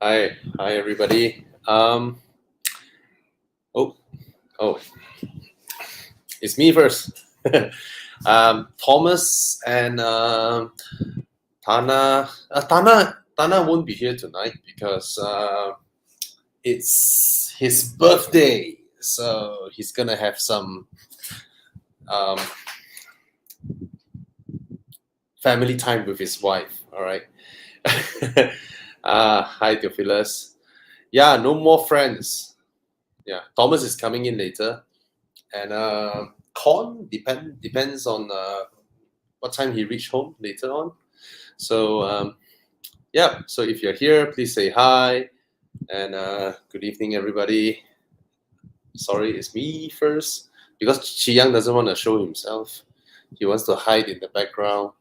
Hi everybody. Oh, it's me first. Thomas and Tana. Tana won't be here tonight because it's his birthday, so he's gonna have some family time with his wife. All right. Hi Theophilus. Yeah, no more friends. Yeah, Thomas is coming in later, and Kon depends on what time he reach home later on. So yeah, so if you're here, please say hi, and good evening, everybody. Sorry, it's me first because Chi Yang doesn't want to show himself. He wants to hide in the background.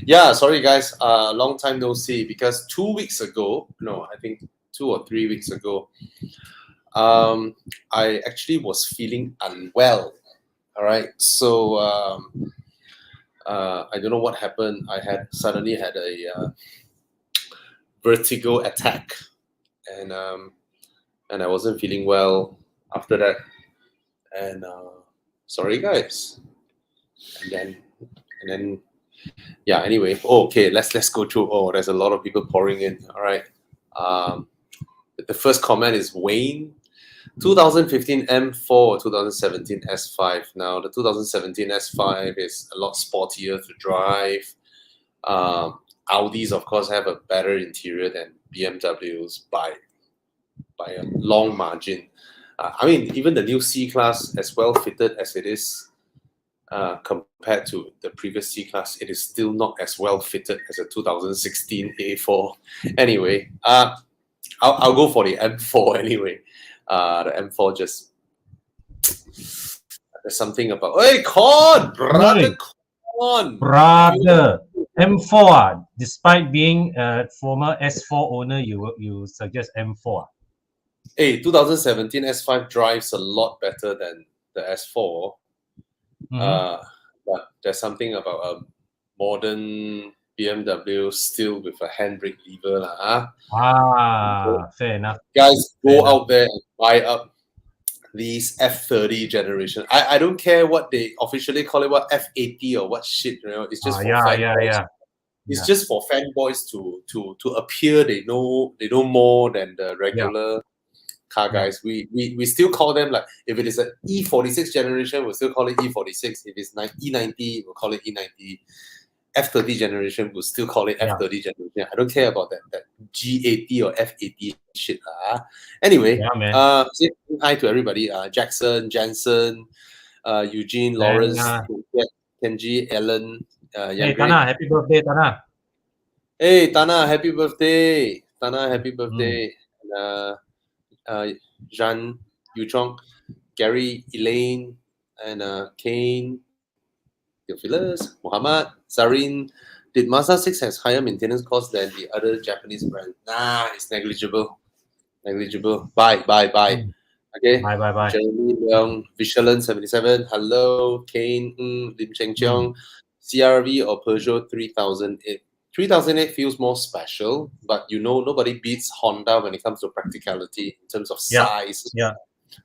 Yeah, sorry guys, long time no see because 2 weeks ago, no, I think 2 or 3 weeks ago, I actually was feeling unwell. All right, so I don't know what happened. I suddenly had a vertigo attack, and I wasn't feeling well after that. And sorry guys. And then yeah. Anyway, okay. Let's go through. Oh, there's a lot of people pouring in. All right. The first comment is Wayne. 2015 M4, 2017 S5. Now the 2017 S5 is a lot sportier to drive. Audis, of course, have a better interior than BMWs by a long margin. I mean, even the new C-Class, as well fitted as it is compared to the previous C-Class, it is still not as well fitted as a 2016 A4. Anyway, I'll go for the M4 anyway. The M4 just there's something about Kon, brother, Kon, brother. M4. Despite being a former S4 owner, you suggest M4. Hey, 2017 S5 drives a lot better than the S4. But there's something about a modern BMW still with a handbrake lever. Fair enough. Guys, go out there and buy up these F30 generation. I don't care what they officially call it, what F80 or what shit, it's just for fanboys. It's just for fanboys to appear they know more than the regular car guys. We still call them, like, if it is an E46 generation, we'll still call it E46. If it's E90, we'll call it E90. F30 generation, we'll still call it F30 generation. I don't care about that G80 or F80 shit. Anyway, say hi to everybody. Jackson, Jansen, Eugene, Lawrence, Kenji, Ellen. Hey, Tana, happy birthday, Tana. Hey, Tana, happy birthday. Tana, happy birthday. Jean, Yu Chong, Gary, Elaine, and Kane, Theophilus, Muhammad, Zarin. Did Mazda 6 has higher maintenance costs than the other Japanese brand? Nah, it's negligible. Negligible. Bye. Okay. Bye. Jeremy Leong, Vigilant 77. Hello. Kane, Lim Cheng Cheong. CRV or Peugeot 3008. 3008 feels more special, but nobody beats Honda when it comes to practicality in terms of size.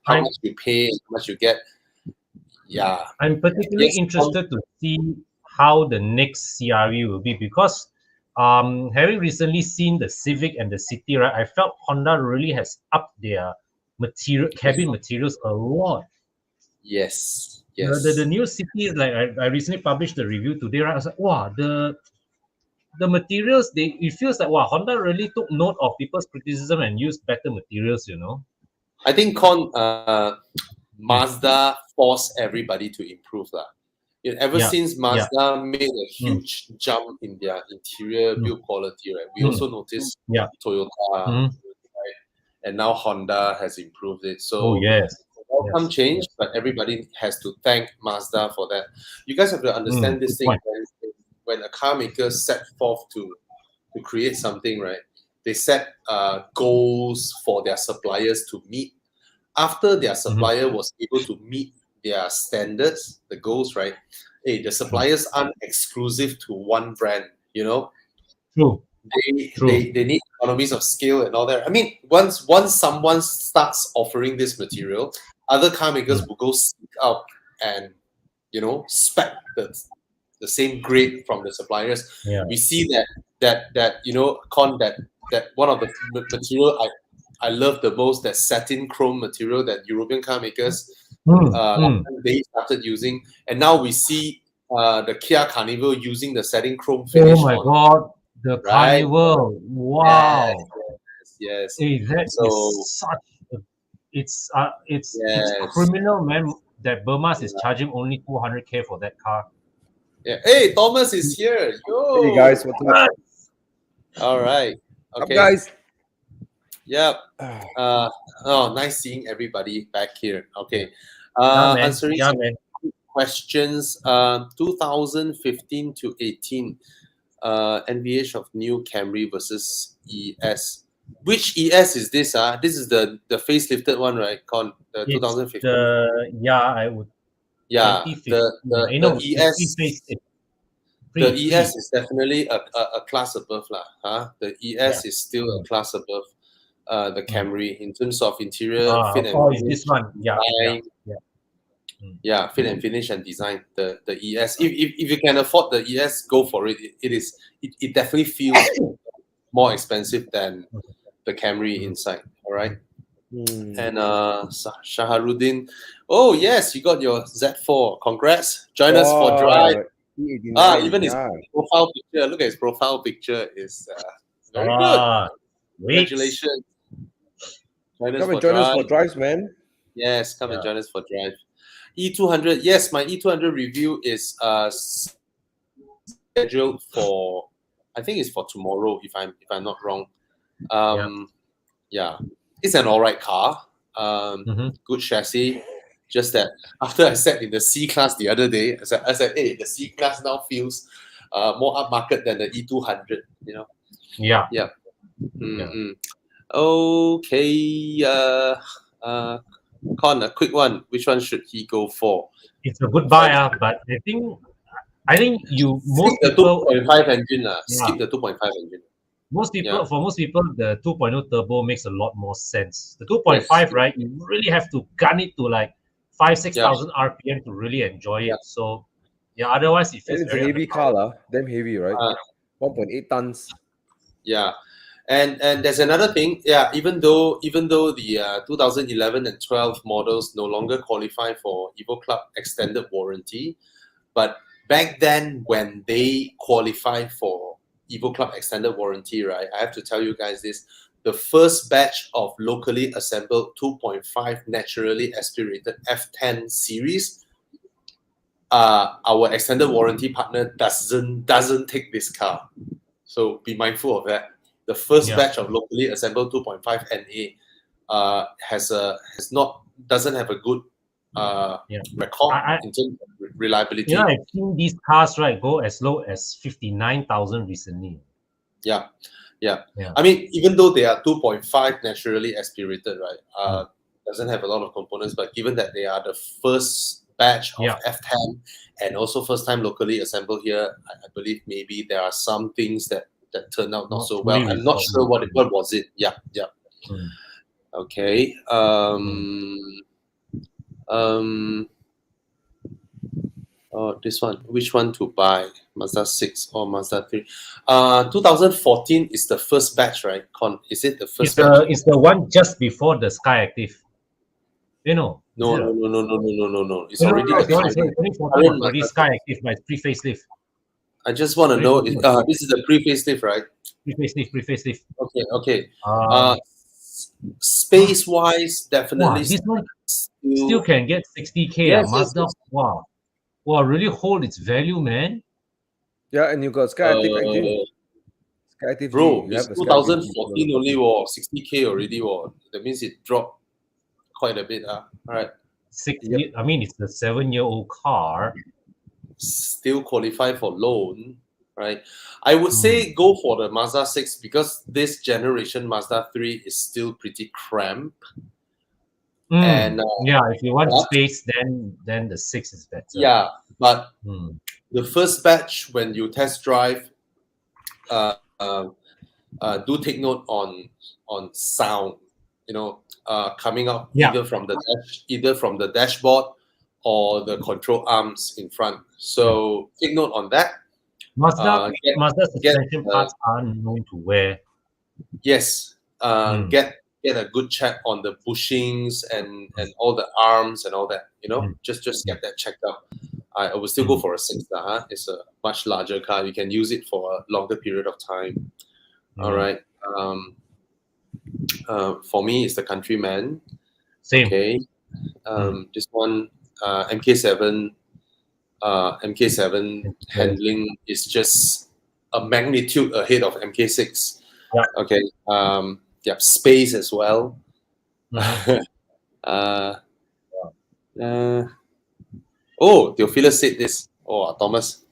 How much you pay and how much you get. Yeah. I'm particularly interested to see how the next CRV will be, because having recently seen the Civic and the City, right, I felt Honda really has upped their cabin materials a lot. Yes. The new City is like, I recently published the review today, right? I was like, wow, the materials, it feels like, wow, Honda really took note of people's criticism and used better materials, I think Mazda forced everybody to improve. Ever since Mazda made a huge jump in their interior build quality, right? We also noticed Toyota, right? And now Honda has improved it. So welcome change, but everybody has to thank Mazda for that. You guys have to understand this thing. When a car maker set forth to create something, right? They set goals for their suppliers to meet. After their supplier was able to meet their standards, the goals, right? Hey, the suppliers aren't exclusive to one brand, True. they need economies of scale and all that. I mean, once someone starts offering this material, other car makers will go seek out and spec the same grade from the suppliers. Yeah. We see that Con, that one of the material I love the most, that satin chrome material that European car makers they started using, and now we see the Kia Carnival using the satin chrome finish. Oh my God, the Carnival! Wow. Yes. Hey, that is such. It's criminal, man. That Burmas is charging only 200K for that car. Yeah. Hey, Thomas is here. Yo. Hey guys, what's up? All right. Okay. Up, guys. Yep. Nice seeing everybody back here. Okay. Answering questions. 2015 to 18. NVH of new Camry versus ES. Which ES is this? This is the facelifted one, right? Con, the 2015. I would. Yeah, the ES. The ES is definitely a class above, The ES is still a class above the Camry in terms of interior fit and finish. This one, fit and finish and design. The ES. If you can afford the ES, go for it. It definitely feels more expensive than the Camry inside. All right. And Shaharuddin, oh yes, you got your Z4. Congrats! Join us for drive. Even his profile picture. Look at his profile picture. Is very good. Congratulations! Come and join us for drives, man. Yes, come and join us for drive. E200. Yes, my E200 review is scheduled for. I think it's for tomorrow, if I'm not wrong. Yeah. It's an alright car. Good chassis. Just that after I sat in the C class the other day, I said, hey, the C class now feels more upmarket than the E200. Yeah. Okay. Con, a quick one. Which one should he go for? It's a good buy, but I think you most skip people the 2.5 engine. Skip the 2.5 engine. For most people, the 2.0 turbo makes a lot more sense. The 2.5, right? You really have to gun it to like 5,000-6,000 RPM to really enjoy it. So, otherwise it feels it's a heavy car, damn heavy, right? 1.8 tons. Yeah, and there's another thing. Yeah, even though the 2011 and 12 models no longer qualify for Evo Club extended warranty, but back then when they qualify for Evo Club extended warranty, right? I have to tell you guys this. The first batch of locally assembled 2.5 naturally aspirated F10 series, our extended warranty partner doesn't take this car. So be mindful of that. The first batch of locally assembled 2.5 NA doesn't have a good record in terms of reliability. I've seen these cars go as low as 59,000 recently. Yeah. I mean, even though they are 2.5 naturally aspirated, right? Doesn't have a lot of components, but given that they are the first batch of F10 and also first time locally assembled here, I believe maybe there are some things that turned out not so well. I'm not sure what was it. Yeah. Okay. This one. Which one to buy? Mazda 6 or Mazda 3? 2014 is the first batch, right? Con, is it the first batch? It's the one just before the Sky Active. No. It's already already Sky Active, but it's pre-facelift. I just want to know, this is the pre-facelift, right? Pre-facelift. Okay. Space-wise, definitely. This one still can get 60K. Mazda, wow, really hold its value, man. Yeah, and you got Sky Active engine. Sky Active, bro, it's 2014 only, 60K already. That means it dropped quite a bit. All right. I mean, it's a 7-year-old car. Still qualify for loan, right? I would say go for the Mazda 6 because this generation Mazda 3 is still pretty cramped. And if you want space, then the 6 is better. Yeah, but the first batch when you test drive, do take note on sound. Coming out Yeah. either from the dashboard or the control arms in front. So take note on that. Mazda Get suspension parts are known to wear. Yes. Get a good check on the bushings and all the arms and all that. Just get that checked out. I would still go for a 6-star. It's a much larger car. You can use it for a longer period of time. All right. For me, it's the Countryman. Same. Okay. This one, MK7 handling is just a magnitude ahead of MK6. Yeah. Okay. Space as well. Theophilus said this. Thomas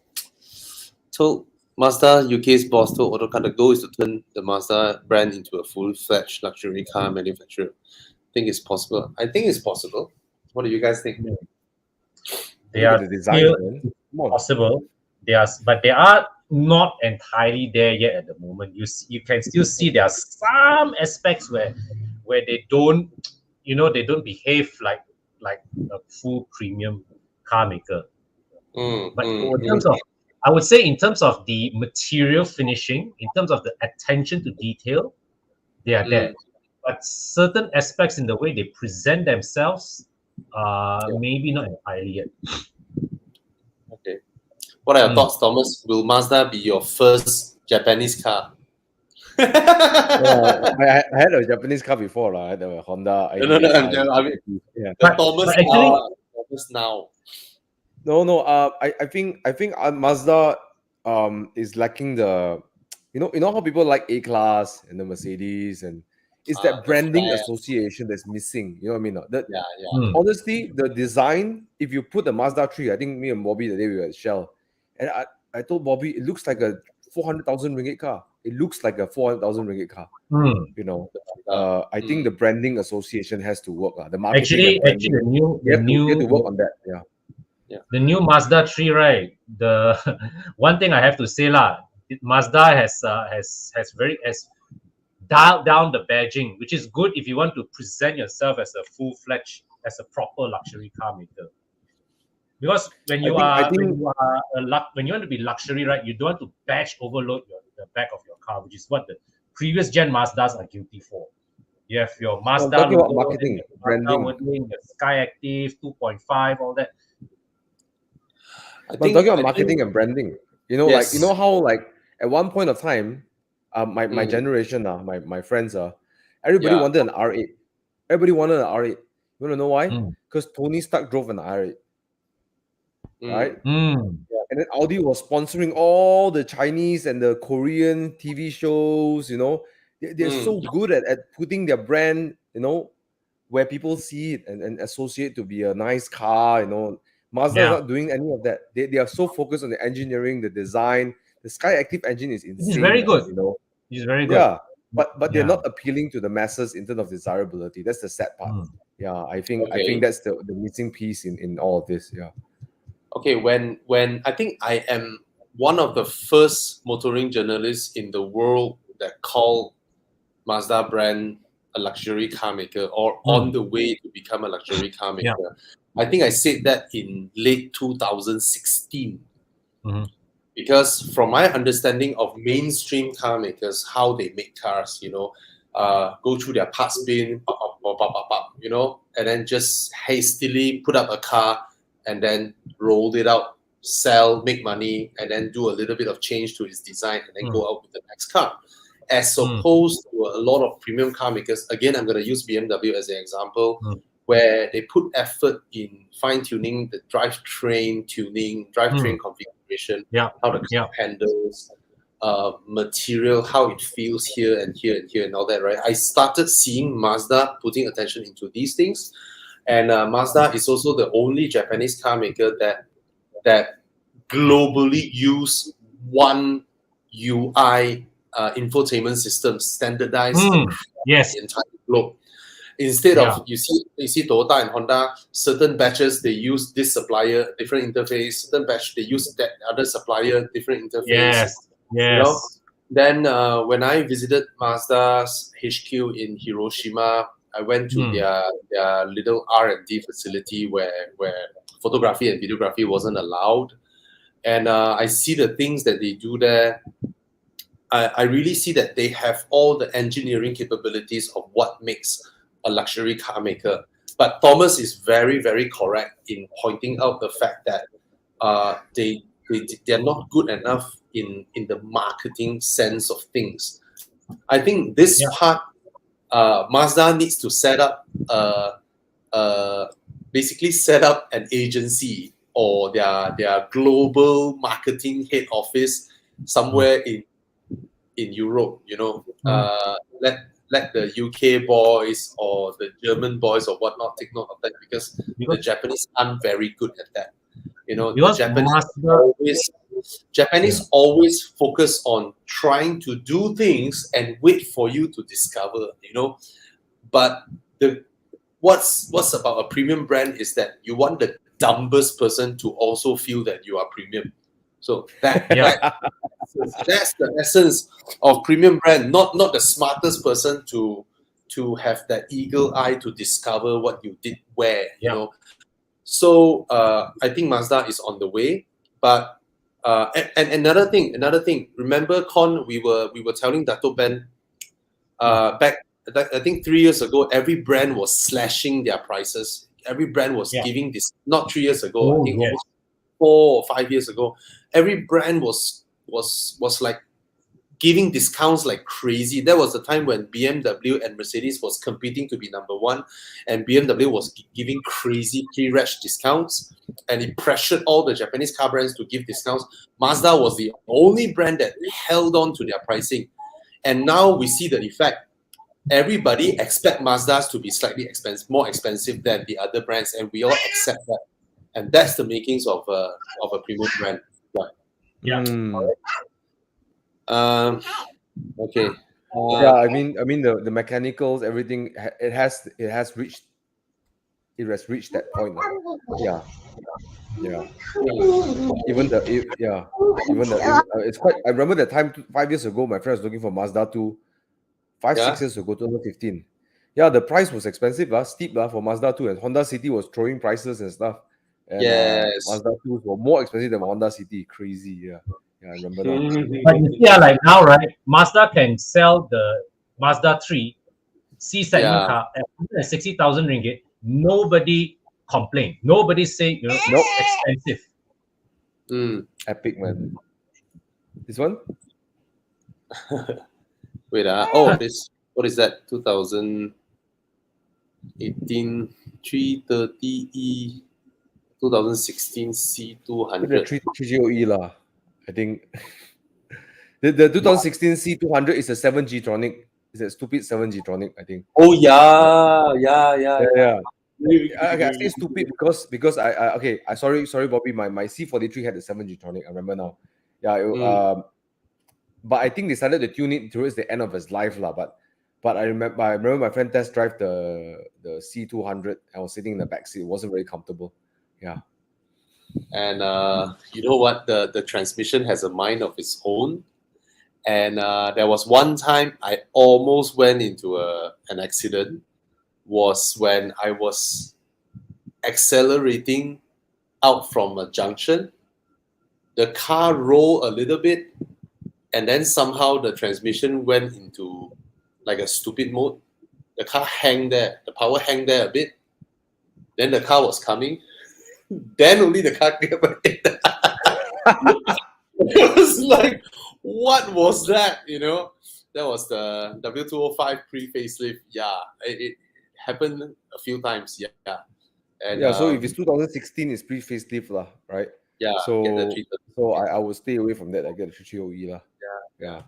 told Mazda UK's boss told Autocar the goal is to turn the Mazda brand into a full-fledged luxury car manufacturer. I think it's possible. What do you guys think? They are the design, possible. But they are not entirely there yet at the moment. You can still see there are some aspects where they don't, they don't behave like a full premium car maker. But in terms of, I would say, in terms of the material finishing, in terms of the attention to detail, they are there. But certain aspects in the way they present themselves, maybe not entirely yet. Okay. What are your thoughts, Thomas? Will Mazda be your first Japanese car? I had a Japanese car before, right? The Honda. Thomas now. No. I think Mazda is lacking the, you know how people like A-Class and the Mercedes, and it's that branding association that's missing. You know what I mean? Honestly, the design. If you put the Mazda 3, I think me and Bobby the day we were at Shell, and I told Bobby it looks like a 400,000 ringgit car. It looks like a 400,000 ringgit car. I think the branding association has to work. The marketing actually, the new to work on that. The new Mazda 3, right? The one thing I have to say, Mazda has dialed down the badging, which is good if you want to present yourself as a full-fledged, as a proper luxury car maker. Because when you want to be luxury, right, you don't want to badge overload the back of your car, which is what the previous gen Mazdas are guilty for. You have your Mazda logo, marketing, branding, the Sky Active 2.5, all that. I'm talking about marketing and branding. Like how at one point of time, my generation, my friends, everybody wanted an R8. Everybody wanted an R8. You want to know why? Because Tony Stark drove an R8. Right? And then Audi was sponsoring all the Chinese and the Korean TV shows. They're so good at putting their brand, where people see it and associate to be a nice car. Mazda is not doing any of that. They are so focused on the engineering, the design. The Sky Active engine is insane. It's very good. It's very good. Yeah, but they're not appealing to the masses in terms of desirability. That's the sad part. Yeah, I think that's the missing piece in all of this. Yeah. Okay, when I think I am one of the first motoring journalists in the world that call Mazda brand a luxury car maker or on the way to become a luxury car maker. I think I said that in late 2016. Because from my understanding of mainstream car makers, how they make cars, go through their parts bin, and then just hastily put up a car and then roll it out, sell, make money, and then do a little bit of change to its design and then go out with the next car. As opposed to a lot of premium car makers, again, I'm going to use BMW as an example, where they put effort in fine-tuning the drivetrain configuration, how the car handles, material, how it feels here and here and here and all that, right? I started seeing Mazda putting attention into these things. And Mazda is also the only Japanese car maker that globally use one UI infotainment system standardized across the entire globe. Instead of you see Toyota and Honda, certain batches they use this supplier, different interface. Certain batch they use that other supplier, different interface. Yes. then when I visited Mazda's HQ in Hiroshima, I went to their little R&D facility where photography and videography wasn't allowed. And I see the things that they do there. I really see that they have all the engineering capabilities of what makes a luxury car maker. But Thomas is very, very correct in pointing out the fact that they're not good enough in the marketing sense of things. I think this part, Mazda needs to set up basically set up an agency or their global marketing head office somewhere in Europe, let the UK boys or the German boys or whatnot take note of that, because the Japanese aren't very good at that. The Japanese always focus on trying to do things and wait for you to discover, But what's about a premium brand is that you want the dumbest person to also feel that you are premium. So that's the essence of premium brand, not the smartest person to have that eagle eye to discover what you did where, So I think Mazda is on the way. But and another thing, remember, Kon, we were telling Dato Ben back, I think 3 years ago, every brand was slashing their prices. Every brand was giving this, not 3 years ago, I think almost 4 or 5 years ago, every brand was like giving discounts like crazy. That was the time when BMW and Mercedes was competing to be number one, and BMW was giving crazy pre-reg discounts, and it pressured all the Japanese car brands to give discounts. Mazda was the only brand that held on to their pricing, and now we see the effect. Everybody expect Mazdas to be slightly more expensive than the other brands, and we all accept that. And that's the makings of a premium brand. Okay. I mean the mechanicals, everything, it has reached that point. Even it's quite. I remember that time 5 years ago, my friend was looking for Mazda 2. 6 years ago, 2015. Yeah, the price was expensive, steep for Mazda 2, and Honda City was throwing prices and stuff. And, Mazda 2s were more expensive than Honda City. Crazy, I remember that. But you see, like now, right? Mazda can sell the Mazda 3 C segment car at 160,000 ringgit. Nobody complained. Nobody say expensive. Epic, man. This one? Wait, this, what is that? 2018 330E, 2016 C200. 3GOE lah, I think. the 2016 C200 is a 7 G-tronic. It's a stupid 7 G-tronic, I think. Oh yeah. I say stupid because I sorry Bobby, my C43 had the 7 G-tronic. I remember now. But I think they started to tune it towards the end of its life, lah. But I remember my friend test drive the C200. I was sitting in the back seat. It wasn't very comfortable. Yeah. And you know what? The transmission has a mind of its own. And there was one time I almost went into an accident. Was when I was accelerating out from a junction. The car rolled a little bit, and then somehow the transmission went into like a stupid mode. The car hang there, the power hang there a bit. Then the car was coming. Then only the car came back. It was like, what was that? That was the W205 pre-facelift. Yeah, it happened a few times. Yeah. And, so if it's 2016, it's pre-facelift lah, right? Yeah. So I would stay away from that. I get the 330E lah. Yeah.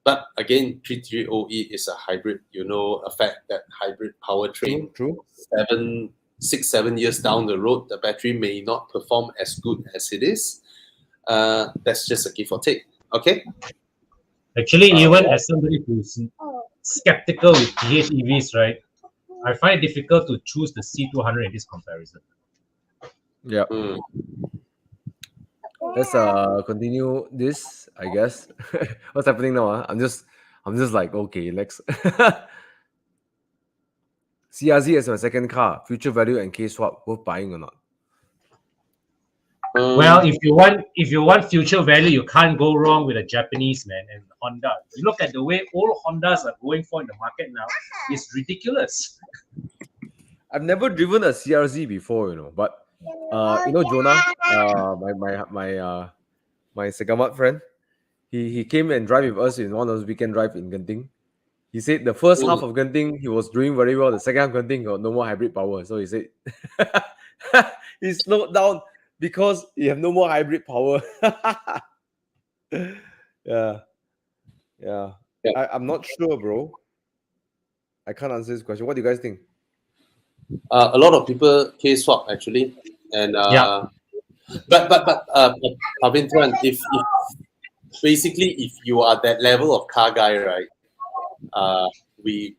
But again, 330E is a hybrid. Affect that hybrid powertrain. True. 6-7 years down the road, the battery may not perform as good as it is. That's just a give or take. Okay. Actually, even as somebody who's skeptical with PHEVs, right? I find it difficult to choose the C200 in this comparison. Yeah. let's continue this, I guess. What's happening now? I'm just like, okay, let's CRZ as my second car, future value and K swap, worth buying or not? Well, if you want future value, you can't go wrong with a Japanese, man, and Honda. You look at the way all Hondas are going for in the market now, it's ridiculous. I've never driven a CRZ before, but Jonah, my Segamat friend, he came and drive with us in one of those weekend drive in Genting. He said the first half of Genting he was doing very well. The second half of Genting got no more hybrid power. So he said he slowed down because you have no more hybrid power. Yeah. I'm not sure, bro. I can't answer this question. What do you guys think? A lot of people K swap actually, and but Pavin Tuan, if basically if you are that level of car guy, right? We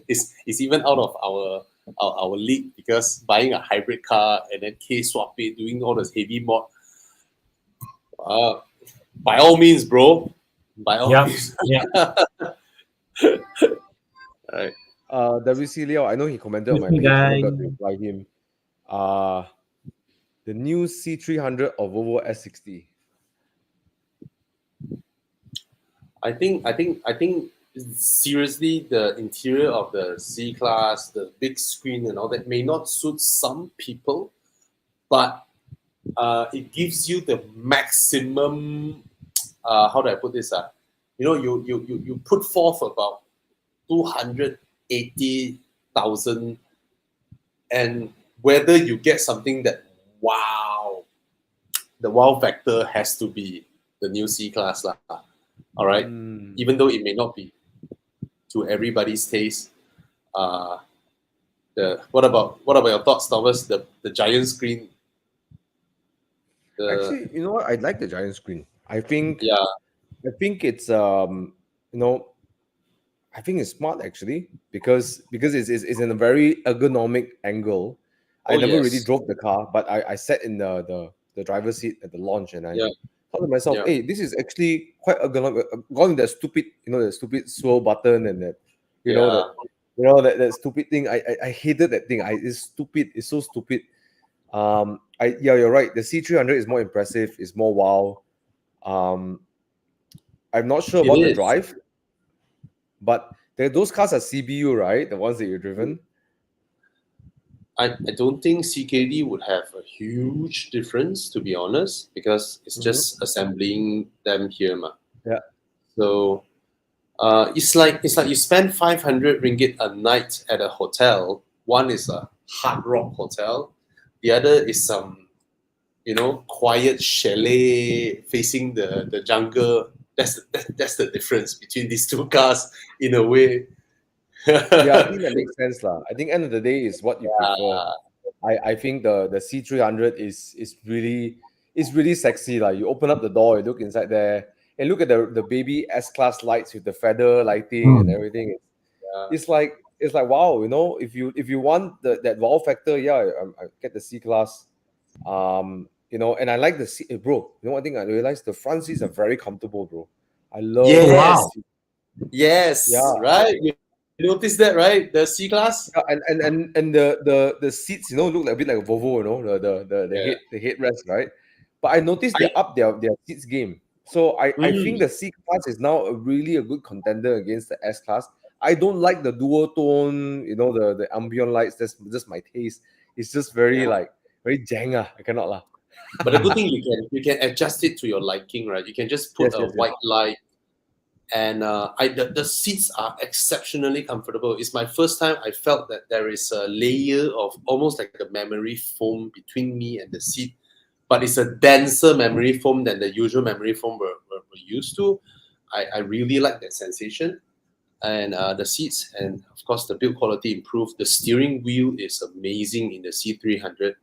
is even out of our league, because buying a hybrid car and then K swap it, doing all this heavy mod. By all means, bro. By all means. Yeah. Right. WC Liao, I know he commented on my page. I forgot to reply him. The new C300 or Volvo S60. I think seriously, the interior of the C class, the big screen and all that may not suit some people, but it gives you the maximum. How do I put this? You put forth about 280,000, and whether you get something that the wow factor has to be the new C class lah. All right, even though it may not be to everybody's taste. What about your thoughts, Thomas? The giant screen. Actually, you know what? I like the giant screen. I think it's I think it's smart actually, because it's in a very ergonomic angle. I never really drove the car, but I sat in the driver's seat at the launch, and I thought to myself, hey, this is actually quite ergonomic. Gone that stupid, the stupid swirl button and that, that stupid thing. I hated that thing. It's stupid. It's so stupid. You're right. The C300 is more impressive. It's more wow. I'm not sure about the drive, but those cars are CBU, right? The ones that you've driven. I don't think CKD would have a huge difference, to be honest, because it's just assembling them here, ma. Yeah. So it's like you spend 500 ringgit a night at a hotel. One is a hard rock hotel. The other is some, quiet chalet facing the jungle. That's the difference between these two cars, in a way. Yeah, I think that makes sense, lah. I think end of the day is what you prefer. I think the C300 is really sexy, lah. You open up the door, you look inside there, and look at the baby S-Class lights with the feather lighting and everything. It's like wow, if you want that wow factor, I get the C-Class. And I like the seat, bro. One thing I realized, the front seats are very comfortable, bro. I love Yes, right. You notice that, right? The C class, and the seats, look like a bit like a Volvo, the headrest, right? But I noticed they up their seats game. So I think the C class is now a good contender against the S class. I don't like the dual tone, the ambient lights. That's just my taste. It's just very very janga. I cannot lah. But the good thing, you can adjust it to your liking, right? You can just put a white light, and the seats are exceptionally comfortable. It's my first time I felt that there is a layer of almost like a memory foam between me and the seat, but it's a denser memory foam than the usual memory foam we're used to. I really like that sensation, and the seats, and of course the build quality improved. The steering wheel is amazing in the C300.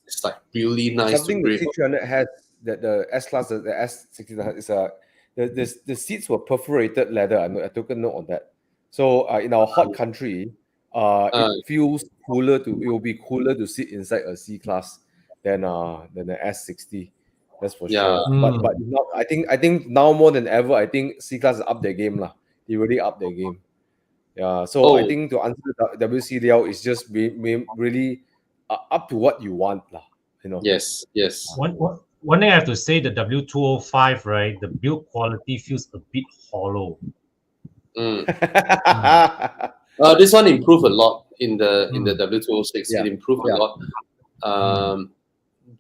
It's like really nice. Something the C300 has that the S class, the S60 is the seats were perforated leather. I took a note on that. So in our hot country, it feels cooler. It will be cooler to sit inside a C class than the S60. That's for Yeah. sure. But not, I think now more than ever, I think C-Class up their game lah. They really up their game. Yeah. So I think to answer the WCDL is just really up to what you want lah. You know. Yes. One thing I have to say, the W205, right? The build quality feels a bit hollow. This one improved a lot in the W206. Yeah. It improved a lot.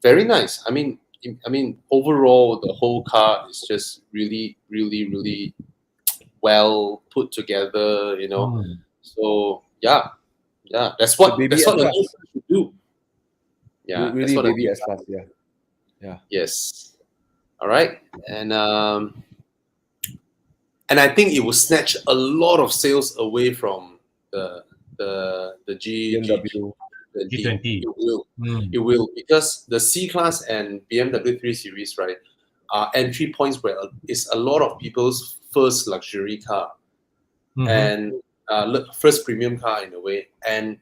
Very nice. I mean, overall, the whole car is just really, really, really well put together. You know, so yeah. That's what a new car should do. Yeah, really that's what baby S-Class. Yeah. Yes. All right, and I think it will snatch a lot of sales away from the BMW. G20. It will, because the C-Class and BMW 3 Series, right, are entry points where it's a lot of people's first luxury car and first premium car in a way. And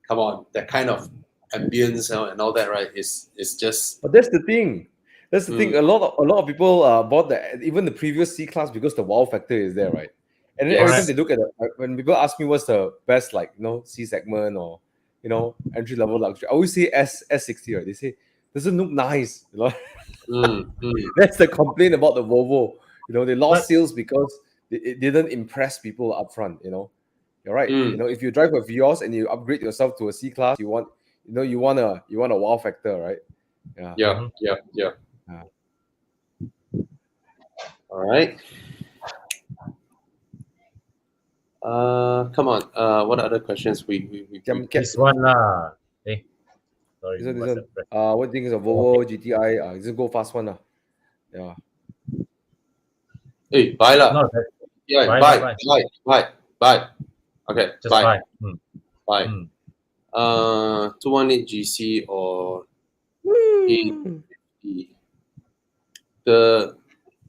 come on, that kind of ambience and all that, right, is just. But that's the thing. That's the thing. A lot of people bought even the previous C-Class because the wow factor is there, right? And then every time they look at it, when people ask me what's the best, like, C segment or entry level luxury, I always say S60, right? They say doesn't look nice, That's the complaint about the Volvo. They lost sales because it didn't impress people up front. You're right. If you drive a Vios and you upgrade yourself to a C-Class, you want a wow factor, right? Yeah. All right. Come on. What other questions we this one lah. Hey, sorry. This one. What do you think is a Volvo GTI? Just go fast one lah. Yeah. Hey, buy lah. Yeah, buy. Okay, just buy. Buy. 218 GC or A250. The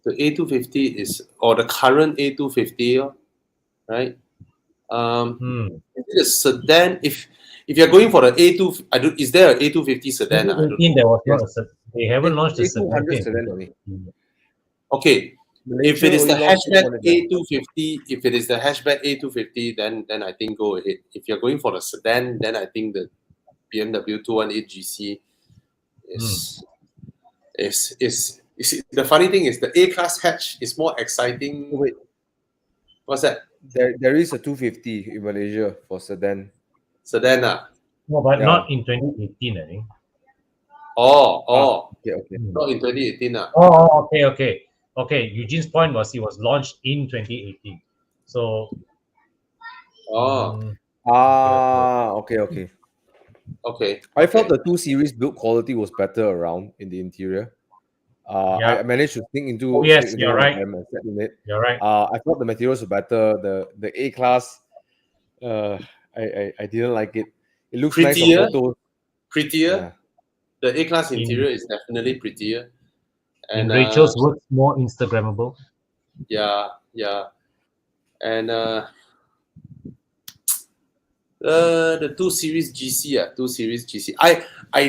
A250 is, or the current A250, right? Is it a sedan? If you're going for the A2, is there an A250 sedan? There was not a sedan. They haven't launched the sedan only. Okay. If it is the hatchback A250, then I think go ahead. If you're going for the sedan, then I think the BMW 218 GC is the funny thing is the A-Class hatch is more exciting. Wait, what's that? There is a 250 in Malaysia for sedan. Sedan, No, but not in 2018, I think. Okay. Not in 2018, Okay. Eugene's point was it was launched in 2018. So. Okay. Okay. I felt the 2 Series build quality was better around in the interior. I managed to sneak into. Yes, you're right. You're right. I thought the materials were better. The A-Class, I didn't like it. It looks prettier, nice on photos. Prettier. Yeah. The A-Class interior is definitely prettier. And Rachel's works more Instagrammable. Yeah. And the 2 Series GC, 2 Series GC. I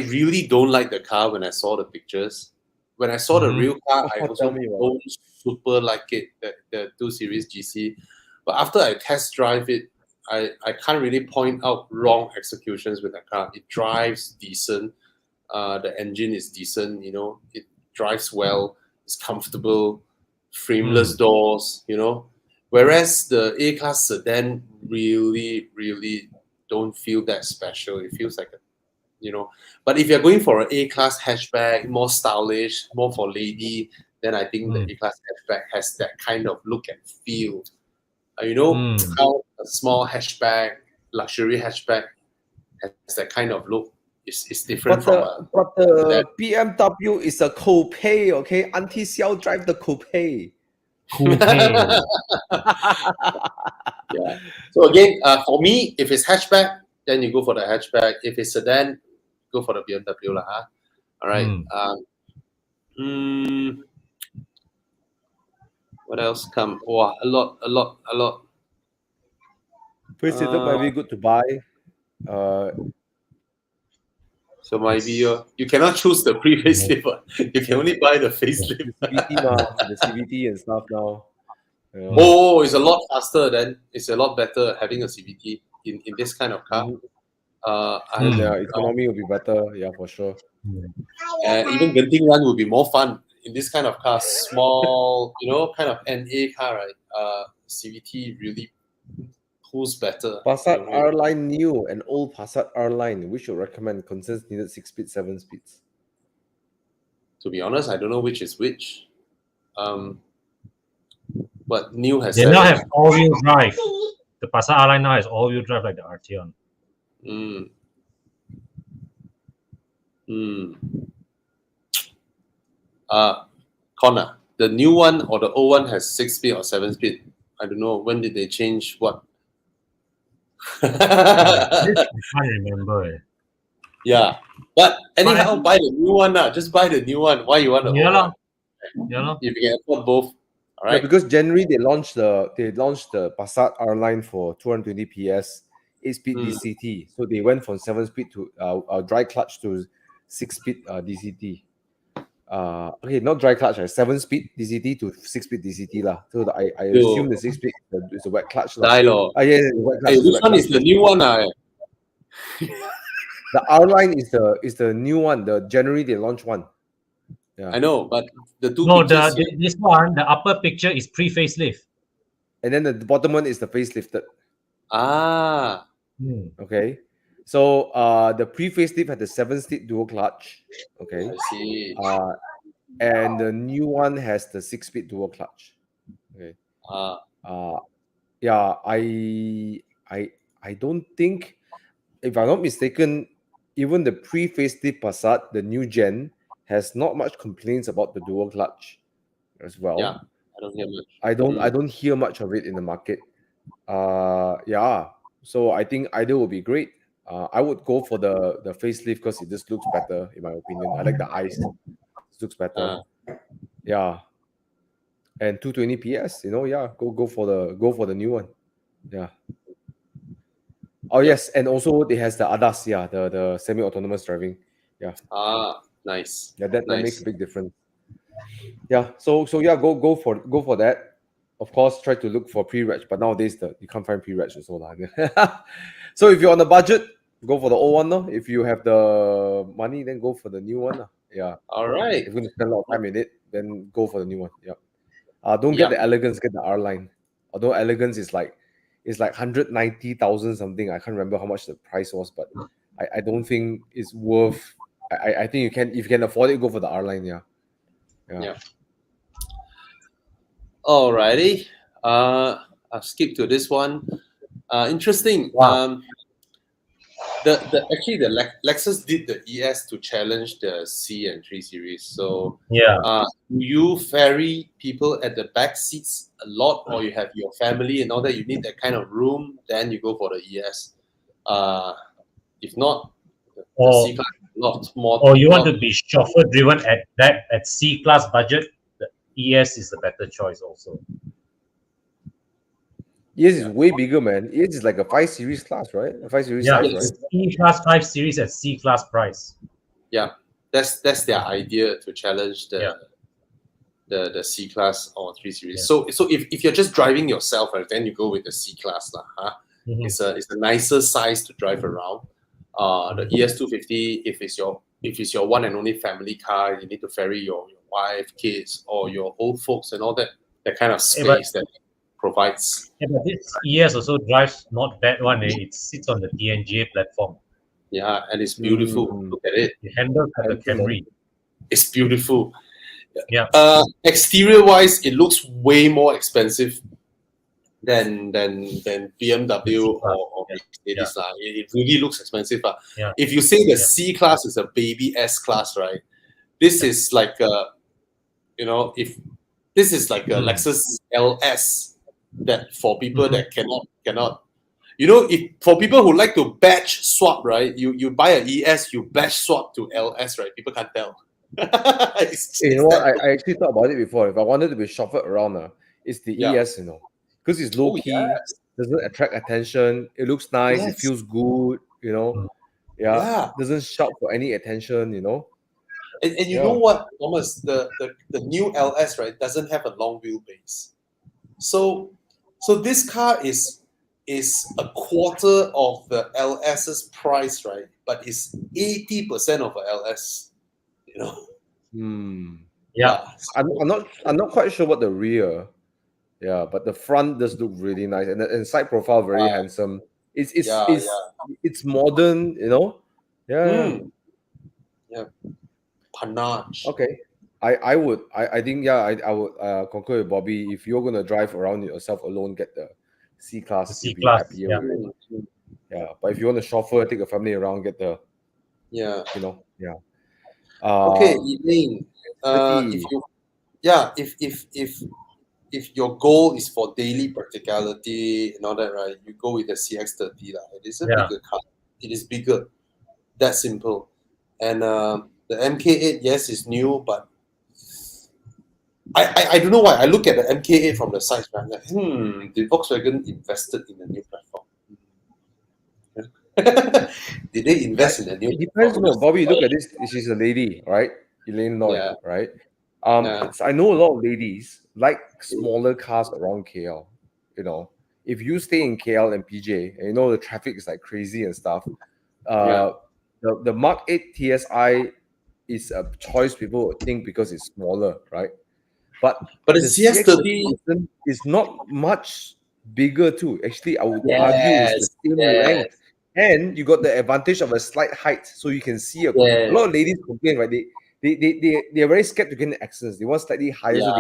really don't like the car when I saw the pictures. When I saw the real car, I also don't super like it, the 2 Series GC. But after I test drive it, I can't really point out wrong executions with the car. It drives decent. The engine is decent, it drives well, it's comfortable, frameless doors, Whereas the A-Class sedan really, really don't feel that special. It feels like But if you're going for an A-Class hatchback, more stylish, more for lady, then I think the A-Class hatchback has that kind of look and feel. How a small hatchback, luxury hatchback has that kind of look. It's different but the BMW is a coupe, okay? Auntie Xiao drive the coupe. Yeah. So again, for me, if it's hatchback, then you go for the hatchback. If it's sedan, go for the BMW lah. Huh? All right. What else come? Oh, a lot. First setup might be good to buy. So maybe you cannot choose the pre-facelift. You can only buy the facelift. The CVT and stuff now. Oh, it's a lot faster. Then it's a lot better having a CVT in this kind of car. Economy will be better. Yeah, for sure. Even Genting run will be more fun in this kind of car. Small, kind of NA car, right? CVT really pulls better. Passat R-Line new and old Passat R-Line. We should recommend. Concerns needed 6 speed, 7 speeds. To be honest, I don't know which is which. But new has. They now have all-wheel drive. The Passat R-Line now has all-wheel drive like the Arteon. Connor, the new one or the old one has 6 speed or 7 speed. I don't know. When did they change what? I can't remember. Yeah. But anyhow, buy the new one now. Just buy the new one. Why you want the old one? Yeah. If you can afford both. All right. Yeah, because January they launched the Passat R-Line for 220 PS, 8-speed DCT. So they went from 7-speed to dry clutch to 6-speed DCT. Okay, not dry clutch, 7-speed DCT to 6-speed DCT lah. So I assume the 6-speed is a wet clutch lah. Yeah, wet clutch. Hey, which one is the new one? The R-Line is the new one. The January they launched one. Yeah. I know, but the two. No, this one, the upper picture is pre-facelift, and then the bottom one is the facelifted. Okay. So the pre-facelift had the 7-speed dual clutch. Okay. I see. And the new one has the 6-speed dual clutch. Okay. Yeah, I don't think, if I'm not mistaken, even the pre-facelift Passat, the new gen, has not much complaints about the dual clutch as well. Yeah, I don't hear much. I don't hear much of it in the market. Yeah. So I think either will be great. I would go for the facelift because it just looks better, in my opinion. I like the eyes. It looks better. Yeah. And 220 PS, yeah, go for the new one. Yeah. Oh yes, and also it has the ADAS, yeah, the semi-autonomous driving. Yeah. Nice. Yeah, that makes a big difference. Yeah. So yeah, go for that. Of course, try to look for pre-reg, but nowadays you can't find pre-reg so lah. So if you're on a budget, go for the old one. No? If you have the money, then go for the new one. Yeah. All right. If you're going to spend a lot of time in it, then go for the new one. Yeah. Don't get the Elegance, get the R-Line. Although Elegance is like 190,000 something. I can't remember how much the price was, but I don't think it's worth. I think if you can afford it, go for the R-Line. Yeah. Alrighty. I'll skip to this one. Interesting. Wow. The Lexus did the ES to challenge the C and 3 Series. So do you ferry people at the back seats a lot, or you have your family and all that? You need that kind of room, then you go for the ES. If not, the C class a lot more. Or you want to be chauffeur driven at C class budget, the ES is the better choice also. ES is way bigger, man. ES is like a 5 Series class, right? A 5 Series size, right? E class 5 Series at C class price. Yeah, that's their idea to challenge the C class or 3 Series. So if you're just driving yourself, right, then you go with the C class lah. It's a nicer size to drive around. The ES250, if it's your one and only family car, you need to ferry your wife, kids, or your old folks and all that kind of space that provides. Yeah, but this ES also drives not bad one. It sits on the TNGA platform. Yeah, and it's beautiful. Look at it. It handles like a Camry. It's beautiful. Yeah. Exterior wise, it looks way more expensive than BMW or Mercedes. It really looks expensive. If you say the C class is a baby S class, right? This is like if this is like a Lexus LS that for people that cannot. If for people who like to batch swap, right? You buy an ES, you batch swap to LS, right? People can't tell. You know what? I actually thought about it before. If I wanted to be chauffeured around, it's the ES, because it's low key, doesn't attract attention. It looks nice. It feels good. doesn't shout for any attention, you know. And you know what, Thomas, the new LS, right, doesn't have a long wheelbase. So this car is a quarter of the LS's price, right? But it's 80% of a LS, you know. Yeah. I'm not quite sure what the rear. Yeah, but the front does look really nice, and the side profile very handsome. It's modern, you know. Yeah. Panache. Okay. I think I would concur with Bobby. If you're gonna drive around yourself alone, get the C class. You'll be happier with it. Yeah, but if you want to chauffeur, take a family around, get the you know okay, Elaine. If your goal is for daily practicality and all that, right, you go with the CX-30. It is a bigger car. It is bigger. That's simple. And the MK8, yes, is new, but I don't know why. I look at the MK8 from the side, right? Like, the Volkswagen invested in a new platform. Did they invest in a new? It depends. No, Bobby, look at this. She's a lady, right? Elaine Lloyd, right? So I know a lot of ladies like smaller cars around KL. You know, if you stay in KL and PJ, and you know the traffic is like crazy and stuff, the Mark 8 TSI is a choice people would think because it's smaller, right? But the CX-30 is not much bigger too. Actually, I would argue it's the same length. And you got the advantage of a slight height, so you can see a lot of ladies complain, right? They are very scared to get in accidents. They want slightly higher so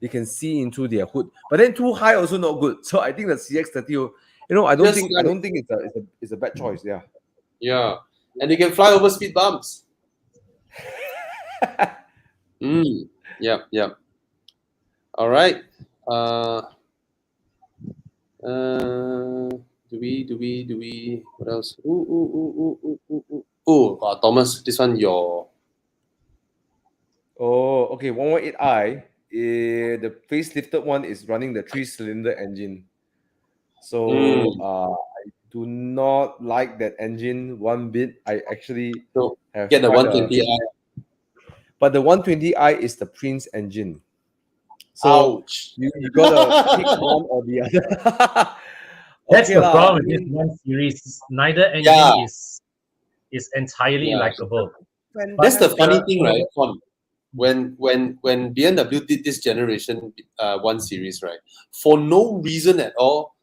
they can see into their hood. But then too high also not good. So I think the CX-30, you know, I don't think it's a bad choice. Yeah. Yeah, and you can fly over speed bumps. Yep. All right. Do we? What else? Thomas, this one your. Oh, okay. 118i. The facelifted one is running the 3-cylinder engine. So I do not like that engine one bit. I actually have get the 120i. But the 120i is the Prince engine. So you gotta pick one or the other. That's the problem with this one series. Neither engine is entirely likable. That's the funny thing, right? When BMW did this generation 1 series, right, for no reason at all,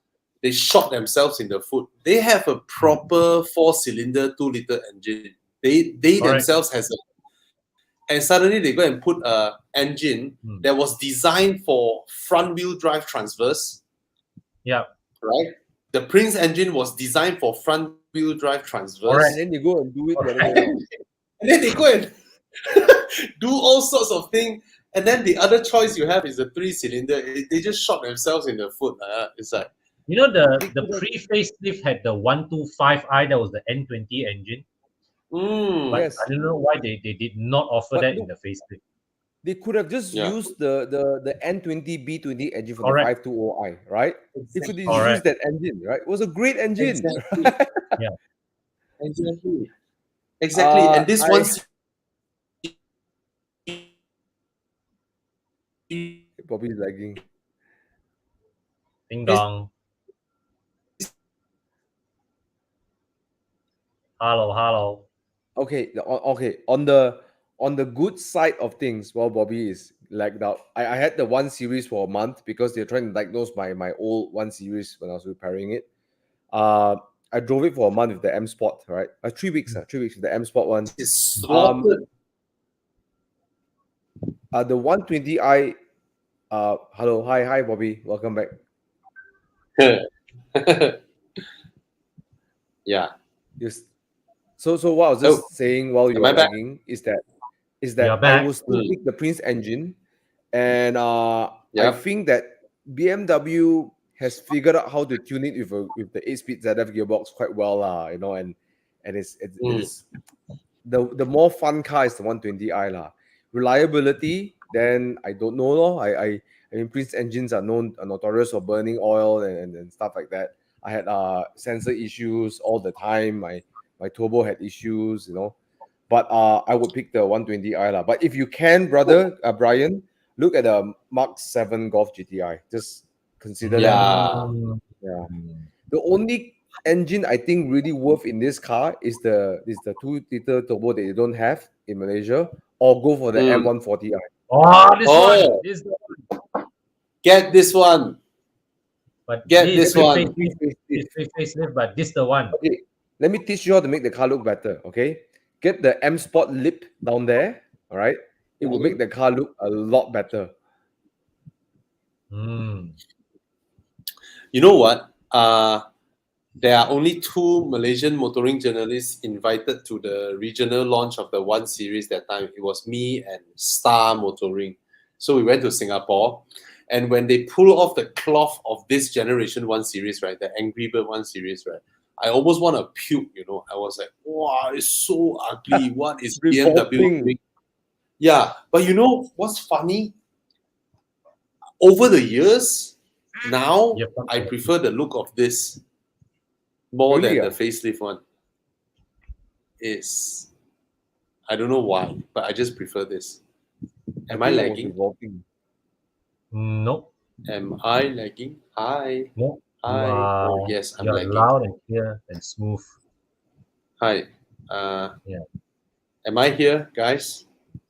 they shot themselves in the foot. They have a proper 4-cylinder 2-liter engine. They themselves has a, and suddenly they go and put a engine that was designed for front-wheel drive transverse. Yeah. Right? The Prince engine was designed for front-wheel drive transverse. And then you go and do it the other way around. And then they go and do all sorts of things. And then the other choice you have is the 3-cylinder. They just shot themselves in the foot. It's like, you know, the pre-facelift had the 125i, that was the N20 engine. But I don't know why they did not offer that in the facelift. They could have just used the N20 B20 engine for the 520i, right? They could have used that engine, right? It was a great engine. Exactly. Yeah. Exactly. And this one. Bobby's lagging. Ding dong. Hello. Okay. On the good side of things, while Bobby is lagged out, I had the 1 series for a month because they're trying to diagnose my old 1 series when I was repairing it. I drove it for a month with the M Sport, right? 3 weeks. 3 weeks with the M Sport one. It's slaughtered. The 120i. Hello, hi, Bobby. Welcome back. Yeah. Yes. So what I was just saying while you were lagging is that I will still pick the Prince engine, and I think that BMW has figured out how to tune it with the 8-speed ZF gearbox quite well, you know, and it's the more fun car is the 120i lah. Reliability, then I don't know. I mean, Prince engines are notorious for burning oil and stuff like that. I had sensor issues all the time. My my turbo had issues, But I would pick the 120i lah. But if you can, brother Brian, look at the Mark 7 Golf GTI. Just consider that. Yeah. The only engine I think really worth in this car is the 2-liter turbo that you don't have in Malaysia, or go for the M140i. This one. This one. Get this one. But Get this one. Facelift, but this the one. Okay, let me teach you how to make the car look better. Okay, get the M Sport lip down there. All right, it will make the car look a lot better. You know what? There are only 2 Malaysian motoring journalists invited to the regional launch of the 1 Series that time. It was me and Star Motoring. So we went to Singapore. And when they pull off the cloth of this generation 1 Series, right, the Angry Bird 1 Series, right, I almost want to puke, I was like, wow, it's so ugly. What is BMW doing? Yeah, but what's funny? Over the years, now I prefer the look of this more than the facelift one. I don't know why, but I just prefer this. Am I lagging? No. Am I lagging? Hi. No. Hi. Oh, yes, I'm lagging. Loud and clear and smooth. Hi. Am I here, guys?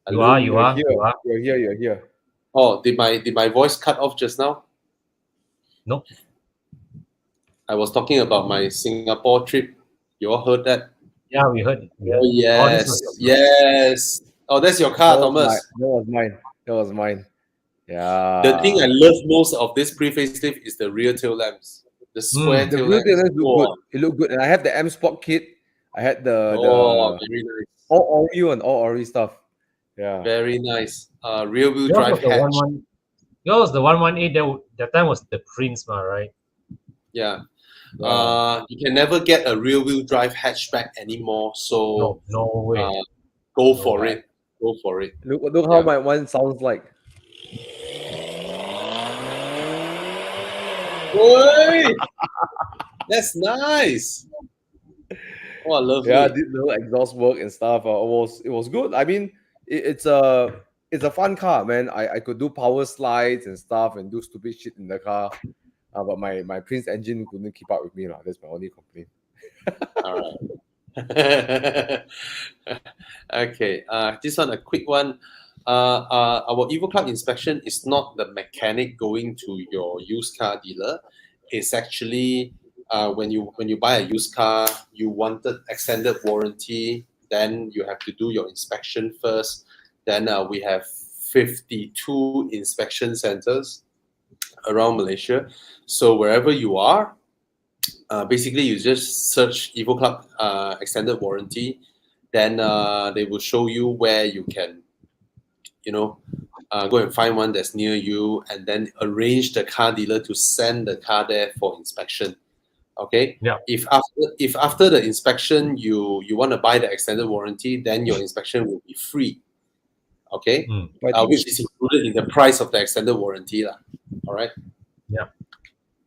You are. You're here. Oh, did my voice cut off just now? Nope. I was talking about my Singapore trip. You all heard that? Yeah, we heard it. Oh, yes. Yes. Oh, that's your car, Thomas. That was mine. Yeah. The thing I love most of this pre-facelift is the rear tail lamps. The square tail lamps. The rear tail lamps look good. It looked good. And I have the M Sport kit. I had the very nice. all Ori stuff. Yeah. Very nice. Rear wheel drive hatch. Yours the 118 that time was the Prince, right? Yeah. You can never get a rear wheel drive hatchback anymore. So no way. Go for it. Look how my one sounds like. Boy, that's nice. Oh, I love it. Yeah, did little exhaust work and stuff. It was good. I mean, it's a fun car, man. I could do power slides and stuff and do stupid shit in the car. But my Prince engine couldn't keep up with me. That's my only complaint. All right. Okay. This one, a quick one. Our Evo Club inspection is not the mechanic going to your used car dealer. It's actually when you buy a used car, you wanted extended warranty, then you have to do your inspection first. Then we have 52 inspection centers around Malaysia. So wherever you are, basically you just search Evo Club extended warranty. Then they will show you where you can, go and find one that's near you, and then arrange the car dealer to send the car there for inspection. Okay. Yeah. If after the inspection you want to buy the extended warranty, then your inspection will be free. Okay. Which is included in the price of the extended warranty, lah. All right. Yeah.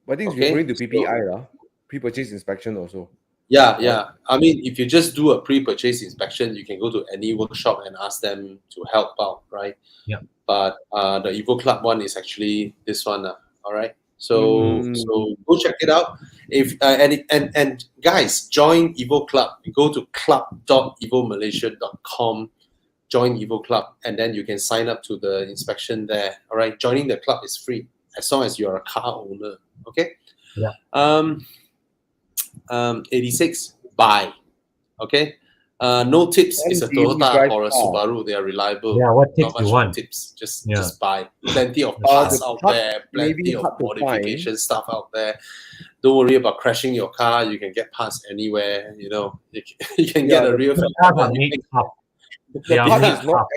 But I think it's referring to PPI, pre-purchase inspection also. Yeah. I mean, if you just do a pre-purchase inspection, you can go to any workshop and ask them to help out, right? Yeah. But the Evo Club one is actually this one, all right? So go check it out. If and guys, join Evo Club. You go to club.evomalaysia.com, join Evo Club, and then you can sign up to the inspection there. All right, joining the club is free as long as you're a car owner. Okay. Yeah. 86, buy. Okay. No tips is a Toyota or a Subaru. They are reliable. Yeah, what tips Not you much want? Tips. Just buy. Plenty of parts out there. Plenty of modification stuff out there. Don't worry about crashing your car. You can get parts anywhere. You can get a real. It's not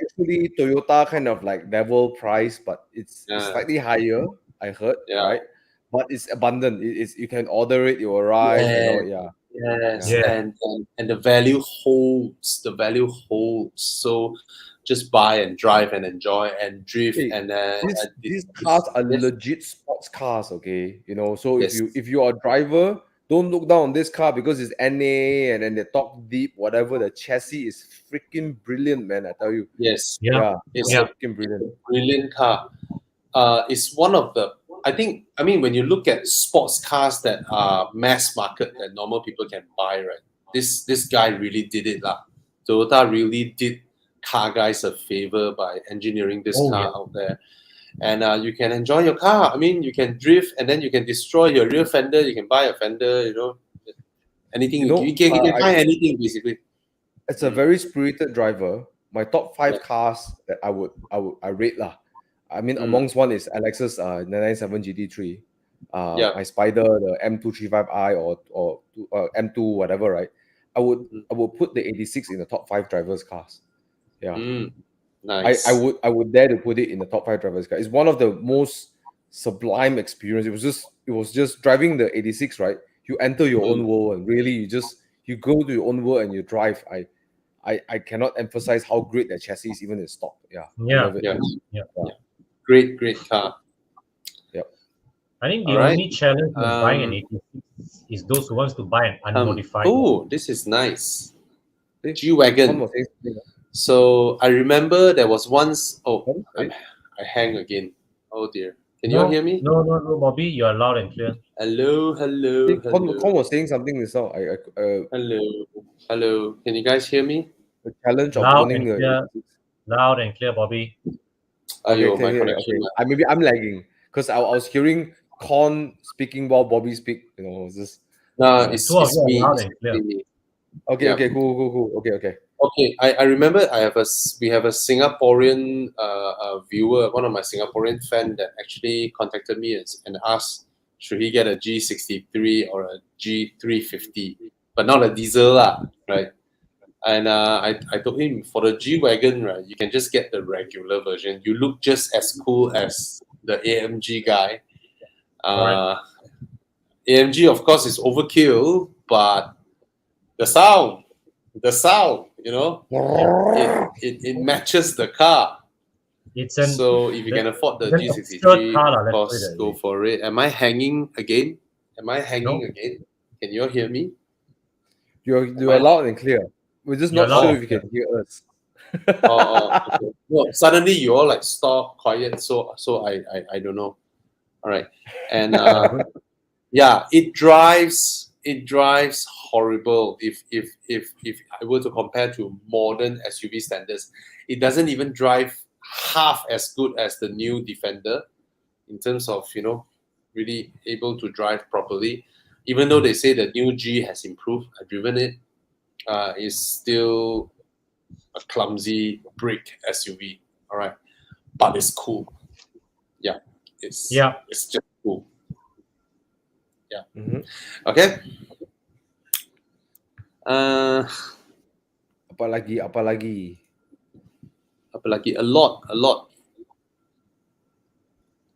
actually Toyota kind of like level price, but it's slightly higher. I heard, right? But it's abundant. You can order it. It will arrive. Yes, and the value holds. So just buy and drive and enjoy and drift. These cars are legit sports cars, okay? So if you are a driver, don't look down on this car because it's NA and then they talk deep, whatever. The chassis is freaking brilliant, man. I tell you. Yes. Yeah. It's Yeah. a Freaking brilliant. brilliant car. It's one of the, I mean, when you look at sports cars that are mass market that normal people can buy, right? This guy really did it lah. Toyota really did car guys a favor by engineering this car out there. And you can enjoy your car. I mean, you can drift and then you can destroy your rear fender. You can buy a fender, anything. You can buy anything basically. It's a very spirited driver. My top 5 cars that I rate lah. I mean, amongst one is Lexus 997 GT3. My Spider, the M235i or M2 whatever, right? I would put the 86 in the top 5 drivers' cars. Yeah. Nice. I would dare to put it in the top 5 drivers' cars. It's one of the most sublime experience. It was just driving the 86, right? You enter your own world and really you go to your own world and you drive. I cannot emphasize how great that chassis is even in stock. Yeah. Great car. Yep. I think the only challenge in buying an 86 is those who wants to buy an unmodified. This is nice. G-Wagon. So I remember there was once. I hang again. Oh dear. Can you hear me? No, Bobby. You are loud and clear. Hello. Kon was saying something this now. Hello. Can you guys hear me? The challenge of owning loud and clear, Bobby. My connection. Maybe I'm lagging because I was hearing Kon speaking while Bobby speak. It's me. Loud and clear. Okay, cool. Okay. Okay, I remember we have a Singaporean viewer, one of my Singaporean fan that actually contacted me and asked should he get a G63 or a G350, but not a diesel lah, right? And I told him for the G-Wagon, right, you can just get the regular version. You look just as cool as the AMG guy. AMG, of course, is overkill, but the sound, it matches the car. So if you can afford the G63, of course, go for it. Am I hanging again? Can you all hear me? You're loud and clear. We're just not sure if you can hear us. Okay. No, suddenly you all like stop quiet, so I don't know. All right, and it drives horrible. If I were to compare to modern SUV standards, it doesn't even drive half as good as the new Defender in terms of really able to drive properly. Even though they say the new G has improved, I've driven it. Is still a clumsy brick SUV. All right, but it's cool. It's just cool. Okay. Apalagi. A lot.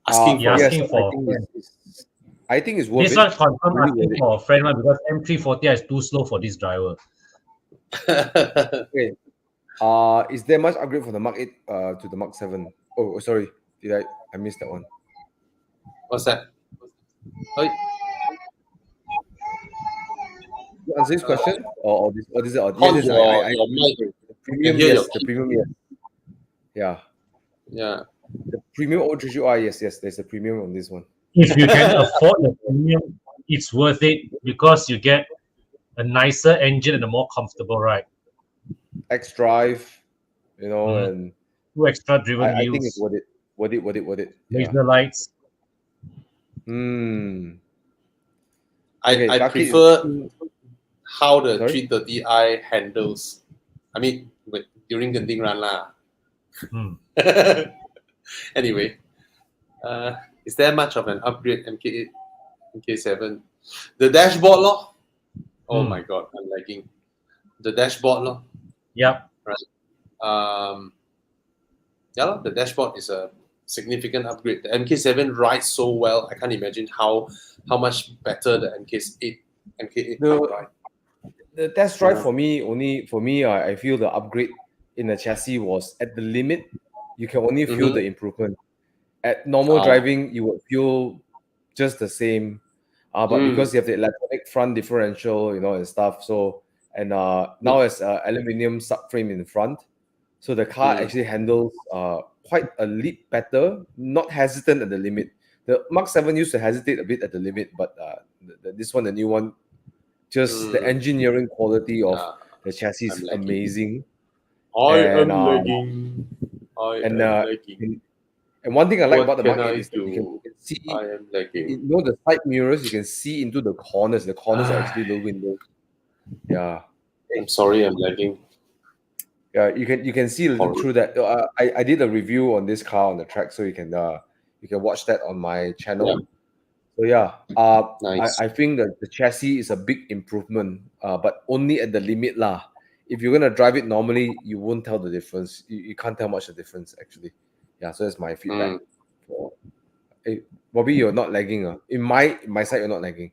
Asking for. I think it's worth this it. one confirm asking for a friend one because M340 is too slow for this driver. Okay. Is there much upgrade from the Mark 8 to the Mark 7? Oh, sorry. I missed that one. What's that? You answer this question or this? Your mic. Premium, yes. The premium, yes. Yeah. The premium O3GY, yes. There's a premium on this one. If you can afford the premium, it's worth it because you get a nicer engine and a more comfortable ride. X-Drive, and 2 extra driven wheels. I think it's worth it. Laser lights. I prefer how the 330i handles. I mean, during the Genting run lah. Anyway, is there much of an upgrade MK8, MK7? The dashboard lor. Oh my god, I'm lagging. The dashboard lor. Yep. Right. The dashboard is a significant upgrade. The MK7 rides so well. I can't imagine how much better the MK8 will ride. The test drive for me, I feel the upgrade in the chassis was at the limit. You can only feel the improvement. At normal driving, you would feel just the same. but because you have the electronic front differential, and stuff. So and now it's aluminum subframe in front, so the car actually handles quite a leap better. Not hesitant at the limit. The Mark 7 used to hesitate a bit at the limit, but this one, the new one, just the engineering quality of the chassis is amazing. I'm lagging. And one thing I like about the What Mark can 8 I is that you do? can see, I am lagging. the side mirrors, you can see into the corners. The corners are actually little windows. Yeah. I'm sorry, I'm lagging. Yeah, you can see through that. I did a review on this car on the track, so you can watch that on my channel. So yeah, Nice. I think that the chassis is a big improvement, but only at the limit lah. If you're gonna drive it normally, you won't tell the difference. You can't tell much the difference actually. Yeah, so that's my feedback. Hey, Bobby, you're not lagging. In my side, you're not lagging.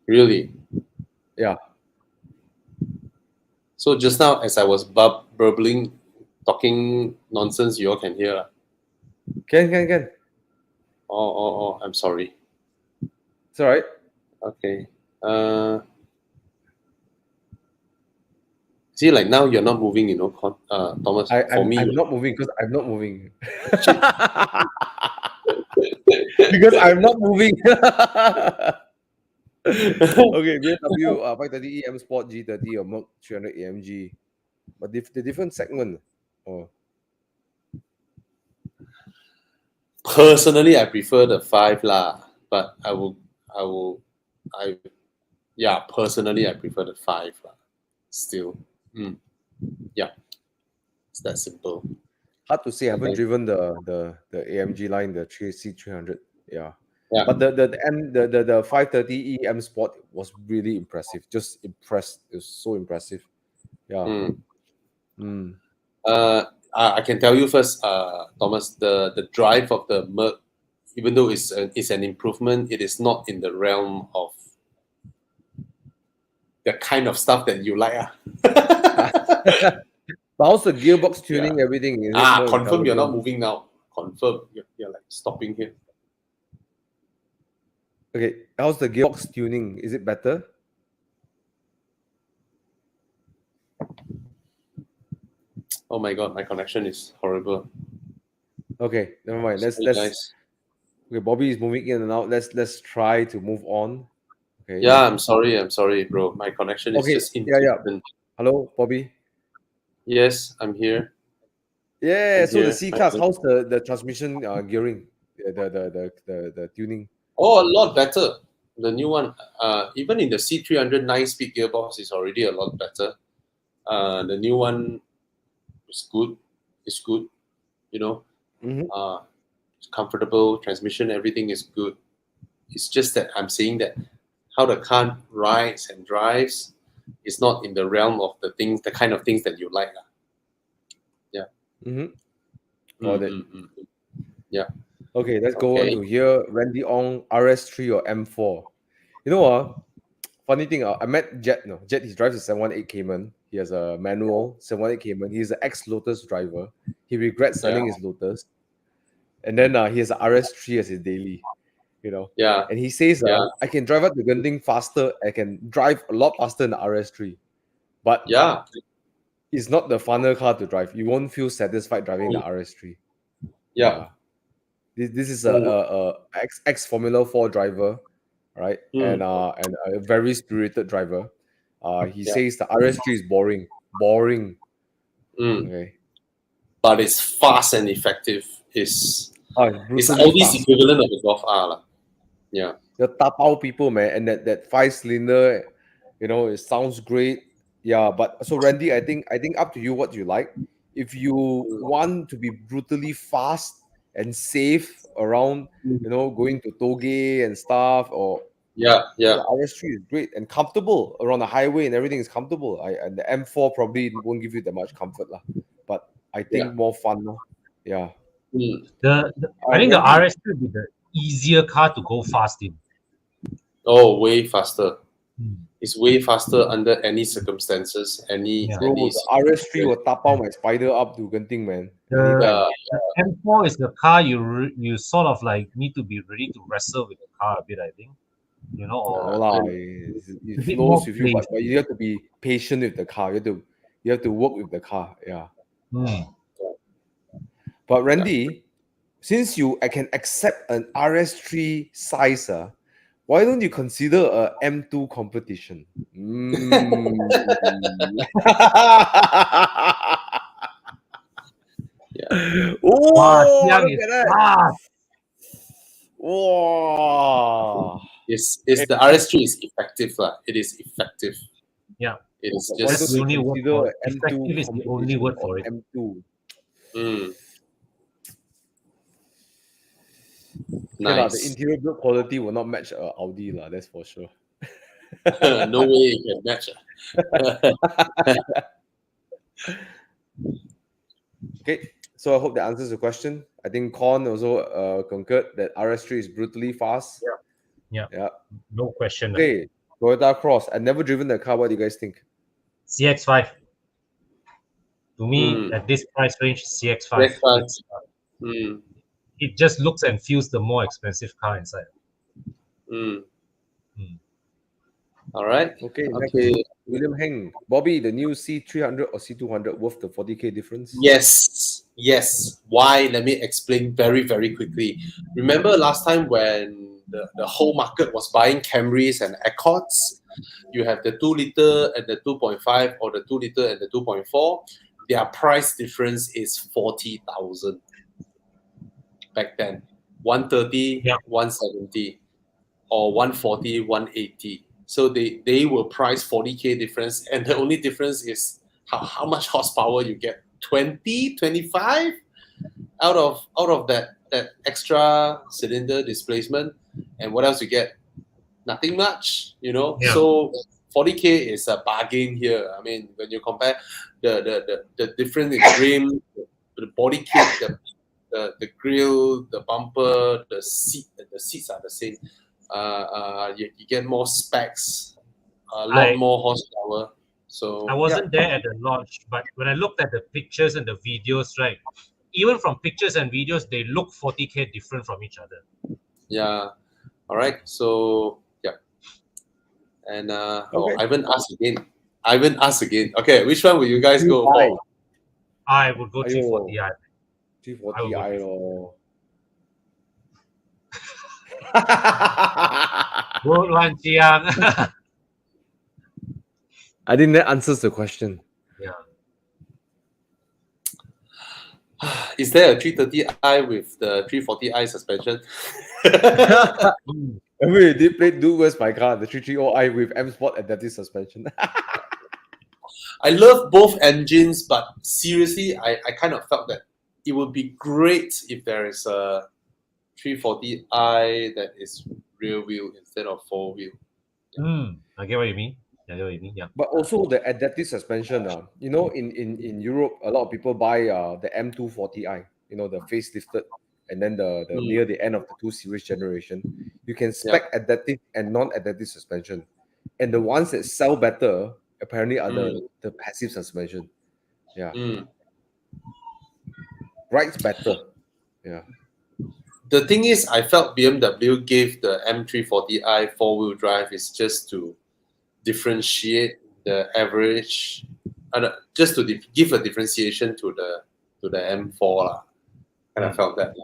Really? Yeah. So just now, as I was burbling, talking nonsense, you all can hear. Can. Oh, I'm sorry. It's all right. Okay. See, like now you're not moving, Thomas. I'm not moving because I'm not moving. Because I'm not moving. Okay, BMW 530 EM Sport G30 or Merc 300 AMG, but the different segment. Oh, Personally, I prefer the 5 lah, but personally, I prefer the 5 lah. Still, yeah, it's that simple. Hard to say. I haven't driven the AMG line, the C300. Yeah. Yeah. But the 530 EM Sport was really impressive. Just impressed. It was so impressive. Yeah. I can tell you first, Thomas, the drive of the Merc, even though it's an improvement, it is not in the realm of the kind of stuff that you like. But also gearbox tuning, everything. Confirm you're not moving now. Confirm you're like stopping here. Okay, how's the gearbox tuning? Is it better? Oh my god, my connection is horrible. Okay, never mind. Okay, Bobby is moving in and out. Let's try to move on. Okay. Yeah, I'm sorry, bro. My connection is just intermittent. Hello, Bobby. Yes, I'm here. Yeah, so the C class, how's the transmission gearing? The tuning? Oh, a lot better. The new one, even in the C300 9-speed gearbox is already a lot better. The new one is good. It's good, It's comfortable. Transmission, everything is good. It's just that I'm saying that how the car rides and drives is not in the realm of the kind of things that you like. Yeah. Got it. Yeah. Okay, let's go on to here. Randy Ong, RS3 or M4. You know what? Funny thing, I met Jet. No, Jet, he drives a 718 Cayman. He has a manual 718 Cayman. He's an ex-Lotus driver. He regrets selling his Lotus. And then he has a RS3 as his daily. Yeah. And he says, I can drive up to Genting faster. I can drive a lot faster in the RS3. But it's not the funner car to drive. You won't feel satisfied driving the RS3. Yeah. This is a ex Formula 4 driver, right? And a very spirited driver. He says the RS3 is boring. Okay. But it's fast and effective. It's Audi's equivalent of the Golf R. Yeah. The tapao people, man, and that 5-cylinder, it sounds great. Yeah, but so Randy, I think up to you what you like. If you want to be brutally fast and safe around, going to toge and stuff, or the RS3 is great and comfortable around the highway, and everything is comfortable. And the M4 probably won't give you that much comfort, but I think more fun. Yeah. I think the RS3 would be the easier car to go fast in. Oh, way faster. It's way faster under any circumstances. The RS3 will tap out my spider up to Genting, man. The M4 is the car you sort of like need to be ready to wrestle with the car a bit, I think. you know, or it a bit flows more with you, but playful. you have to be patient with the car. You have to work with the car. Yeah. But Randy, since I can accept an RS3 size, why don't you consider a M2 competition? Yeah. Oh, Xiang look is at that! fast. Wow. It's the RS3 is effective, lah. It is effective. Yeah. It is Why just. don't you consider it. M2 Effective is the only competition word or for it. M2? Okay, the Nice. interior build quality will not match Audi, that's for sure. No way you can match. Okay, so I hope that answers the question. I think Kon also concurred that RS3 is brutally fast. Yeah. Yeah. No question. Okay, Toyota Cross. I've never driven the car. What do you guys think? CX5. To me, at this price range, CX5. It just looks and feels the more expensive car inside. All right. Okay. Next, William Heng. Bobby, the new C300 or C200 worth the 40K difference? Yes. Why? Let me explain very, very quickly. Remember last time when the whole market was buying Camrys and Accords? You have the 2 liter and the 2.5 or the 2 liter and the 2.4. Their price difference is 40,000 back then. 130, 170, or 140, 180. So they will price 40K difference, and the only difference is how much horsepower you get. 20, 25 out of that extra cylinder displacement, and what else you get? Nothing much, So 40K is a bargain here. I mean, when you compare the difference in rim, the body kit, the grill, the bumper, the seats are the same. You get more specs, a lot more horsepower. So I wasn't there at the launch, but when I looked at the pictures and the videos, right, even from pictures and videos, they look 40K different from each other. Yeah. All right. So yeah. And Ivan asked again. Okay, which one will you guys go for? I would go 340i. 340i or Good one, Jiang. I think that answers the question. Yeah. Is there a 330i with the 340i suspension? I mean, they played where's my car, the 330i with M Sport adaptive suspension. I love both engines, but seriously, I kind of felt that it would be great if there is a 340i that is rear wheel instead of four wheel. I get what you mean. Yeah. But also the adaptive suspension, in Europe, a lot of people buy the M240i, the facelifted, and then the near the end of the 2 Series generation, you can spec adaptive and non-adaptive suspension, and the ones that sell better apparently are the passive suspension. Yeah, rides better. Yeah. The thing is, I felt BMW gave the M340i 4-wheel drive is just to differentiate the average, just to give a differentiation to the M4 and I felt that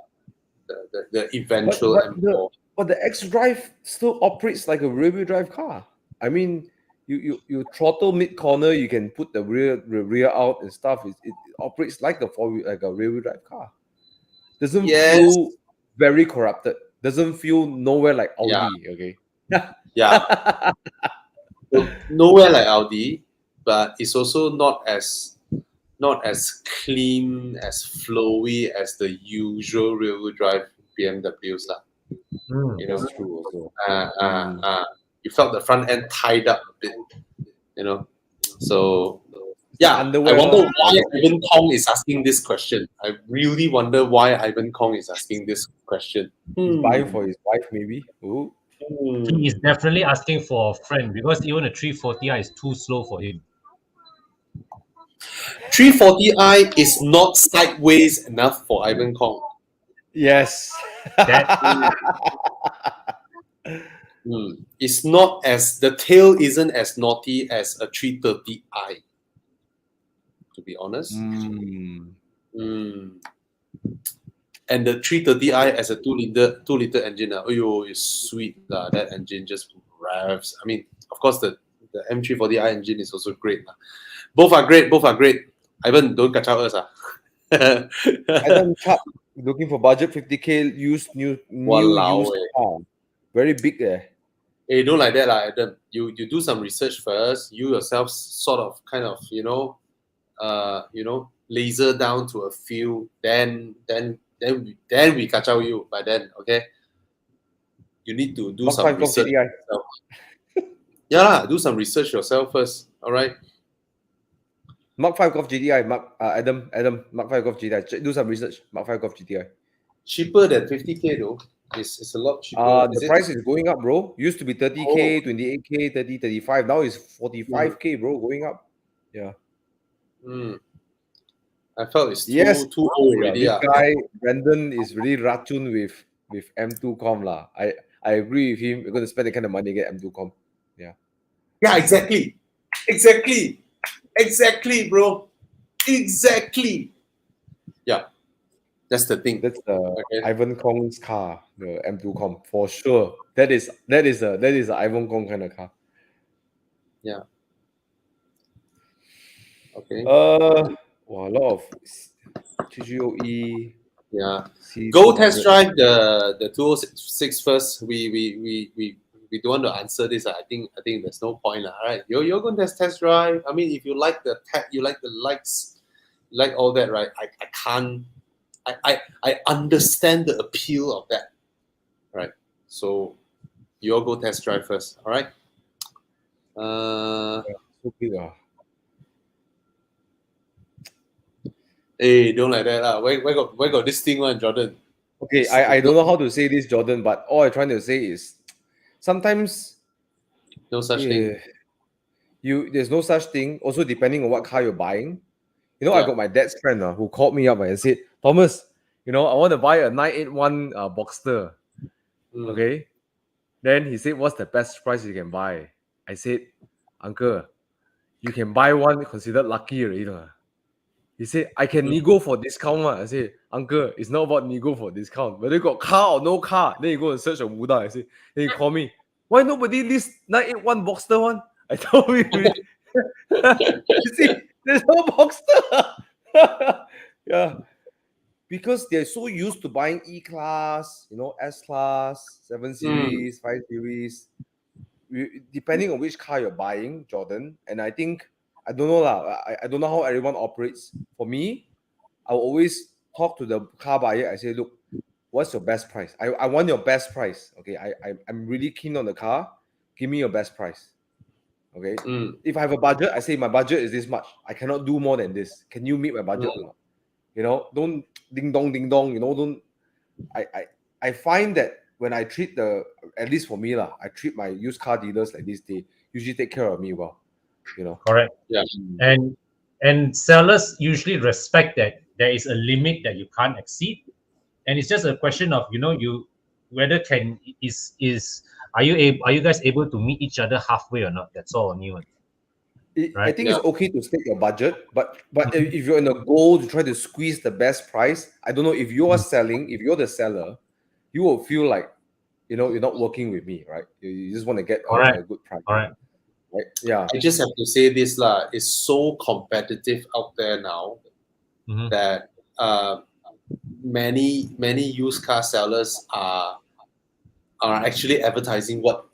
the eventual M4. But the X-Drive still operates like a rear-wheel drive car. I mean, you throttle mid corner, you can put the rear out and stuff. It operates like a rear-wheel drive car. Doesn't feel very corrupted. Doesn't feel nowhere like Audi. Okay. Yeah. Nowhere like Audi, but it's also not as clean, as flowy as the usual rear-wheel drive BMWs lah. That's true also. You felt the front end tied up a bit, So yeah, I wonder why Ivan Kong is asking this question. I really wonder why Ivan Kong is asking this question. He's buying for his wife, maybe. Ooh. He is definitely asking for a friend because even a 340i is too slow for him. 340i is not sideways enough for Ivan Kong. Yes. It's not as, the tail isn't as naughty as a 330i, to be honest. And the 330i as a 2 liter engine, it's sweet. That engine just revs. I mean, of course, the M340i engine is also great. Both are great. Ivan, don't catch us. Adam Chuck looking for budget 50K used new used car. Very big there. Hey, don't like that, Adam. You do some research first. You yourself sort of kind of laser down to a few. Then we catch out you. By then, okay. You need to do some research. Yeah, do some research yourself first. All right. Mark 5 Golf GTI, Adam, Mark 5 Golf GTI. Do some research. Mark 5 Golf GTI. Cheaper than 50K though. It's a lot cheaper. The price is going up, bro. Used to be 30K, 28K, 30, 35. Now it's 45K, bro. Going up. Yeah. I felt it's too old already. This guy, Brandon, is really ratun with M2 Com lah. I agree with him. We're going to spend the kind of money to get M2 Com. Yeah. Yeah, exactly, bro. Exactly. Yeah. That's the thing. That's Ivan Kong's car, the M2 Com, for sure. That is a Ivan Kong kind of car. Yeah. Okay. A lot of GGOE. Yeah. Go test drive the 206 first. We don't want to answer this. I think there's no point. All right. You're going to test drive. I mean, if you like the tech, you like the lights, you like all that, right? I can't. I understand the appeal of that, right? So you all go test drive first, all right? Hey, don't like that. Where got this thing on, Jordan? Okay, I don't know how to say this, Jordan, but all I'm trying to say is sometimes no such thing. There's no such thing. Also, depending on what car you're buying. I got my dad's friend who called me up and said, Thomas, I want to buy a 981 Boxster. Okay. Then he said, what's the best price you can buy? I said, Uncle, you can buy one considered lucky already. He said, I can nego for discount. I said, Uncle, it's not about nego for discount. Whether you got car or no car, then you go and search on Muda. I said, then he call me, why nobody list 981 Boxster one? I told him, you see, there's no Boxster. Yeah. Because they're so used to buying E-Class, S-Class, 7 Series, 5 Series. Depending on which car you're buying, Jordan. And I think, I don't know lah. I don't know how everyone operates. For me, I'll always talk to the car buyer. I say, look, what's your best price? I want your best price. Okay. I'm really keen on the car. Give me your best price. Okay. If I have a budget, I say my budget is this much. I cannot do more than this. Can you meet my budget or not? Don't ding dong. Don't. I find that when I treat at least for me I treat my used car dealers like this. They usually take care of me well. Correct. Yeah. And sellers usually respect that there is a limit that you can't exceed, and it's just a question of whether are you guys able to meet each other halfway or not? That's all on you. Right? I think it's okay to state your budget, but if you're in a goal to try to squeeze the best price, I don't know if you're selling. If you're the seller, you will feel like you're not working with me, right? You just want to get a good price. All right. Right? Yeah. I just have to say this it's so competitive out there now that many used car sellers are actually advertising what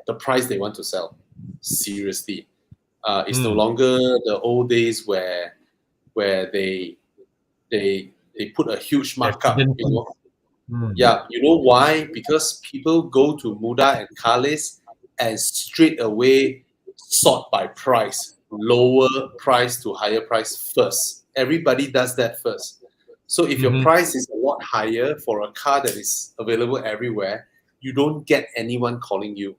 the price they want to sell. Seriously, it's no longer the old days where they put a huge markup. Yeah, you know why? Because people go to Muda and Carlis and straight away sort by price, lower price to higher price first. Everybody does that first. So if your price is a lot higher for a car that is available everywhere, you don't get anyone calling you.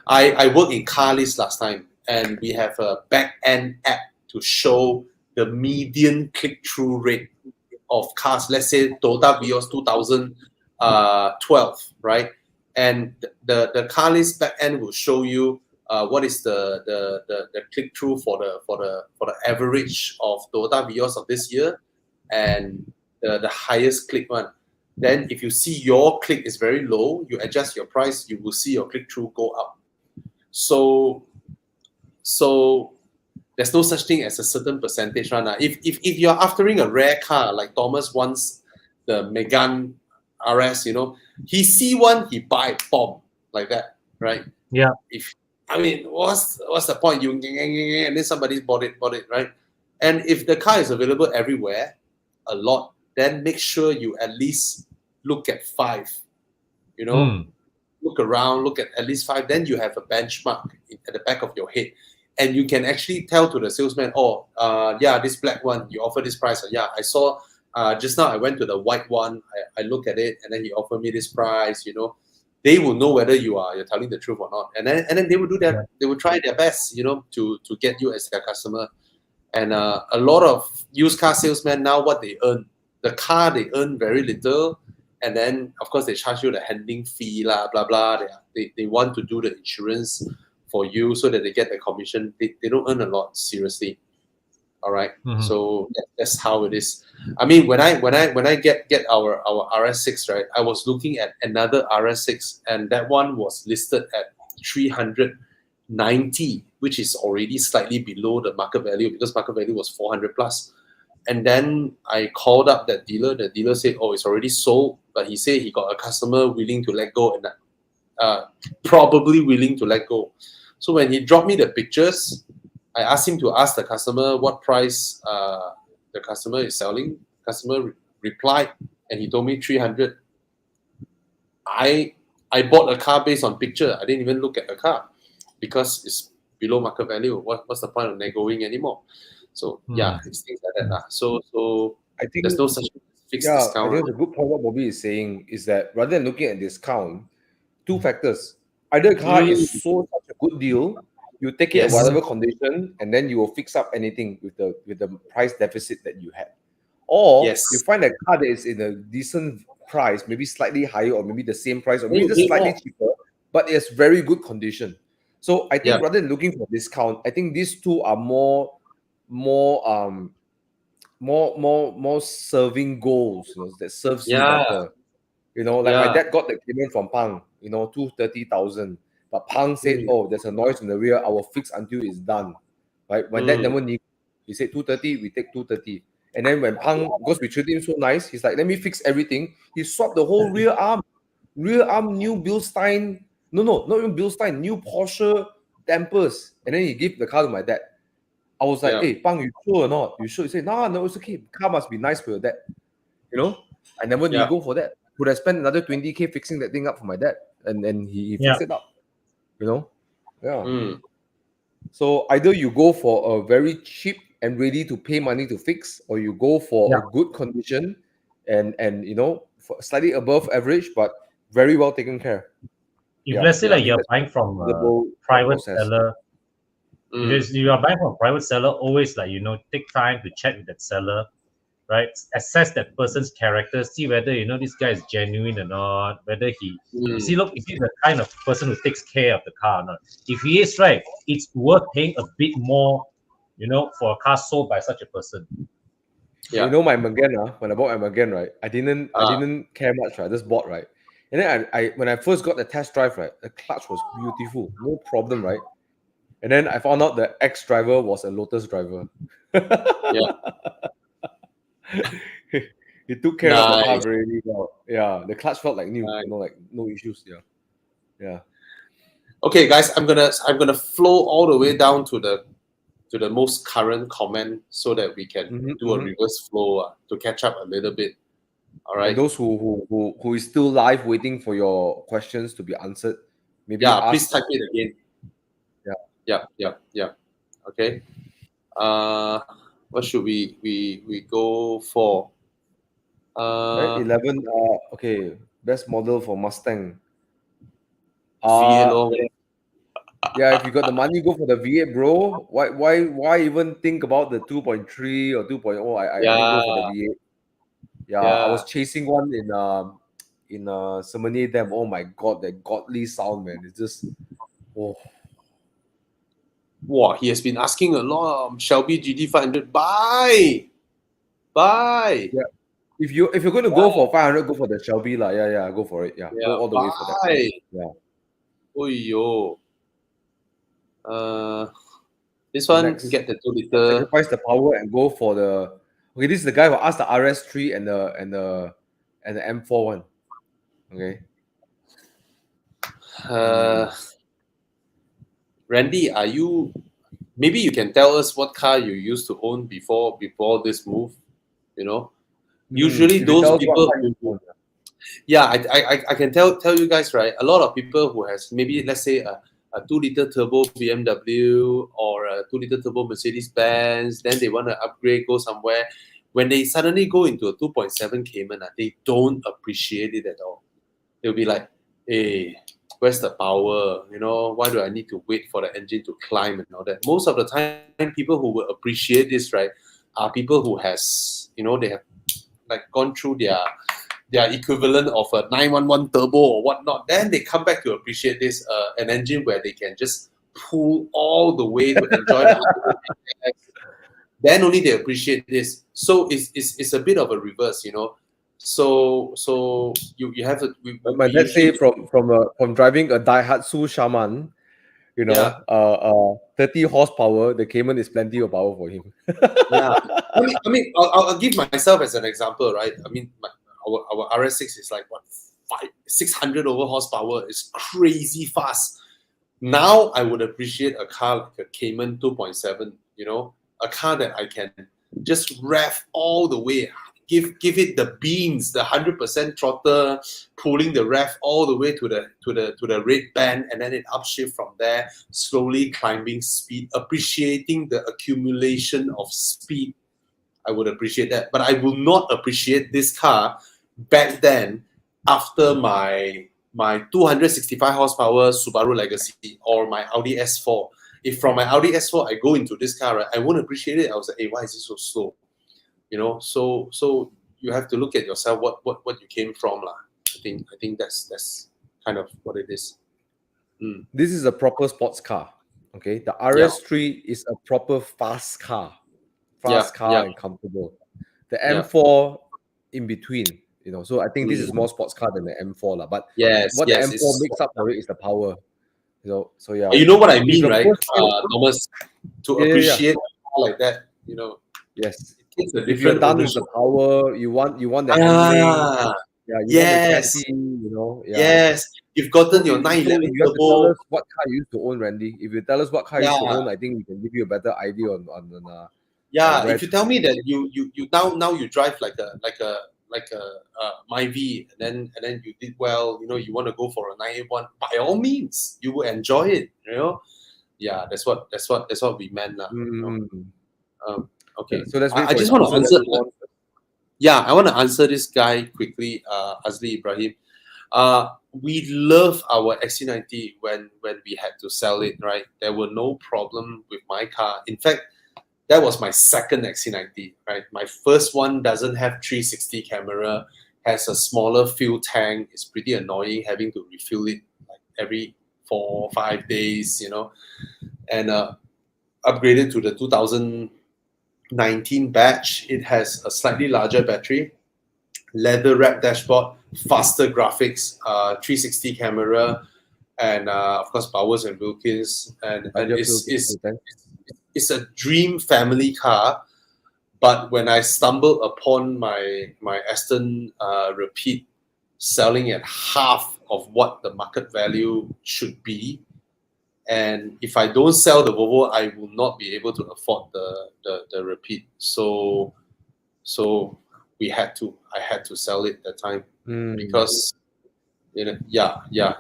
I worked in Carlis last time, and we have a back-end app to show the median click-through rate of cars. Let's say Toyota Vios 2012, right? and the car list back end will show you what is the click through for the average of Toyota Vios of this year, and the highest click one. Then if you see your click is very low, you adjust your price, you will see your click through go up. So there's no such thing as a certain percentage run. If you're aftering a rare car like Thomas wants the Megane RS, he see one, he buy, bomb, like that, right? Yeah. What's the point? You and then somebody bought it, right? And if the car is available everywhere, a lot, then make sure you at least look at 5. Look around, look at least 5. Then you have a benchmark at the back of your head, and you can actually tell to the salesman, this black one, you offer this price. I saw just now I went to the white one. I look at it, and then he offered me this price. They will know whether you're telling the truth or not, and then they will do that. They will try their best, to get you as their customer. And a lot of used car salesmen now, what they earn, the car they earn very little, and then of course they charge you the handling fee, blah blah. They want to do the insurance for you so that they get the commission. They don't earn a lot, seriously. All right. So that's how it is. When I get our RS6, right, I was looking at another RS6, and that one was listed at 390, which is already slightly below the market value, because market value was 400 plus. And then I called up that dealer. The dealer said, it's already sold, but he said he got a customer willing to let go, and probably willing to let go. So when he dropped me the pictures, I asked him to ask the customer what price the customer is selling. Customer replied, and he told me 300. I bought a car based on picture. I didn't even look at the car because it's below market value. What's the point of negotiating anymore? So it's things like that. So I think there's no such fixed discount. I think the good point what Bobby is saying is that rather than looking at discount, 2 factors. Either the car is such a good deal, you take it at whatever condition, and then you will fix up anything with the price deficit that you had. Or you find a car that is in a decent price, maybe slightly higher, or maybe the same price, or maybe just slightly cheaper, but it's very good condition. So I think rather than looking for discount, I think these two are more serving goals, that serves you better. My dad got the Cayman from Pang, 230,000. But Pang said, there's a noise in the rear, I will fix until it's done. Right? When that never need, he said 230, we take 230. And then when Pang, because we treated him so nice, he's like, let me fix everything. He swapped the whole rear arm, new Bilstein, not even Bilstein, new Porsche dampers. And then he gave the car to my dad. I was like, hey, Pang, you sure or not? You sure? He said, no, it's okay. Car must be nice for your dad. I never need to go for that. Would I spend another 20K fixing that thing up for my dad? And he fixed it up. So either you go for a very cheap and ready to pay money to fix, or you go for a good condition and for slightly above average but very well taken care. If let's say like you're buying from a private seller, if you are buying from a private seller, always take time to chat with that seller, right? Assess that person's character, see whether this guy is genuine or not, whether he is he the kind of person who takes care of the car or not. If he is, right, it's worth paying a bit more, for a car sold by such a person. My Megane, when I bought my Megane, right, I didn't care much, right? I just bought, right? And then I when I first got the test drive, right, the clutch was beautiful, no problem, right? And then I found out the ex-driver was a Lotus driver. He took care of the car very well. Yeah, the clutch felt like new, like no issues. Yeah. Okay, guys, I'm gonna flow all the way down to the most current comment so that we can do a reverse flow to catch up a little bit. All right. And those who is still live waiting for your questions to be answered, maybe please type it again. Yeah. Okay. What should we go for? 11. Okay, best model for Mustang. If you got the money, go for the V8, bro. Why even think about the 2.3 or 2.0? I think go for the V8. I was chasing one in Seminary Dam. Oh my god, that godly sound, man! It's just Wow, he has been asking a lot. Shelby GT500, buy. Yeah. If you're going to go for 500, go for the Shelby lah. Yeah, go for it. Yeah, go all the way for that. Yeah. Oh yo. This one Next, get the 2 liter. Sacrifice the power and go for the. Okay, this is the guy who asked the RS3 and the M4 one. Okay. Randy, are you? Maybe you can tell us what car you used to own before this move. You know, usually those people. Yeah, I can tell you guys, right. A lot of people who has maybe, let's say, a 2 liter turbo BMW or a 2 liter turbo Mercedes Benz, then they want to upgrade, go somewhere. When they suddenly go into a 2.7 Cayman, they don't appreciate it at all. They'll be like, hey, where's the power? You know, why do I need to wait for the engine to climb and all that? Most of the time, people who will appreciate this, right, are people who has, you know, they have like gone through their equivalent of a 911 turbo or whatnot. Then they come back to appreciate this, an engine where they can just pull all the way to enjoy the then only they appreciate this. So it's a bit of a reverse, you know. So you have to. My dad say from driving a Daihatsu Shaman, you know, 30 horsepower, the Cayman is plenty of power for him. Yeah, I mean, I'll give myself as an example, right? I mean, our RS6 is like what 600 over horsepower. It's crazy fast. Now I would appreciate a car like a Cayman 2.7. You know, a car that I can just rev all the way. Give it the beans, the 100% throttle, pulling the rev all the way to the red band, and then it upshift from there, slowly climbing speed, appreciating the accumulation of speed. I would appreciate that, but I will not appreciate this car back then after my 265 horsepower Subaru Legacy or my Audi S4. If from my Audi S4 I go into this car, right, I won't appreciate it. I was like, hey, why is it so slow? You know, so you have to look at yourself what you came from lah. I think that's kind of what it is. This is a proper sports car. Okay, the RS3 is a proper fast car, and comfortable. The M4 in between, you know. So I think this is more sports car than the M4 lah. But the M4 makes up for it is the power. You know, so yeah. You know what I mean, right, Thomas? To appreciate a car like that, you know. Yes. If you're done with the power, you want the handling. Yeah, you want the chassis, you know. Yeah. Yes. You've gotten your 911 you have to tell us what car you used to own, Randy. If you tell us what car you used to own, I think we can give you a better idea on if you tell me that you now you drive like a Myvi, and then you did well, you know, you want to go for a 981, by all means, you will enjoy it, you know. Yeah, that's what we meant now. Okay, so I just want to answer. Yeah, I want to answer this guy quickly, Azli Ibrahim. We love our XC90 when we had to sell it, right? There were no problem with my car. In fact, that was my second XC90, right? My first one doesn't have 360 camera, has a smaller fuel tank. It's pretty annoying having to refill it like every 4 or 5 days, you know. And upgraded to the 2019 batch. It has a slightly larger battery, leather wrapped dashboard, faster graphics, 360 camera, and of course Powers and Wilkins. And it's a dream family car. But when I stumbled upon my Aston Rapide selling at half of what the market value should be, and if I don't sell the Volvo, I will not be able to afford the Rapide. So I had to sell it that time because, you know,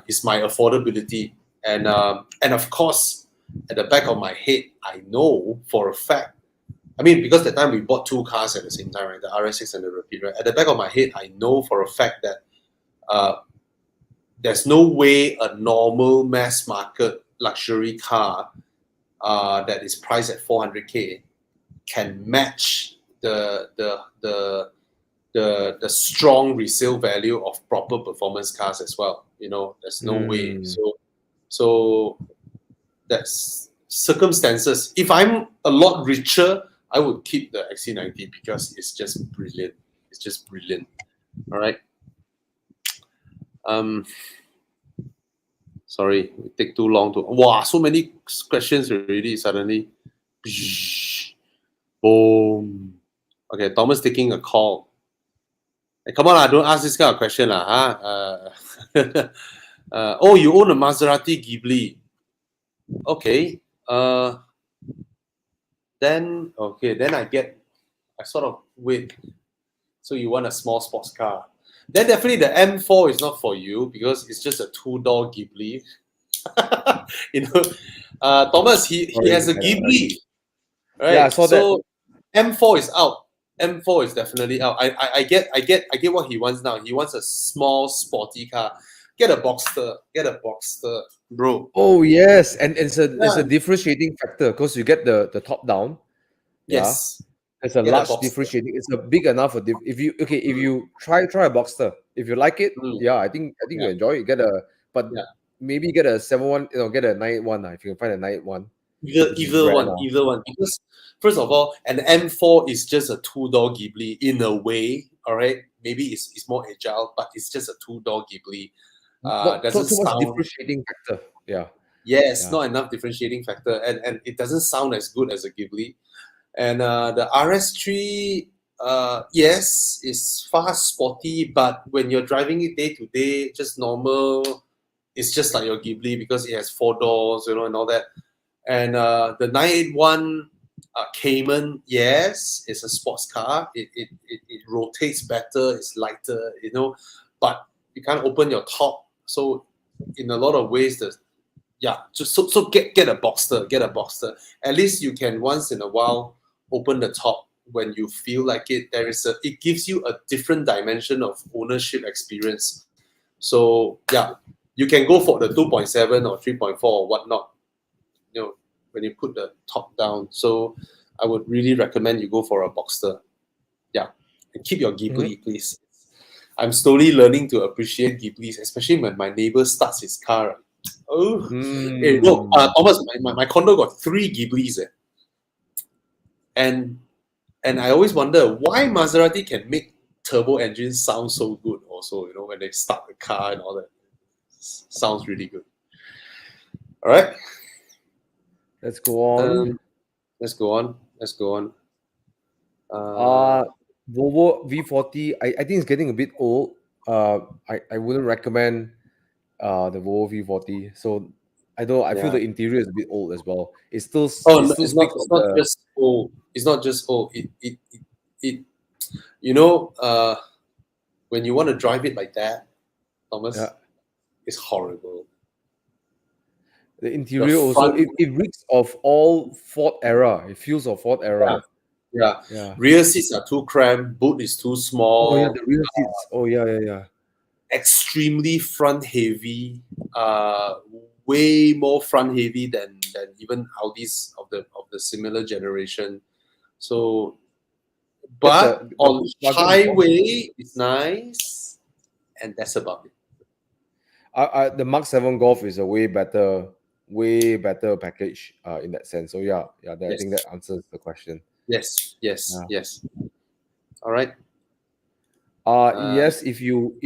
it's my affordability, and of course at the back of my head I know for a fact. I mean, because that time we bought two cars at the same time, right? The RS6 and the Rapide, right? At the back of my head, I know for a fact that there's no way a normal mass market luxury car that is priced at 400K can match the the strong resale value of proper performance cars as well. There's no way. So that's circumstances. If I'm a lot richer, I would keep the XC90 because it's just brilliant. It's just brilliant. All right. Sorry, it take too long to. Wow, so many questions already. Suddenly, boom. Okay, Thomas taking a call. Hey, come on, don't ask this kind of question, huh? Oh, you own a Maserati Ghibli. Okay. Then I sort of wait. So you want a small sports car? Then definitely the M4 is not for you because it's just a 2-door Ghibli. Thomas, he has a Ghibli, right? Yeah, I saw so that. M4 is out. M4 is definitely out. I get what he wants now. He wants a small sporty car. Get a Boxster. Bro. Oh yes, and it's a differentiating factor because you get the top down. Yes. It's a large differentiating. It's a big enough for if you try a Boxster. If you like it, I think you enjoy it. Maybe get a 7-1, get a 981 if you can find a 981. Either one. Because first of all, an M4 is just a 2-door Ghibli in a way. All right, maybe it's more agile, but it's just a 2-door Ghibli. Doesn't too much differentiating factor. Yes, not enough differentiating factor, and it doesn't sound as good as a Ghibli. And the RS3, yes, is fast, sporty, but when you're driving it day to day, just normal, it's just like your Ghibli because it has 4 doors, and all that. And the 981 Cayman, yes, it's a sports car. It rotates better, it's lighter, but you can't open your top. So in a lot of ways, just get a Boxster. At least you can once in a while open the top when you feel like it. It gives you a different dimension of ownership experience. So you can go for the 2.7 or 3.4 or whatnot, when you put the top down. So I would really recommend you go for a Boxster. And keep your Ghibli, please. I'm slowly learning to appreciate Ghiblis, especially when my neighbor starts his car. Oh, hey, look, Thomas, my condo got 3 Ghiblis. And I always wonder why Maserati can make turbo engines sound so good also, when they start the car and all that. Sounds really good. All right. Let's go on. Let's go on. Volvo V40, I think it's getting a bit old. I wouldn't recommend the Volvo V40. So I feel the interior is a bit old as well. It's not just old. It's not just old. When you want to drive it like that, Thomas, it's horrible. The interior also, it reeks of all Ford era. It feels of Ford era. Yeah. Rear seats are too cramped. Boot is too small. Oh yeah, the rear seats. Oh yeah. Extremely front heavy. Way more front heavy than even Audis of the similar generation. So, but on highway it's nice, and that's about it. The Mark 7 Golf is a way better package in that sense. So I think that answers the question. Yes. All right. Yes, if you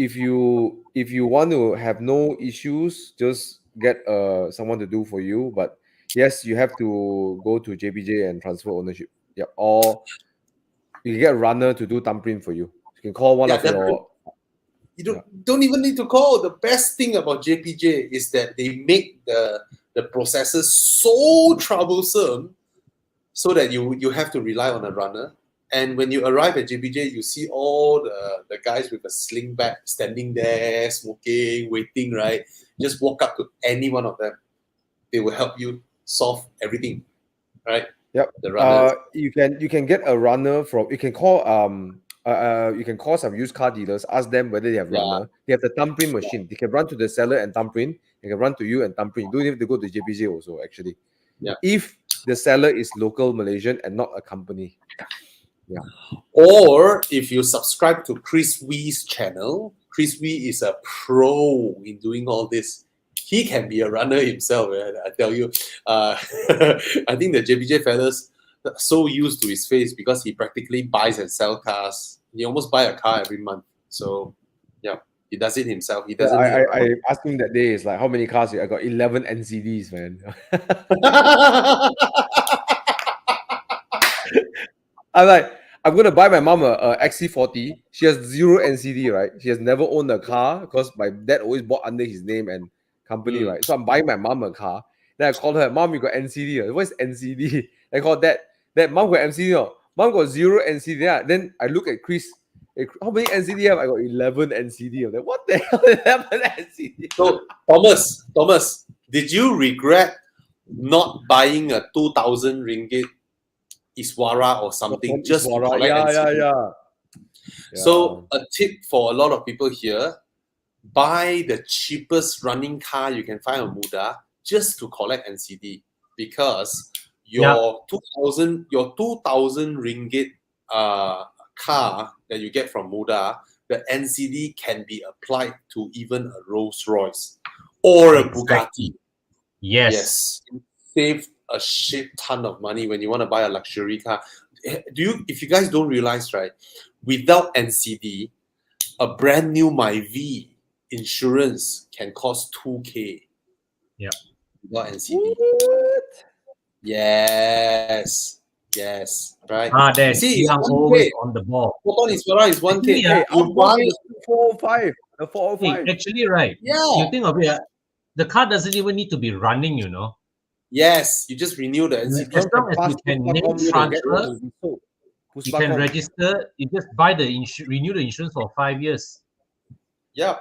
want to have no issues, just get someone to do for you. But yes, you have to go to JPJ and transfer ownership. Yeah, or you can get a runner to do thumbprint for you. You can call one of your. You don't even need to call. The best thing about JPJ is that they make the processes so troublesome, so that you have to rely on a runner. And when you arrive at JPJ, you see all the guys with a sling bag standing there, smoking, waiting, right? Just walk up to any one of them. They will help you solve everything, right? Yep. The runner. You can get a runner from. You can call some used car dealers. Ask them whether they have runner. They have the thumbprint machine. They can run to the seller and thumbprint. They can run to you and thumbprint. You don't have to go to JPJ also actually. Yeah. If the seller is local Malaysian and not a company. Or if you subscribe to Chris Wee's channel, Chris Wee is a pro in doing all this. He can be a runner himself, I tell you. I think the JBJ fellas are so used to his face because he practically buys and sells cars. He almost buy a car every month. So, yeah, he does it himself. He doesn't. I asked him that day, it's like, how many cars? I got 11 NCDs, man. I'm like, I'm gonna buy my mom a XC40. She has 0 NCD, right? She has never owned a car because my dad always bought under his name and company, right? So I'm buying my mom a car. Then I called her, Mom, you got NCD. What is NCD? I called that mom got NCD. Mom got 0 NCD. Then I look at Chris. Hey, how many NCD have I got? 11 NCD. I'm like, what the hell? 11 NCD. So Thomas, did you regret not buying a 2,000 ringgit Iswara or something just to collect NCD? Yeah. So a tip for a lot of people here: buy the cheapest running car you can find on Muda just to collect NCD, because your 2,000 ringgit car that you get from Muda, the NCD can be applied to even a Rolls Royce or a Bugatti. Yes. Save a shit ton of money when you want to buy a luxury car. If you guys don't realize, right, without NCD, a brand new MyV insurance can cost 2K. Yeah. Without NCD. What? Yes, right. There's I'm always on the ball. What is 1K? Hey, you buy the 405. The 405. Hey, actually, right. Yeah. You think of it, the car doesn't even need to be running, you know. Yes, you just renew the NCD. As long as you can name transfer, you can register. You just buy the renew the insurance for 5 years. Yeah.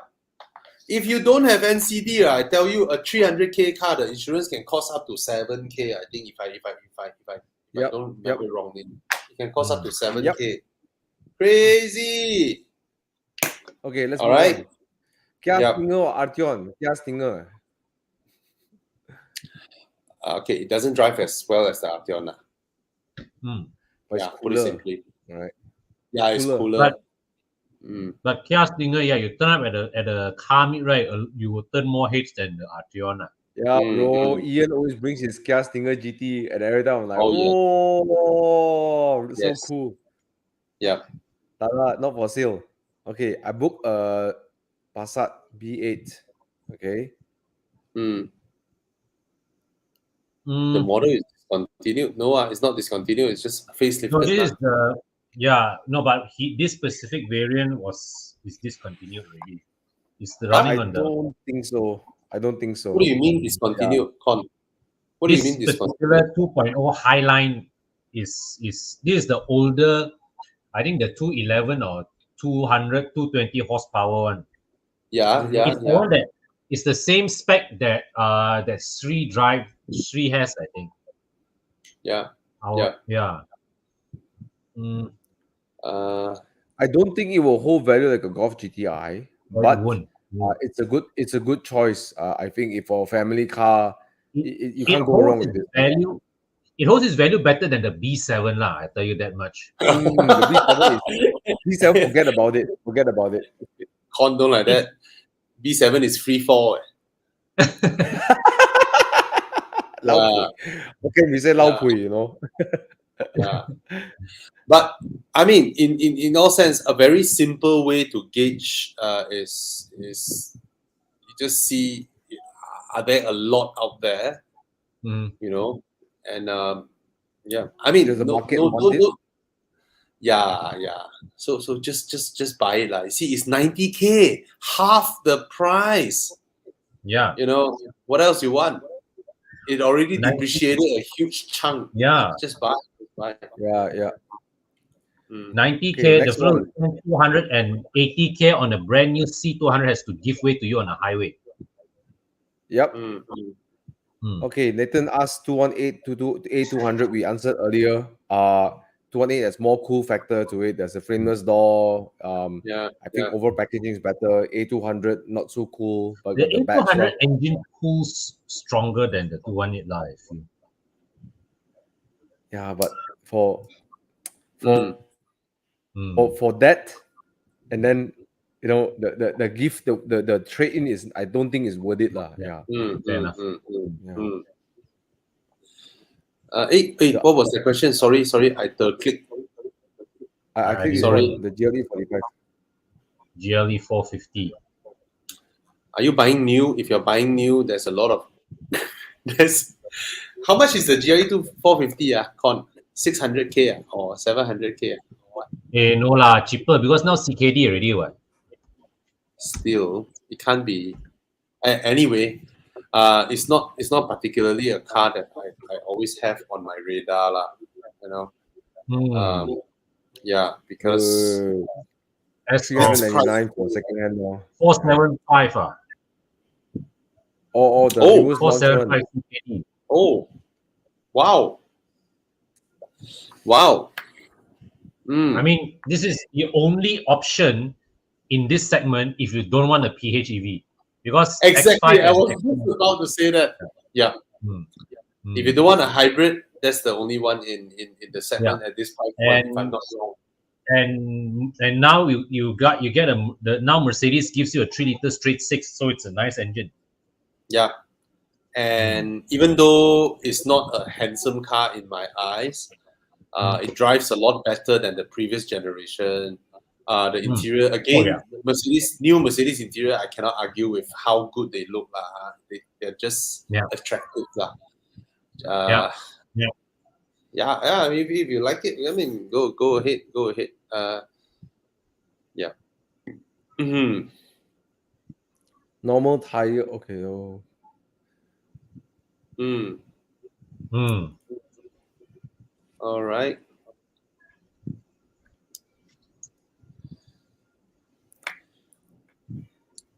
If you don't have NCD, I tell you, a 300K car, the insurance can cost up to 7K. I think if I don't remember wrong, it can cost up to 7K. Crazy. Okay, let's all right. On. Kia Stinger or Arteon? Kia Stinger. Okay, it doesn't drive as well as the Arteon. But put it simply. All right. Yeah, it's cooler. But Kia Stinger, you turn up at the car meet, right? You will turn more heads than the Arteon. Yeah, bro. Ian always brings his Kia Stinger GT, and every time I'm like, so cool. Yeah. Not for sale. Okay, I booked a Passat B8. Okay. The model is discontinued. No, it's not discontinued. It's just facelifted. No, this is but this specific variant is discontinued already. It's running on the. I don't think so. What do you mean discontinued, Con? What do you mean discontinued? This particular 2.0 Highline is this is the older, I think the 211 or 220 horsepower one. It's the same spec that Sri has, I think. I don't think it will hold value like a Golf GTI, but it's a good choice. I think if for a family car, you can't go wrong with it. It holds its value better than the B7 lah. I tell you that much. The B7, forget about it. Con don't like that. B7 is free fall. Okay, we say Lao Pui, you know. But I mean, in all sense, a very simple way to gauge is you just see, are there a lot out there, you know, and I mean, there's a market. So just buy it, like. See, it's 90K, half the price. Yeah, you know, what else you want? It already depreciated a huge chunk. Just buy. Yeah. 90K, the flow 280K on a brand new C200 has to give way to you on a highway. Yep. Okay, Nathan asked 218 to A200. We answered earlier. 218 has more cool factor to it. There's a frameless door. I think over packaging is better. A200 not so cool, but the A200 engine cools stronger than the 218 lah, I feel. Yeah, but for for that, and then the gift, the trade-in is, I don't think is worth it lah. Yeah. Fair enough. What was the question? Sorry, I clicked. I clicked sorry. The GLE 45. GLE 450. Are you buying new? If you're buying new, there's a lot of there's how much is the GLE 450? Con 600K or 700K? What? No lah, cheaper because now CKD already what. Still, it can't be. Anyway, it's not particularly a car that I always have on my radar lah. Yeah, because $399 for second-hand now. 475 the newest 475 CKD. Oh, wow. I mean, this is the only option in this segment if you don't want a PHEV, because exactly, X5 I was about to say that. Yeah. If you don't want a hybrid, that's the only one in the segment at this point. If I'm not wrong. And now you get now Mercedes gives you a 3-liter straight six, so it's a nice engine. Yeah, and even though it's not a handsome car in my eyes, it drives a lot better than the previous generation. The interior, again, new Mercedes interior, I cannot argue with how good they look. They're just attractive. Yeah, if you like it, I mean, go ahead. Yeah. Normal tire, okay. All right.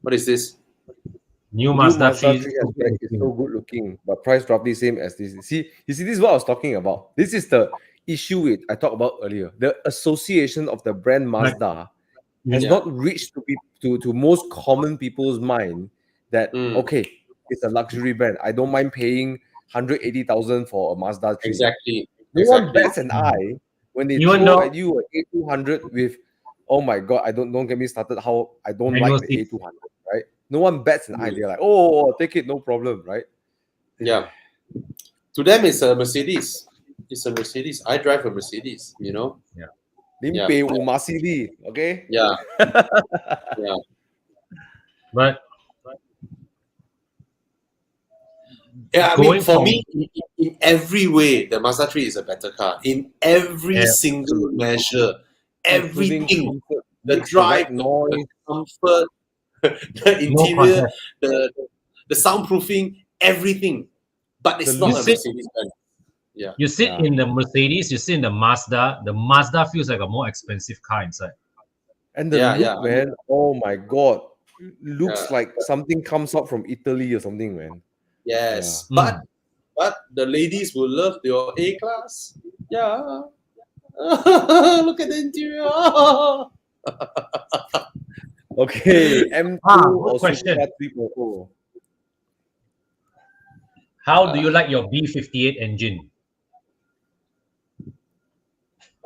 What is this? New Mazda 3 is so good looking, but price roughly same as this. See, this is what I was talking about. This is the issue I talked about earlier. The association of the brand Mazda has not reached to most common people's mind that okay, it's a luxury brand. I don't mind paying 180,000 for a Mazda 3. Exactly. No one bats an eye when they throw at you an A200 with, oh my god, don't get me started how I don't like the A200, right? No one bats an eye. They're like, oh, take it, no problem, right? Yeah. To them, it's a Mercedes. It's a Mercedes. I drive a Mercedes, Yeah. Okay? Yeah. Yeah. But I mean, for me, in every way, the Mazda 3 is a better car. In every single measure, everything, the drive, the comfort, the interior, the soundproofing, everything. But it's not a Mercedes brand. Yeah. You sit in the Mercedes, you sit in the Mazda feels like a more expensive car inside. And the look, man, oh my god, looks like something comes out from Italy or something, man. Yes, but the ladies will love your A-Class. Yeah. Look at the interior. Okay, M2 or question. Supra 3.0. How do you like your B58 engine?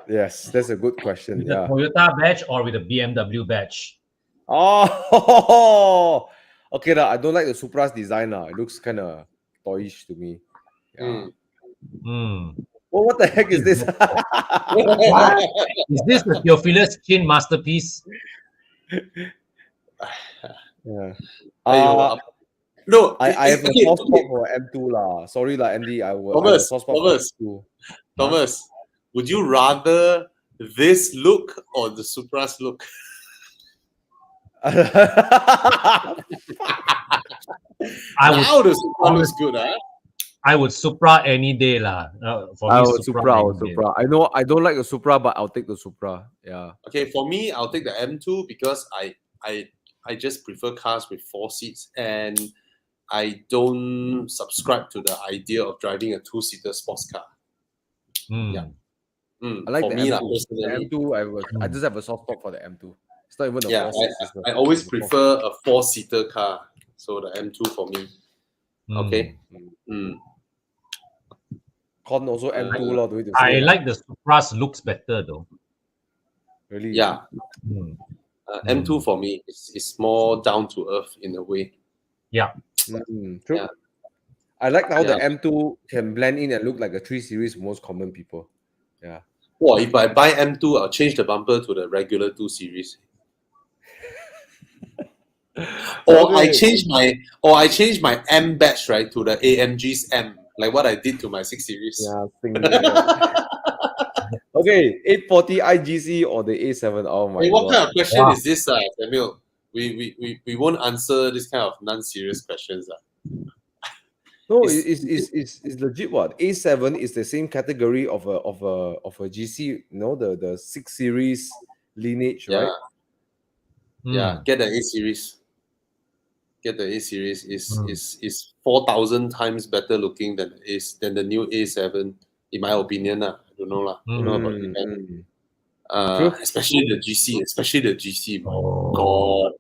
Yes, that's a good question. With a Toyota badge or with a BMW badge? Oh, okay. I don't like the Supra's design. It looks kind of toyish to me. Yeah. Well, what the heck is this? What? Is this the Theophilus Chin masterpiece? Yeah. No, I have a soft spot for M2 lah. Sorry lah, Andy. I have a soft spot for M2. Thomas, would you rather this look or the Supra's look? The Supra looks good, huh? I would Supra any day lah. I would Supra. I know I don't like the Supra, but I'll take the Supra. Yeah. Okay, for me, I'll take the M2 because I just prefer cars with 4 seats, and I don't subscribe to the idea of driving a 2-seater sports car. Yeah. I like the M2. The M2, I just have a soft spot for the M2. It's not even a 4-seater. I always prefer a 4-seater car, so the M2 for me. Okay. Kon also M2 I like the Supra's looks better though. Really. Yeah. M2 Mm. for me is more down to earth in a way. Yeah. True. Yeah. I like how the Yeah. M2 can blend in and look like a 3 Series for most common people. Yeah. Well, if I buy M2, I'll change the bumper to the regular 2 Series. Or I change my M batch, right, to the AMG's M, like what I did to my 6 Series. Yeah, okay, 840 IGC or the A7. Oh my Hey, what god. kind of question Wow. is this, Samuel? We won't answer this kind of non-serious questions. No, It's- it's legit. What A7 is the same category of a GC. The 6 Series lineage, Yeah, right? yeah. Mm. Get the A series. Get the A series Mm. is 4,000 times better looking than the new A7, in my opinion. I don't know lah. Don't know about you guys. True. Especially the GC. My Oh. God,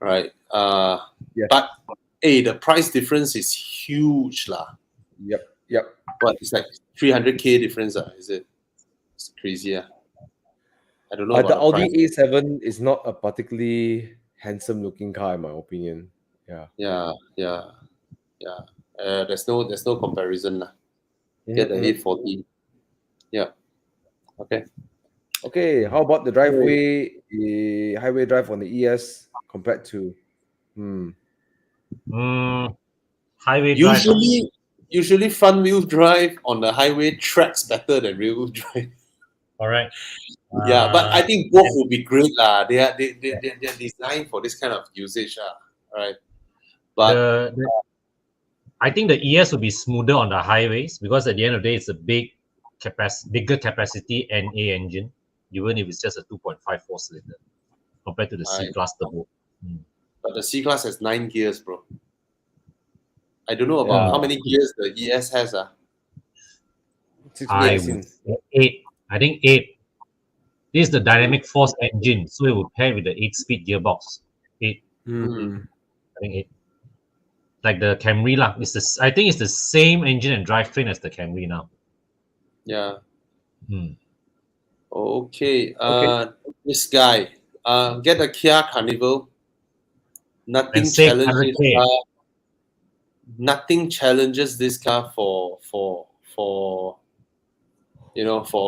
right? Yeah. But hey, the price difference is huge lah. Yep. But it's like 300K difference. Is it? It's crazy. I don't know The about the Audi price. A7 is not a particularly handsome looking car, in my opinion. Yeah. Yeah. There's no comparison lah. Get the Mhm. A40. Yeah. Okay. Okay, how about the highway drive on the ES compared to Highway drive. Usually front wheel drive on the highway tracks better than rear wheel drive. All right. Yeah, but I think both will be great lah. They're designed for this kind of usage right? But I think the ES will be smoother on the highways because at the end of the day, it's a bigger capacity NA engine, even if it's just a 2.54 cylinder compared to the C Right. class turbo. but the C class has 9 gears, bro. I don't know about Yeah. how many gears the ES has. 6 I speed would say 8. I think 8. This is the dynamic force engine, so it will pair with the 8-speed gearbox. 8. I think 8. Like the Camry lah. I think it's the same engine and drivetrain as the Camry now. Yeah. Hmm. Okay. This guy. Get a Kia Carnival. Nothing And save challenges 100K. Nothing challenges this car for for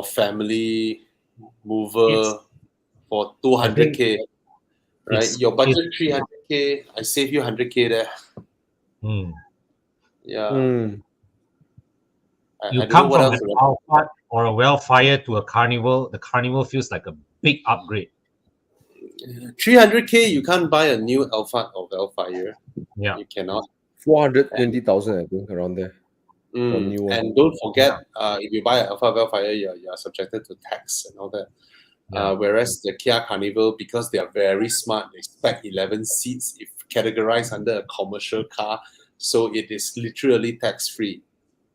family mover for 200K. Right? Your budget 300K. I save you 100K there. Yeah. You I don't know come what from else. an Alphard or a Wellfire to a Carnival. The Carnival feels like a big upgrade. 300K, you can't buy a new Alphard or Wellfire. Yeah. You cannot. 420,000, I think, around there. For new one. And don't forget, if you buy an Alpha Wellfire, you're subjected to tax and all that. Yeah. Whereas the Kia Carnival, because they are very smart, they spec 11 seats, if categorized under a commercial car, so it is literally tax-free.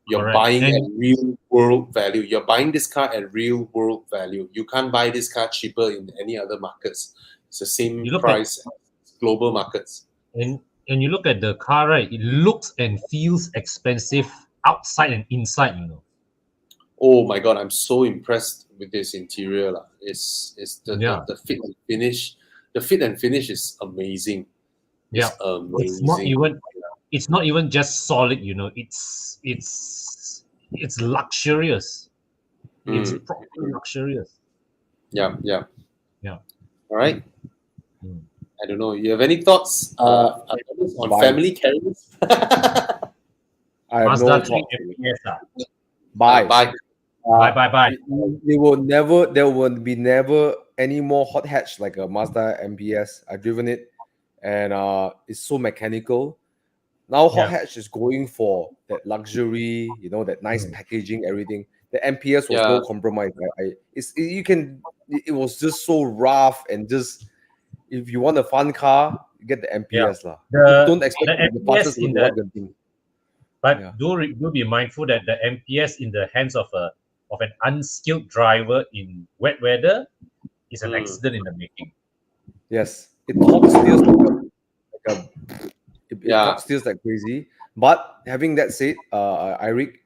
You're Correct. buying at real world value. You're buying this car at real world value. You can't buy this car cheaper in any other markets. It's the same price as global markets. And you look at the car, right? It looks and feels expensive outside and inside, Oh my god, I'm so impressed with this interior. It's the fit and finish. The fit and finish is amazing. Yeah. Amazing. It's not even just solid, it's luxurious. It's properly luxurious. Yeah. Yeah. All right. I don't know. You have any thoughts on family carriers? I have Mazda no 3 thoughts. FPS. Bye. Bye. There will be never any more hot hatch like a Mazda MPS. I've driven it, and it's so mechanical. Now hot hatch is going for that luxury, that nice packaging, everything. The MPS was no compromise. It was just so rough, and just if you want a fun car, you get the MPS lah. Don't expect the fastest in the thing. But do be mindful that the MPS in the hands of an unskilled driver in wet weather is an accident in the making. Yes, it top steers top steers like crazy. But having that said, Eric,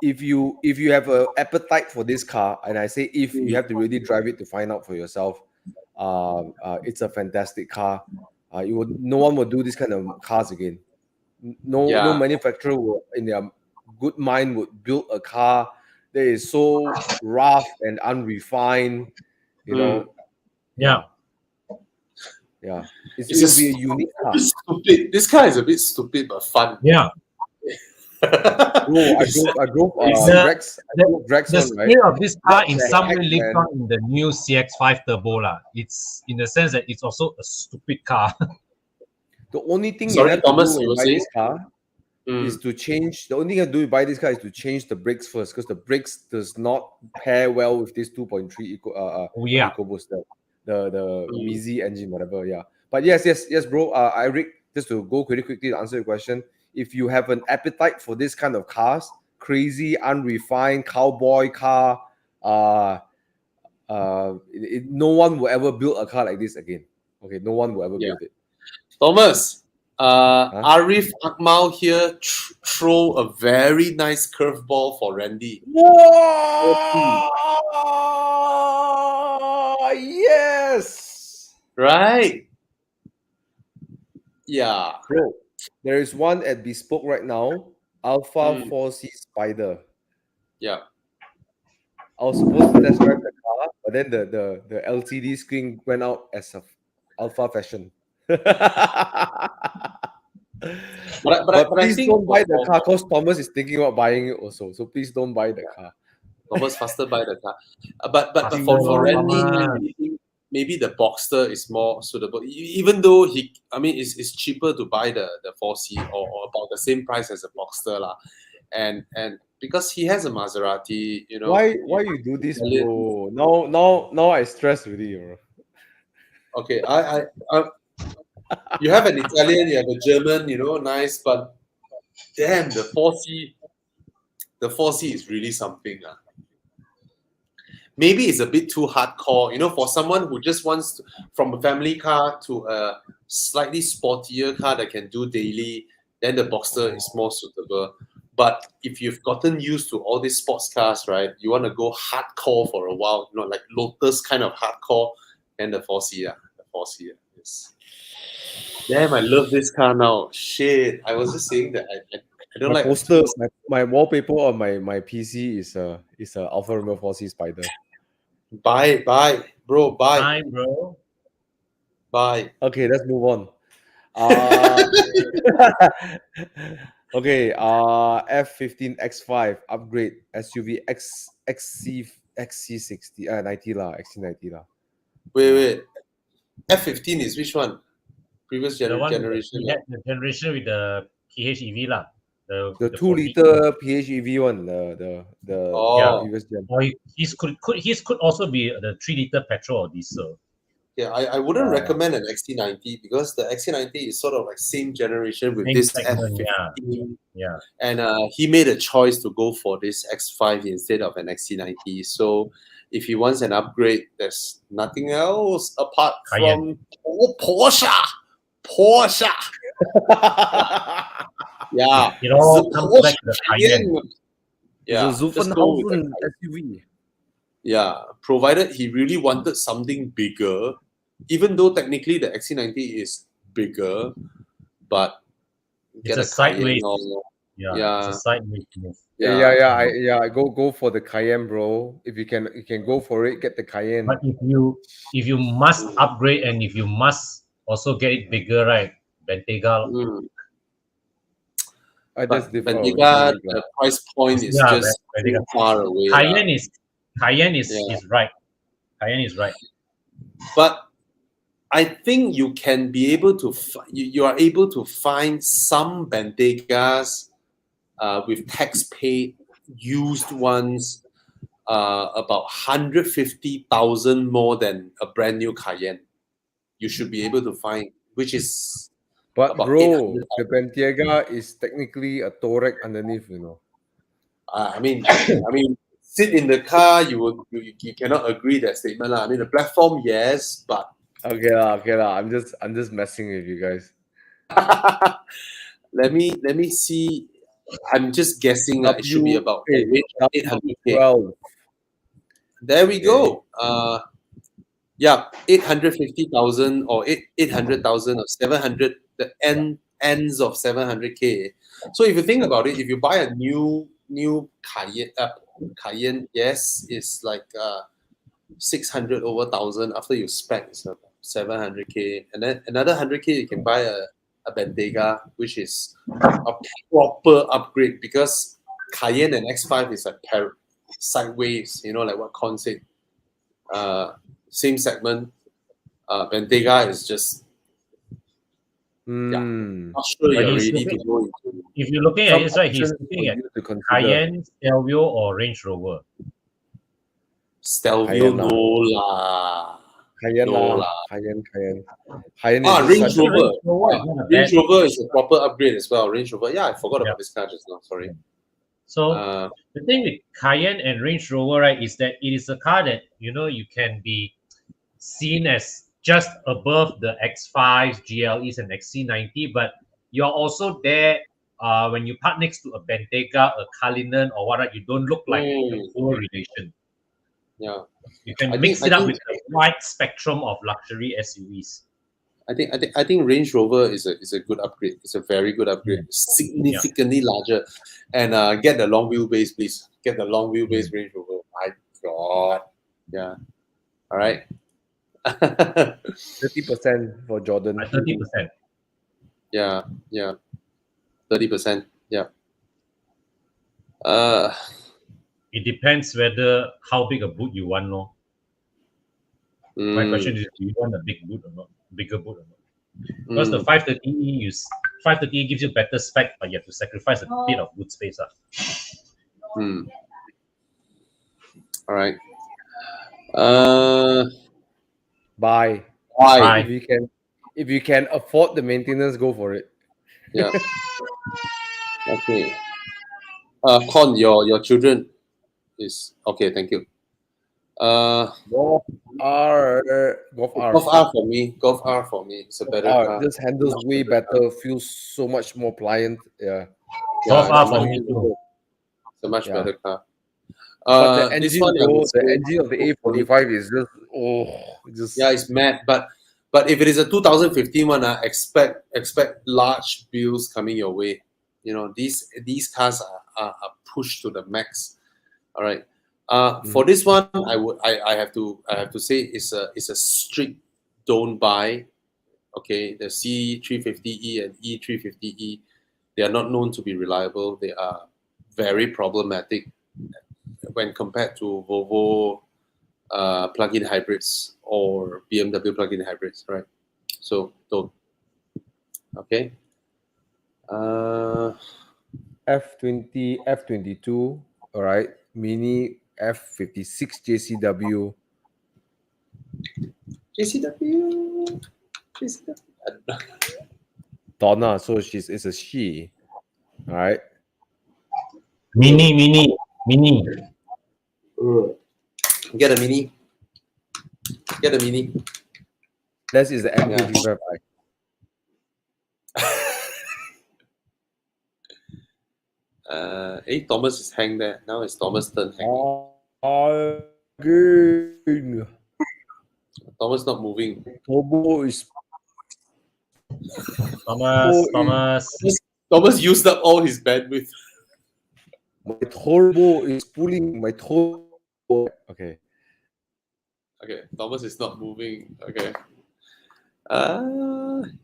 if you have an appetite for this car, and I say if you have to really drive it to find out for yourself, it's a fantastic car. No one will do this kind of cars again. No manufacturer will, in their good mind, would build a car that is so rough and unrefined. You know. Yeah. Yeah. It'll be a unique car. Stupid. This car is a bit stupid but fun. Yeah. Bro, I drove Rex. The one, right? scale of this car in the some heck, way lives man? on in the new CX-5 Turbo lah. It's in the sense that it's also a stupid car. The only thing Sorry, you have Thomas, to do you when were buy saying? this car is to change. The only thing you have to do to buy this car is to change the brakes first, because the brakes does not pair well with this 2.3 EcoBoost, the Mizi engine, whatever. Yeah, but yes, bro. Eric, just to go pretty quickly to answer your question, if you have an appetite for this kind of cars, crazy, unrefined cowboy car, no one will ever build a car like this again. Okay, no one will ever build it. Thomas, Arif Akmal here throw a very nice curveball for Randy. Whoa! Yes! Right? Yeah. Bro, there is one at Bespoke right now, Alpha 4C Spider. Yeah. I was supposed to test drive the car, but then the LCD screen went out as a Alpha fashion. But please don't buy the car, because Thomas is thinking about buying it also. So please don't buy the car. Thomas, faster buy the car. But for Randy, maybe the Boxster is more suitable. Even though it's cheaper to buy the 4C or about the same price as a Boxster lah. And because he has a Maserati, you know. Why you do this, bro? Now I stress with you, bro. Okay, I you have an Italian, you have a German, nice, but damn, the 4C is really something. Maybe it's a bit too hardcore, for someone who just wants to, from a family car to a slightly sportier car that can do daily, then the Boxster is more suitable. But if you've gotten used to all these sports cars, right, you want to go hardcore for a while, like Lotus kind of hardcore, and the 4C, the 4C, yes. Damn, I love this car now. Shit, I was just saying that I don't my like poster, my wallpaper on my PC is a Alfa Romeo 4C Spider. Buy, bro, buy. Bro. Buy. Okay, let's move on. Okay, F15 X5 upgrade SUV XC60 90 lah, XC90 lah. Wait. F15 is which one? Previous generation. The generation with the PHEV lah. The 2-liter PHEV one, the previous gen. Or his could also be the 3-liter petrol or diesel. Yeah, I wouldn't recommend an XC90 because the XC90 is sort of like same generation with this F15. Yeah. And he made a choice to go for this X5 instead of an XC90. So if he wants an upgrade, there's nothing else apart from Porsche. Yeah. It all comes back to the Cayenne. Yeah. It's a Zuffenhausen SUV. Yeah, provided he really wanted something bigger, even though technically the XC90 is bigger, but it's a sideways. Yeah, it's a sideways move. I go for the Cayenne, bro. If you can go for it, get the Cayenne. But if you must upgrade and if you must also get it bigger, right? Bentayga. But Bentayga, the price point is just too far away. Cayenne is right. Cayenne is right. But I think you can be able to you are able to find some Bentaygas with tax paid used ones about 150,000 more than a brand new Cayenne. You should be able to find, which is. But bro, the Bentayga is technically a Touareg underneath, I mean, sit in the car, you cannot agree that statement lah. I mean, the platform, yes, but okay lah. I'm just messing with you guys. Let me see. I'm just guessing that it should be about a range of 800K. W12. There we go. Yeah, 850,000 or 800,000 or 700. The ends of 700K. So if you think about it, if you buy a new Cayenne, yes, it's like 600 over 1,000. After you spec, it's 700K, and then another 100K you can buy a Bentayga, which is a proper upgrade, because Cayenne and X5 is like sideways, like what Kon said. Same segment. Bentayga is just not sure But you're he's ready to looking- go into If you're looking at it, right, he's options looking for at you to consider. Cayenne, Stelvio, or Range Rover. Stelvio. Cayenne No lah. Cayenne No lah. lah. Cayenne. Cayenne Ah, is Range such a- Rover. Range Rover is not a Range bad- Rover is a proper upgrade as well. Range Rover. Yeah, I forgot Yeah. about this car just now. Sorry. So the thing with Cayenne and Range Rover, right, is that it is a car that you can be seen as just above the X5s, GLEs, and XC90, but you're also there when you park next to a Bentayga, a Cullinan, or what, you don't look like a poor relation. Yeah. You can I mix think- it I up think- with a wide spectrum of luxury SUVs. I think Range Rover is a good upgrade. It's a very good upgrade. Significantly larger, and get the long wheelbase, please. Get the long wheelbase Range Rover. My God. Yeah. All right. 30% for Jordan. 30%. Yeah. 30%. Yeah. It depends how big a boot you want, no? My question is, do you want a big boot or not? Bigger boot or not? Because the 530e 530e gives you better spec, but you have to sacrifice a bit of boot space. All right. Buy. Why? If you can afford the maintenance, go for it. Yeah. Okay. Kon, your children is okay. Thank you. Golf R. Golf R for me. Golf R for me. It's a better car. This handles Much way better better. Feels so much more pliant. Yeah. Golf Yeah, R it's for much- me too. It's a much Yeah. better car. But the this engine, one, I would the say- engine of the A45 is just yeah, it's mad. But if it is a 2015 one, expect large bills coming your way. These cars are pushed to the max. All right. For this one, I have to say it's a strict don't buy. Okay, the C350E and E350E, they are not known to be reliable. They are very problematic when compared to Volvo plug-in hybrids or BMW plug-in hybrids, right? So don't. Okay. F20, F22. All right. Mini F56 JCW. JCW. Donna, so it's a she. All right. Mini. Get a mini. This is the MK35i. Thomas is hanged there. Now it's Thomas' turn hanging. Again. Thomas not moving. Turbo is Thomas. Used up all his bandwidth. my turbo is pulling my turbo. Okay. Okay, Thomas is not moving. Okay.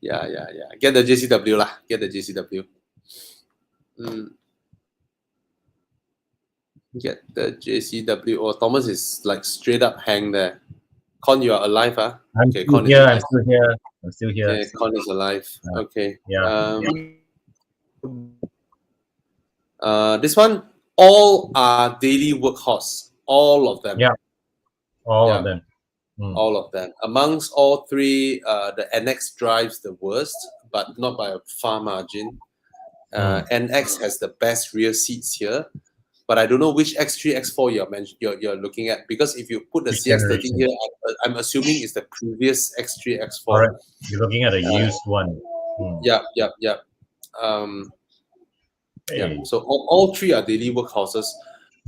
Yeah. Get the JCW lah. Get the JCW. Get the JCW. Oh, Thomas is like straight up hang there. Kon, you are alive, huh? I'm Okay, still Kon is here. alive. I'm still here. Okay, Kon is alive. Okay. Yeah. This one, all are daily workhorse. All of them. Yeah. All Yeah. of them. All of them. Amongst all three, the NX drives the worst, but not by a far margin. NX has the best rear seats here, but I don't know which X3, X4 you're looking at, because if you put the Which CS30 generation? here, I'm assuming it's the previous X3, X4. All right. You're looking at a used one. Yeah. Yeah. So all three are daily workhorses.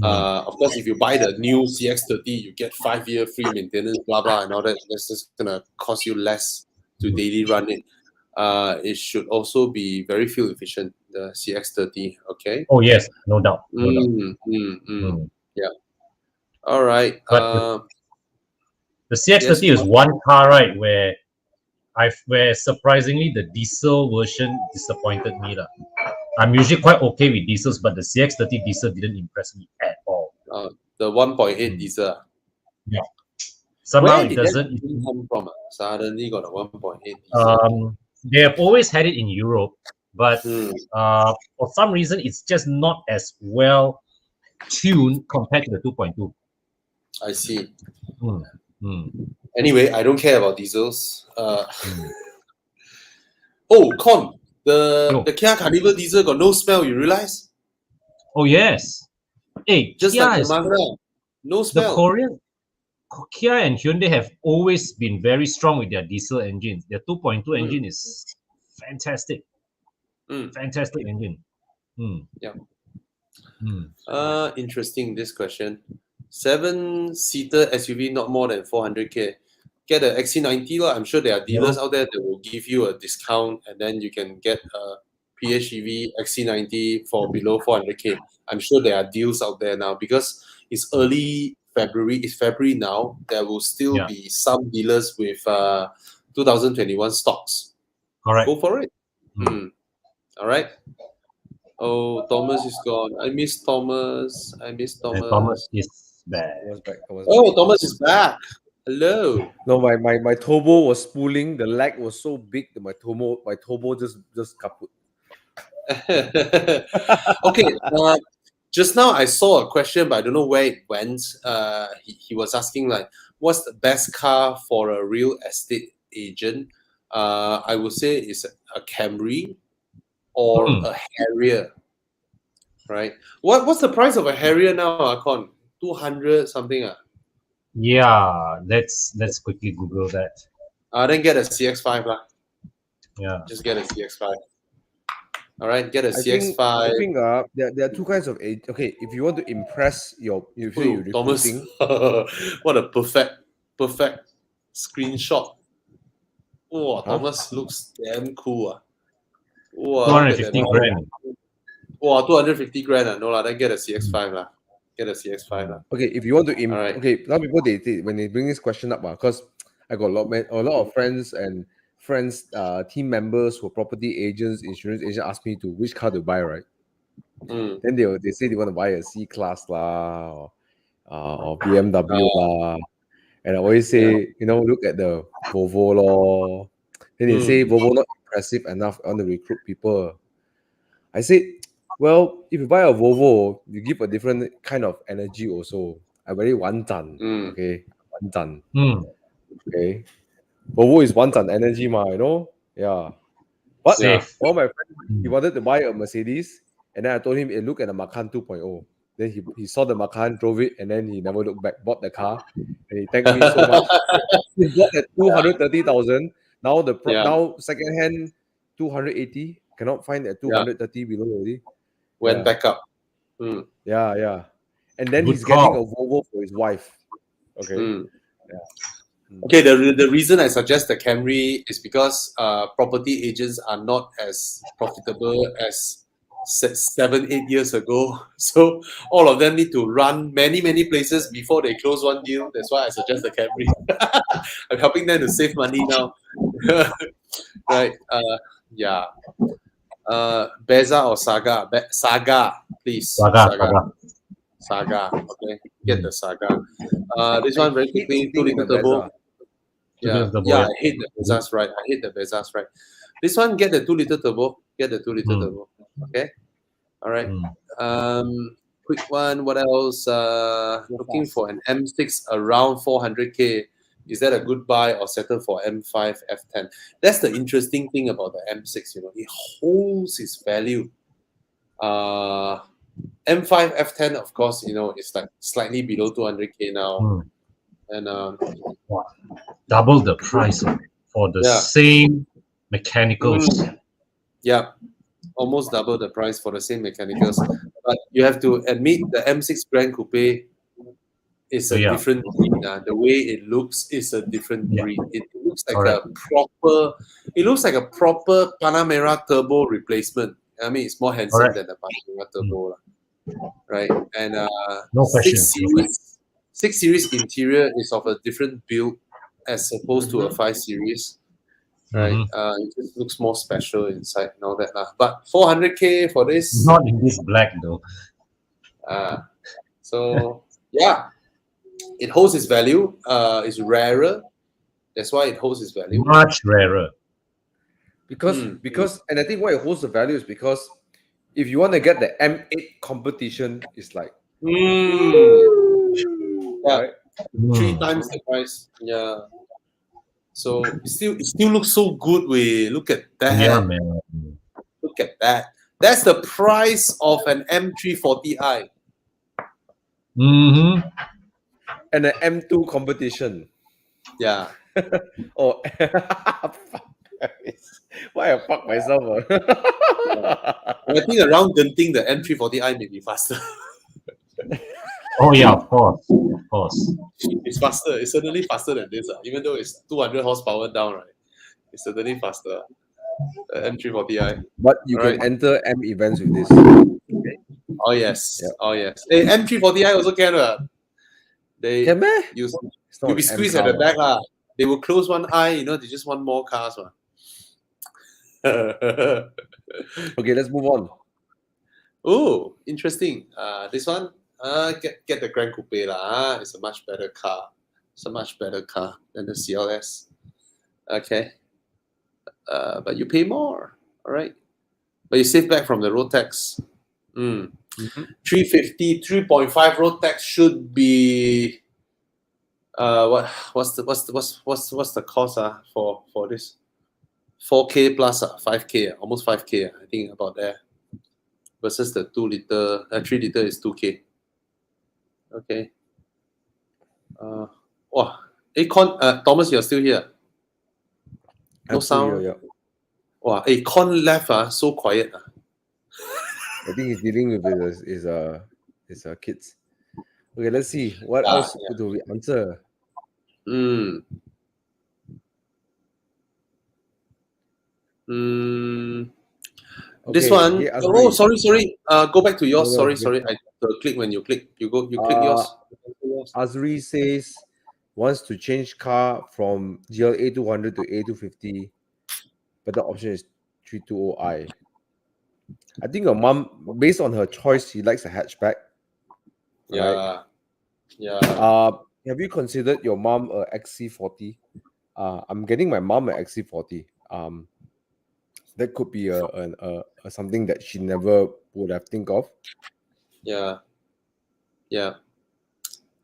Of course, if you buy the new CX-30, you get 5-year free maintenance, blah blah, and all that. That's just gonna cost you less to daily run it. It should also be very fuel efficient. The CX-30. Okay. Oh yes, no doubt. Yeah. All right. But the CX-30 is one car, right, where surprisingly the diesel version disappointed me. I'm usually quite okay with diesels, but the CX-30 diesel didn't impress me at all. The 1.8 diesel. Yeah. Somehow Where it did doesn't that come from? Suddenly got a 1.8 diesel. They have always had it in Europe, but for some reason it's just not as well tuned compared to the 2.2. I see. Anyway, I don't care about diesels. Oh, Kon, the Kia Carnival diesel got no smell, you realize? Oh yes. Hey, just Kia like the Mazda, no smell. The Korean Kia and Hyundai have always been very strong with their diesel engines. Their 2.2 engine is fantastic. Fantastic engine. Yeah. Interesting, this question. 7-seater SUV, not more than 400k. Get an XC90 lah. I'm sure there are dealers out there that will give you a discount, and then you can get a PHEV XC90 for below 400k. I'm sure there are deals out there now because it's early February. It's February now. There will still be some dealers with 2021 stocks. All right. Go for it. All right. Oh, Thomas is gone. I miss Thomas. And Thomas is back. Thomas is back. Hello. No, my turbo was spooling. The lag was so big that my turbo just kaput. Okay. Just now I saw a question, but I don't know where it went. He was asking like, what's the best car for a real estate agent? I would say it's a Camry or a Harrier. Right? What's the price of a Harrier now, Kon? 200 something. Yeah, let's quickly Google that. Then get a CX-5 lah. Yeah. Just get a CX-5. All right, get a CX-5. I think there are two kinds of age. Okay, if you want to impress you're Thomas, what a perfect screenshot. Oh, Thomas looks damn cool. 250 grand. Wow, 250 grand. No lah, then get a CX-5 lah. Get a CX-5 lah. Okay, if you want to okay, a lot of people they when they bring this question up, because I got a lot of friends team members who are property agents, insurance agents ask me to which car to buy, right? Then they say they want to buy a C-Class lah or BMW lah. And I always say, look at the Volvo lor. Then they say Volvo not impressive enough. I want to recruit people. I say, well, if you buy a Volvo, you give a different kind of energy also. I very 1站, okay? 1站. Okay. Volvo is 1站energy ma, Yeah. But all my friends, he wanted to buy a Mercedes, and then I told him, look at the Macan 2.0. Then he saw the Macan, drove it, and then he never looked back, bought the car, and he thanked me so much. He bought at 230,000. Now now second-hand 280. Cannot find at 230 below already. Went back up. Yeah. And then he's getting a Volvo for his wife. Okay. Okay, the reason I suggest the Camry is because property agents are not as profitable as 7-8 years ago. So all of them need to run many places before they close one deal. That's why I suggest the Camry. I'm helping them to save money now. Right. Yeah. Beza or Saga? Saga, please. Saga. Okay. Get the Saga. This one very quickly. 2-liter turbo. Yeah, I hate the Bezas, right? I hate the Bezas, right? This one, get the 2-liter turbo. Get the 2-liter turbo. Okay. All right. Quick one. What else? Looking for an M6 around 400k. Is that a good buy or settle for M5 F10? That's the interesting thing about the M6. It holds its value. M5 F10, of course, it's like slightly below 200k now. And double the price for the same mechanicals. Yeah. almost double the price for the same mechanicals. But you have to admit the M6 Grand Coupe is a different breed. The way it looks is a different breed. It looks like a proper Panamera turbo replacement. I mean, it's more handsome than the Panamera turbo, right? And No question. 6 Series interior is of a different build as opposed to a 5 Series. Right, it just looks more special inside and all that. But 400K for this, not in this black though. So yeah, it holds its value. It's rarer. That's why it holds its value. Much rarer. Because and I think why it holds the value is because if you want to get the M8 competition, it's like right? 3 times the price. Yeah. So it still looks so good. Look at that. Yeah, man. Look at that. That's the price of an M340i. And an M2 competition. Yeah. Oh, why I fuck myself? I think around Genting, the M340i may be faster. Oh yeah, of course. It's faster. It's certainly faster than this. Even though it's 200 horsepower down, right? It's certainly faster. M340i. But you can enter M events with this. Oh yes. Yep. Oh yes. Hey, M340i also can. They can you'll be squeezed at the back. They will close one eye, they just want more cars. Okay, let's move on. Oh, interesting. This one, get the Grand Coupe It's a much better car. It's a much better car than the CLS. Okay. But you pay more. All right. But you save back from the road tax. 350, 3.5 road tax should be what's the cost for this? 4K plus 5K, almost 5K. I think about there. Versus the 3 liter is 2K. Okay. Thomas, you're still here. No sound. Yeah. Kon left. So quiet. I think he's dealing with his kids. Okay, let's see. What else do we answer? This one. Sorry. Go back to yours. Sorry. I click when you click. You click yours. Azri says wants to change car from GLA 200 to A250, but the option is 320i. I think your mom, based on her choice, she likes a hatchback. Yeah. Right? Yeah. Have you considered your mom a XC40? I'm getting my mom an XC40. That could be a something that she never would have think of. Yeah.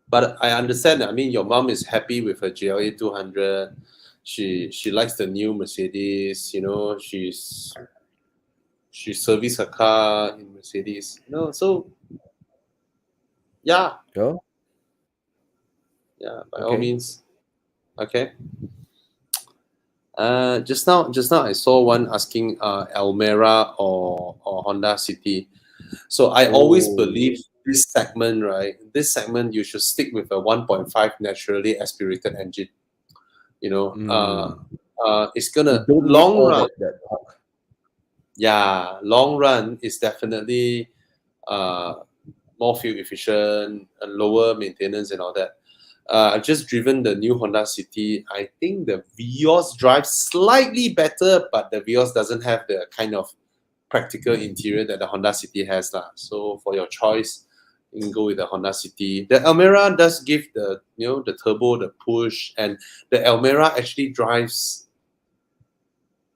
But I understand. I mean, your mom is happy with her GLA 200. She likes the new Mercedes. She serviced her car in Mercedes. So yeah. Yeah, by all means. Okay. Just now I saw one asking Almera or Honda City. So I always believe this segment, right? This segment you should stick with a 1.5 naturally aspirated engine. It's gonna long run. Yeah, long run is definitely more fuel efficient and lower maintenance and all that. I've just driven the new Honda City. I think the Vios drives slightly better, but the Vios doesn't have the kind of practical interior that the Honda City has. So for your choice, you can go with the Honda City. The Almera does give the turbo, the push, and the Almera actually drives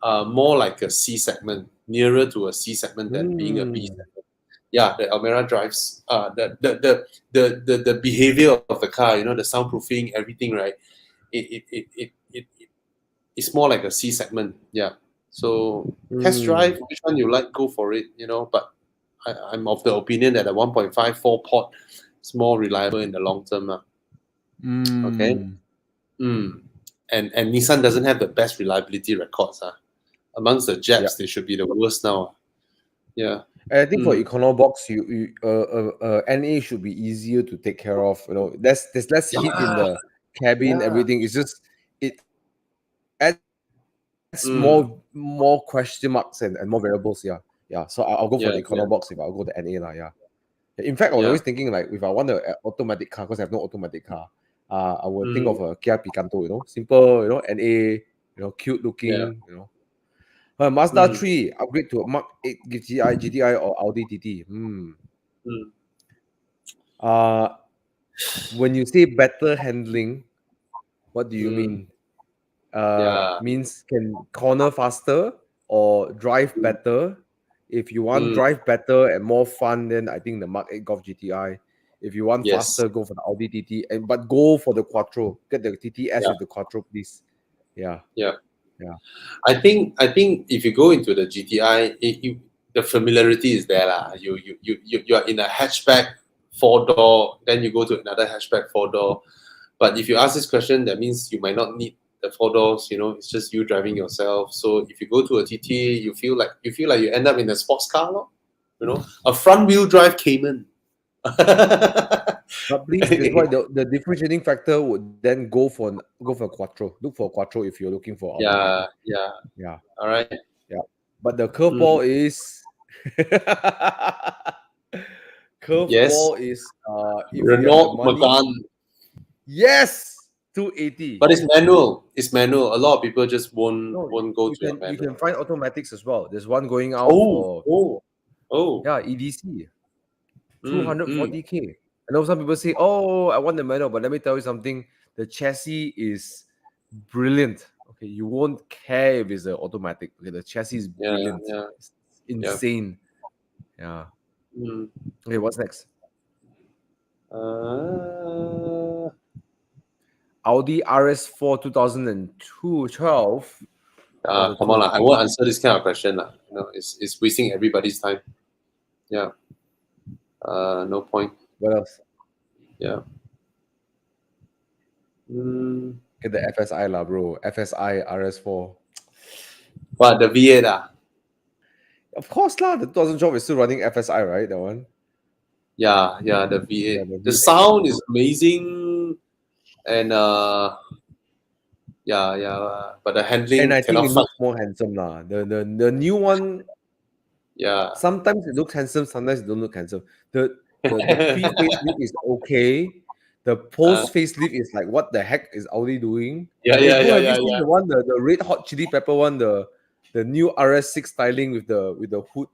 more like a C segment, nearer to a C segment than being a B segment. Yeah, the Almera drives the behavior of the car, the soundproofing, everything, right? It's more like a C segment. Yeah. So test drive, which one you like, go for it, but I'm of the opinion that a 1.5 4-port is more reliable in the long term. Okay. And Nissan doesn't have the best reliability records. Amongst the Japs, they should be the worst now. Yeah. And I think for econo box, NA should be easier to take care of. There's less heat in the cabin. Yeah. Everything is just it adds Mm. more question marks and more variables. Yeah. So I'll go for Yeah. the econo box if I'll go to NA lah. Yeah. In fact, I was Yeah. always thinking like if I want an automatic car because I have no automatic car, I would think of a Kia Picanto. Simple. NA. Cute looking. Yeah. Mazda 3 upgrade to a Mark 8 GTI or Audi TT. When you say better handling, what do you mean? Yeah. Means can corner faster or drive better. If you want drive better and more fun, then I think the Mark 8 Golf GTI. If you want Yes. faster, go for the Audi TT. But go for the Quattro. Get the TTS Yeah. with the Quattro, please. Yeah. Yeah. Yeah. I think if you go into the GTI, the familiarity is there lah. You are in a hatchback 4-door, then you go to another hatchback 4-door. But if you ask this question, that means you might not need the 4 doors. It's just you driving yourself. So if you go to a TT, you feel like you end up in a sports car, lor. A front wheel drive Cayman. But please, that's why the differentiating factor would then go for Quattro. Look for Quattro if you're looking for Audi. Yeah. All right. Yeah. But the curveball is curveball is if Renault you have the money. Megane. Yes, 280. But it's manual. It's manual. A lot of people just won't go to a manual. You can find automatics as well. There's one going out for EDC. 240k. I know some people say, "Oh, I want the manual," but let me tell you something: the chassis is brilliant. Okay, you won't care if it's an automatic. Okay, the chassis is brilliant. Yeah. It's insane. Yeah. Okay, what's next? Audi RS4 2012. Come on, I won't answer this kind of question. It's wasting everybody's time. Yeah. No point. What else? Yeah. Get the FSI lah, bro. FSI RS4. What, the V8 Of course lah. The 2012 is still running FSI, right? That one. Yeah, the V8. Yeah, the The V8. sound is amazing, and but the handling. And I think it looks more handsome lah. The new one. Yeah. Sometimes it looks handsome, sometimes it don't look handsome. The pre-facelift is okay. The post-facelift is like, what the heck is Audi doing? Yeah. Have you seen the one, the red hot chili pepper one, the new RS6 styling with the hood?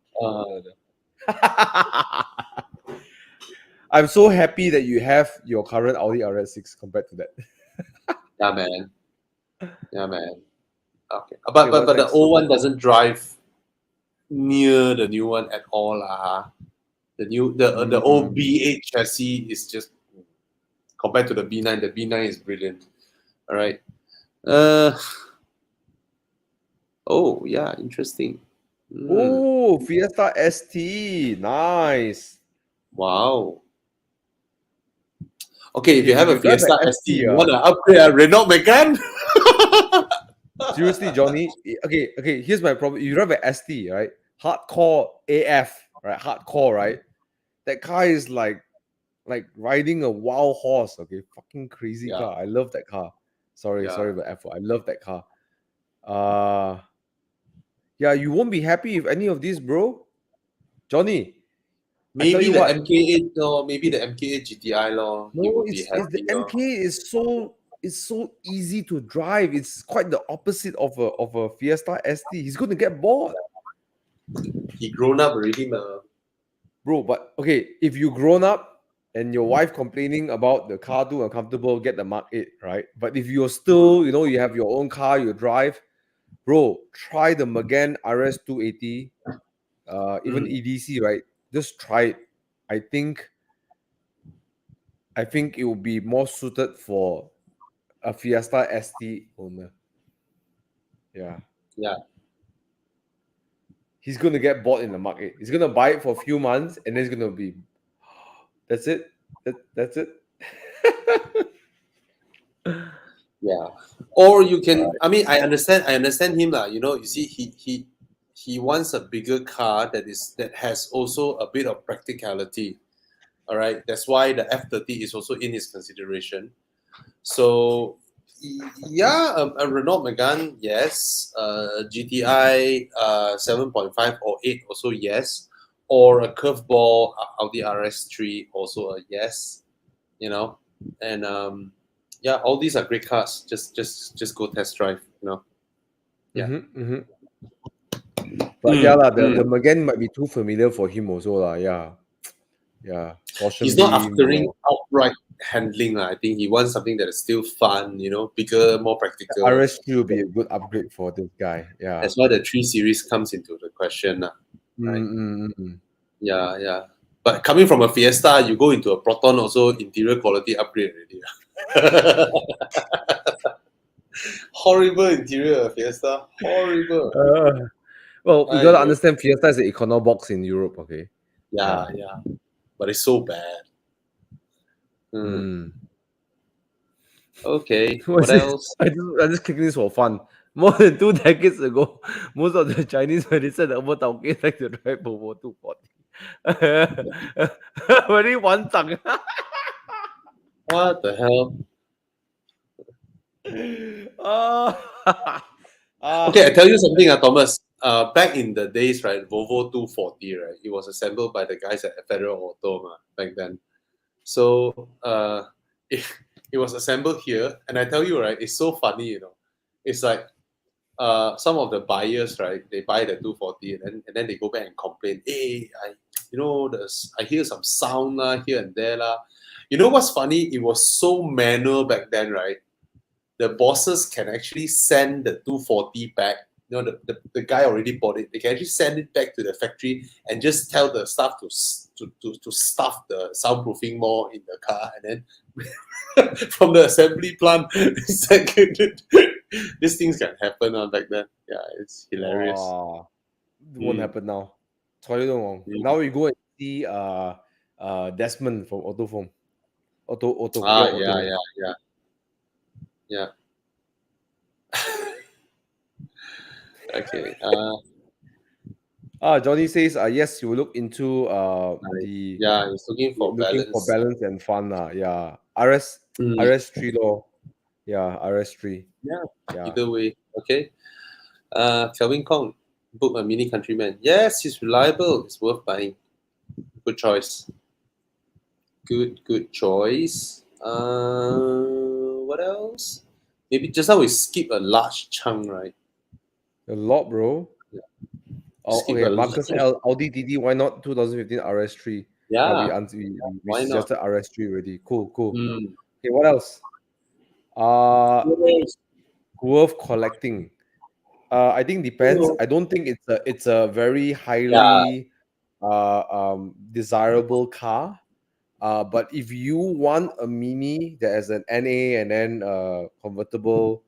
I'm so happy that you have your current Audi RS6 compared to that. Yeah, man. Okay, but the old one doesn't drive near the new one at all. The old B8 chassis is just, compared to the B9, the B9 is brilliant. All right. Oh yeah, interesting. Oh, Fiesta ST, nice. Wow. Okay, if you have a Fiesta ST, you want to upgrade a Renault Megane? Seriously, Johnny. Okay. Here's my problem. You drive an ST, right? Hardcore AF, right? Hardcore, right? That car is like riding a wild horse. Okay, fucking crazy car. I love that car. Sorry, but F4. I love that car. Yeah, you won't be happy with any of these, bro. Johnny. Maybe the MK8 or maybe the MK8 GTI law. No, the MK is so easy to drive. It's quite the opposite of a Fiesta ST. He's going to get bored. He grown up already, man. Bro, but okay, if you grown up and your wife complaining about the car too uncomfortable, get the Mark 8, right? But if you're still, you have your own car, you drive, bro, try the Megane RS 280, even EDC, right? Just try it. I think it will be more suited for a Fiesta ST owner. Yeah. He's gonna get bought in the Mark 8. He's gonna buy it for a few months, and then he's gonna be, that's it. That's it. Yeah. Or you can. I mean, I understand him lah. You see, he wants a bigger car that has also a bit of practicality. All right, that's why the F30 is also in his consideration. So yeah, a Renault Megane, yes. GTI 7.5 or 8 also yes. Or a curveball Audi RS3 also a yes. You know, and yeah, all these are great cars. Just go test drive. You know. Yeah. But yeah, the Megane might be too familiar for him also lah. Yeah. He's not aftering outright handling. I think he wants something that is still fun, you know, bigger, more practical. RS3 will be a good upgrade for this guy. Yeah. That's why the 3 Series comes into the question. Right? Yeah. But coming from a Fiesta, you go into a Proton also interior quality upgrade already. Horrible interior Fiesta. Horrible. Well, you gotta understand Fiesta is an econo box in Europe, okay? Yeah. But it's so bad. Okay. What else? I just clicking this for fun. More than 2 decades ago, most of the Chinese, when they said the Tauke like to drive Volvo 240. Very one tongue. What the hell? Okay, I tell you something, Thomas. Back in the days, right, Volvo 240, right, it was assembled by the guys at Federal Auto back then. So it was assembled here, and I tell you, right, it's so funny, you know. It's like some of the buyers, right, they buy the 240 and then they go back and complain, hey, I hear some sound here and there. You know what's funny? It was so manual back then, right? The bosses can actually send the 240 back. You know, the guy already bought it. They can actually send it back to the factory and just tell the staff to stuff the soundproofing more in the car, and then from the assembly plant, these things can happen back then. Yeah, it's hilarious. It won't happen now. Now we go and see Desmond from Autofoam. Yeah. Okay. Johnny says yes, you will look into he's looking for balance and fun. RS3 law. Yeah, RS3. Yeah. Either way. Okay. Kelvin Kong, book a Mini Countryman. Yes, he's reliable. It's worth buying. Good choice. Good choice. What else? Maybe just now we skip a large chunk, right? A lot, bro. Yeah. Okay, Marcus L. Audi TT, why not 2015 RS3? Yeah. We suggested RS3 already. Cool. Okay, what else? Worth collecting. I think depends. I don't think it's a very highly desirable car. But if you want a Mini that has an NA and then convertible,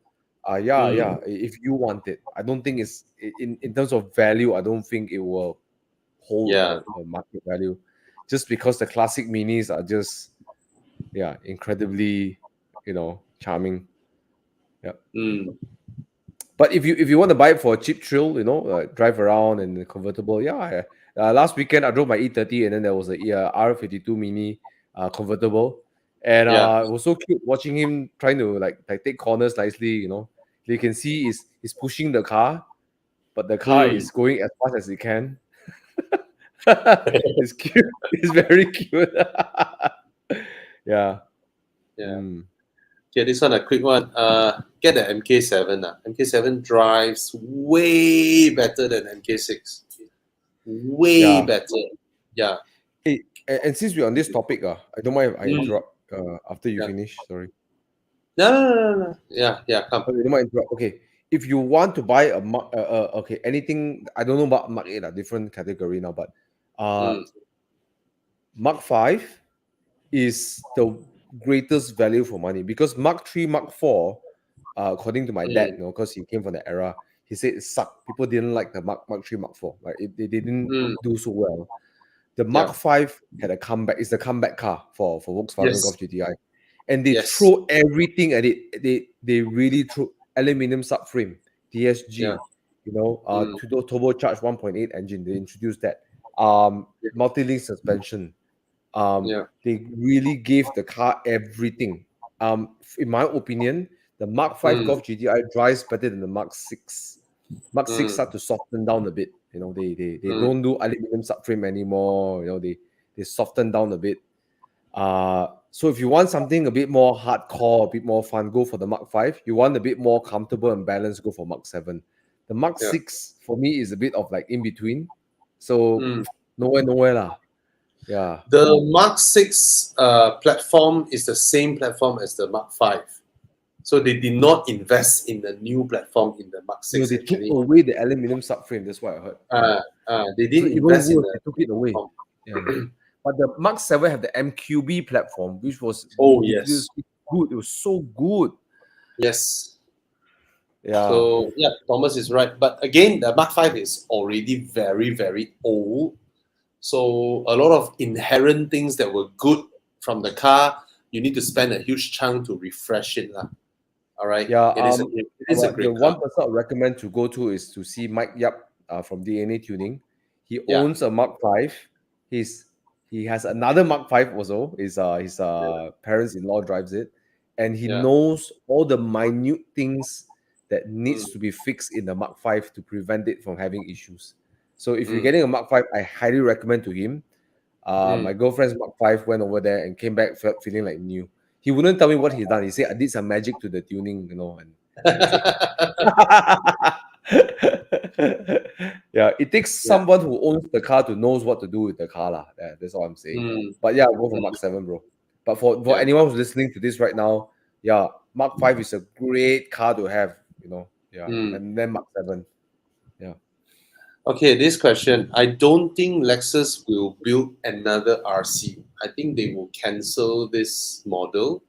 if you want it, I don't think it's in terms of value. I don't think it will hold the market value, just because the classic Minis are just incredibly charming. But if you want to buy it for a cheap thrill, drive around in the convertible, last weekend I drove my E30 and then there was a R52 Mini convertible, and it was so cute watching him trying to like take corners nicely. You can see he's pushing the car, but the car is going as fast as it can. It's cute. It's very cute. Yeah. Okay, this one a quick one. Get the MK7. MK7 drives way better than MK6. Way better. Yeah. Hey, and since we're on this topic, I don't mind if I interrupt after you finish. Sorry. No. Yeah, come. Okay, don't mind interrupt. Okay, if you want to buy a anything, I don't know about Mark 8, different category now, but Mark 5 is the greatest value for money, because Mark 3, Mark 4, according to my dad, because he came from the era, he said it sucked. People didn't like the Mark 3, Mark 4. Right? They didn't do so well. The Mark 5 had a comeback. It's the comeback car for Volkswagen Golf GTI. And they throw everything at it. They really throw aluminum subframe, DSG, turbocharged 1.8 engine. They introduced that. Multi-link suspension. They really gave the car everything. In my opinion, the Mark 5 Golf GTI drives better than the Mark 6. Mark 6 start to soften down a bit. They don't do aluminum subframe anymore. They soften down a bit. So if you want something a bit more hardcore, a bit more fun, go for the Mark 5. You want a bit more comfortable and balanced, go for Mark 7. The Mark 6 for me is a bit of like in between. So nowhere lah. Yeah. The Mark 6 platform is the same platform as the Mark 5. So they did not invest in the new platform in the Mark 6. They took away the aluminum subframe. That's what I heard. They didn't invest in they took it away. Yeah. But the Mark 7 have the MQB platform, which was yes, good. It was so good. Yes. Yeah. So yeah, Thomas is right. But again, the Mark 5 is already very, very old. So a lot of inherent things that were good from the car, you need to spend a huge chunk to refresh it. All right. Yeah. It is a great the car. one person I recommend to go to is to see Mike Yap from DNA Tuning. He owns a Mark 5. He has another Mark 5 also. His parents-in-law drives it, and he knows all the minute things that needs to be fixed in the Mark 5 to prevent it from having issues. So if you're getting a Mark 5, I highly recommend to him. My girlfriend's Mark 5 went over there and came back feeling like new. He wouldn't tell me what he's done. He said, I did some magic to the tuning, and that's it. Yeah, it takes someone who owns the car to knows what to do with the car. Yeah, that's all I'm saying. But yeah, go for Mark 7, bro. But for anyone who's listening to this right now, Mark 5 is a great car to have, and then Mark 7. Yeah. Okay, this question. I don't think Lexus will build another RC. I think they will cancel this model.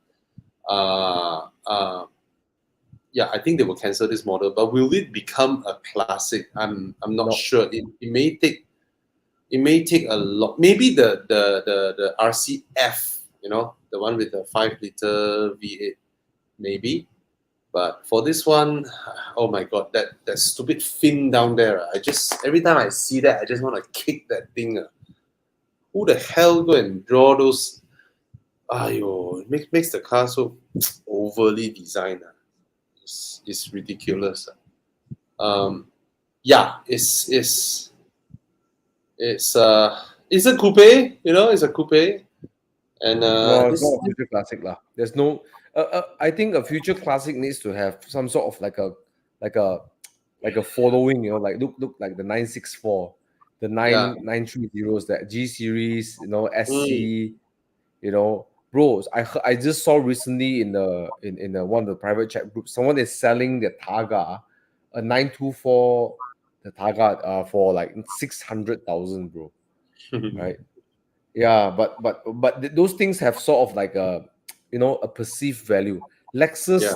I think they will cancel this model. But will it become a classic? I'm not sure. It may take a lot. Maybe the RCF, the one with the 5-liter V8, maybe. But for this one, oh my god, that stupid fin down there. Every time I see that, I just want to kick that thing. Who the hell go and draw those? It makes the car so overly designed. It's ridiculous. It's a coupe. It's a coupe. And no, it's not a future classic lah. There's no. I think a future classic needs to have some sort of like a following, look like the 964, the 930s, that G series, SC, bros. I just saw recently in one of the private chat groups, someone is selling the Targa, a 924, the Targa for like 600,000, bro. Right? Yeah, but those things have sort of like a perceived value. Lexus,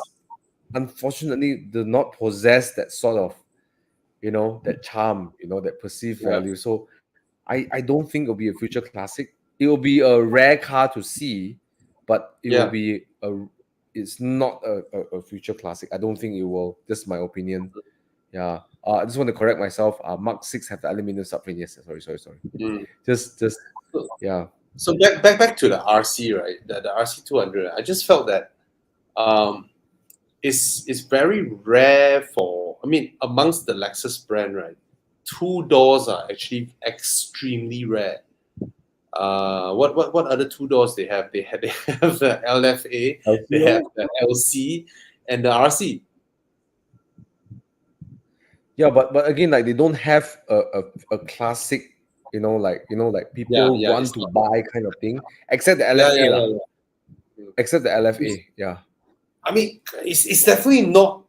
unfortunately, do not possess that sort of, that charm, that perceived value. So I don't think it'll be a future classic. It will be a rare car to see, but it will be it's not a future classic. I don't think it will. That's my opinion. Yeah. I just want to correct myself. Mark 6 have the aluminum subframe. Yes, sorry. Just yeah. So back to the RC, right? The RC 200. I just felt that it's very rare for. I mean, amongst the Lexus brand, right? 2 doors are actually extremely rare. What other 2 doors they have? They have the LFA, they have the LC, and the RC. Yeah, but again, like they don't have a classic, like people want to buy kind of thing, except the LFA, except the LFA. Yeah. I mean, it's definitely not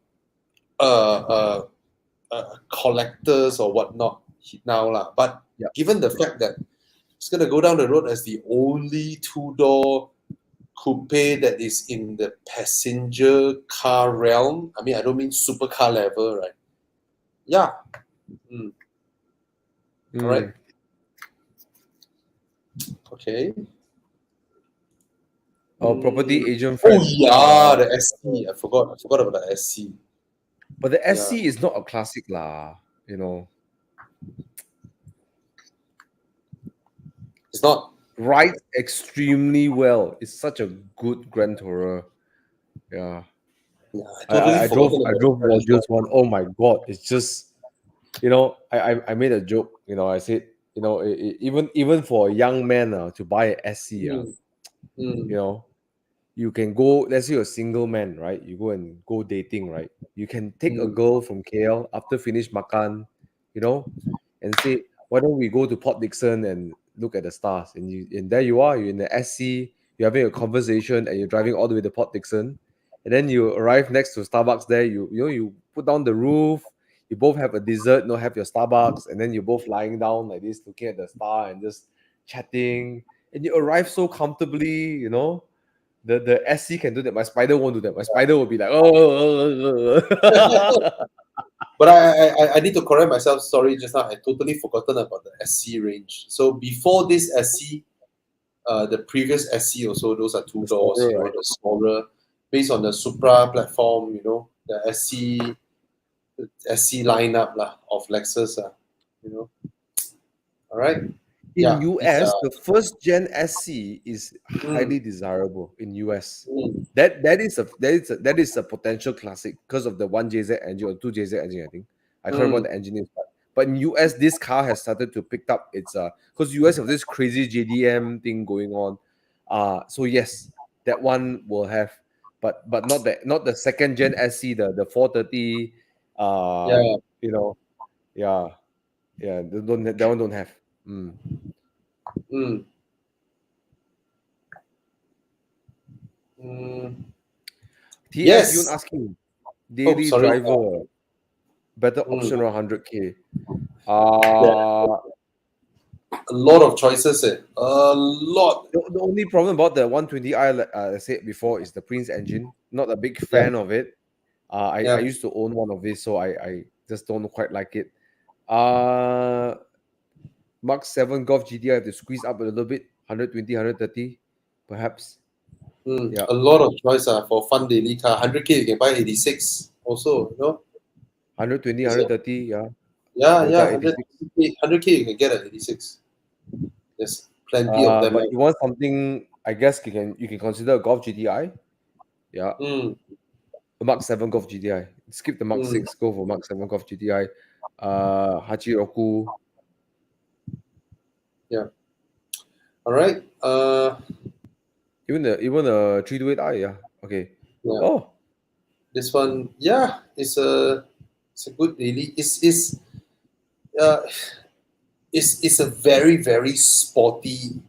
collectors or whatnot now lah. But given the fact that it's gonna go down the road as the only 2-door coupe that is in the passenger car realm. I mean, I don't mean supercar level, right? Yeah. All right. Okay. Property agent. Oh yeah, the SC. I forgot about the SC. But the SC is not a classic lah. It's not. rides extremely well. It's such a good Grand Tourer. Yeah. Yeah, I totally I forgotten drove about modules one. Oh my god, it's just I made a joke. I said even for a young man to buy an SC, Mm, you can go. Let's say you're a single man, right? You go dating, right? You can take a mm, girl from KL after finish makan, and say, why don't we go to Port Dickson and look at the stars? And there you are. You're in the SC. You're having a conversation, and you're driving all the way to Port Dickson, and then you arrive next to Starbucks. There, you put down the roof. You both have a dessert, have your Starbucks, and then you're both lying down like this, looking at the star and just chatting. And you arrive so comfortably. The SC can do that. My Spider won't do that. My Spider will be like, oh. But I need to correct myself. Sorry, just now I totally forgotten about the SC range. So before this SC, the previous SC also, those are two doors. Explorer, right? The smaller, based on the Supra platform. The SC lineup lah of Lexus. All right. In Yeah. US, the first gen SC is highly Mm, desirable in US. mm, That is a potential classic because of the 1JZ engine or 2JZ engine, I think. I can't remember what mm, the engine is, but in US, this car has started to pick up its because US have this crazy JDM thing going on. So yes, that one will have, but not the second gen SC, the 430, yeah. yeah, that one don't have. Mm. Mm, mm, TF Yun yes. asking Oh, daily sorry. driver better Mm, option around 100K. yeah. A lot of choices. A lot. The only problem about the 120i, I said before, is the Prince engine. Not a big Yeah. fan of it. I Yeah. used to own one of these, so I just don't quite like it. Mark 7 Golf GTI have to squeeze up a little bit, 120, 130, perhaps. Yeah, A lot of choice for fun daily car. 100K you can buy 86 also. 120, Is it? 130, yeah. Yeah, Toyota yeah. 86. 100K you can get at 86. There's plenty of them. But you want something, I guess you can consider a Golf GTI. Yeah. Mm, The Mark 7 Golf GTI. Skip the Mark mm, 6, go for Mark 7 Golf GTI. Hachiroku. yeah. All right. Even the 328i, yeah. Okay. Yeah. Oh, This one, yeah, it's a good daily. Uh, it's a very very sporty.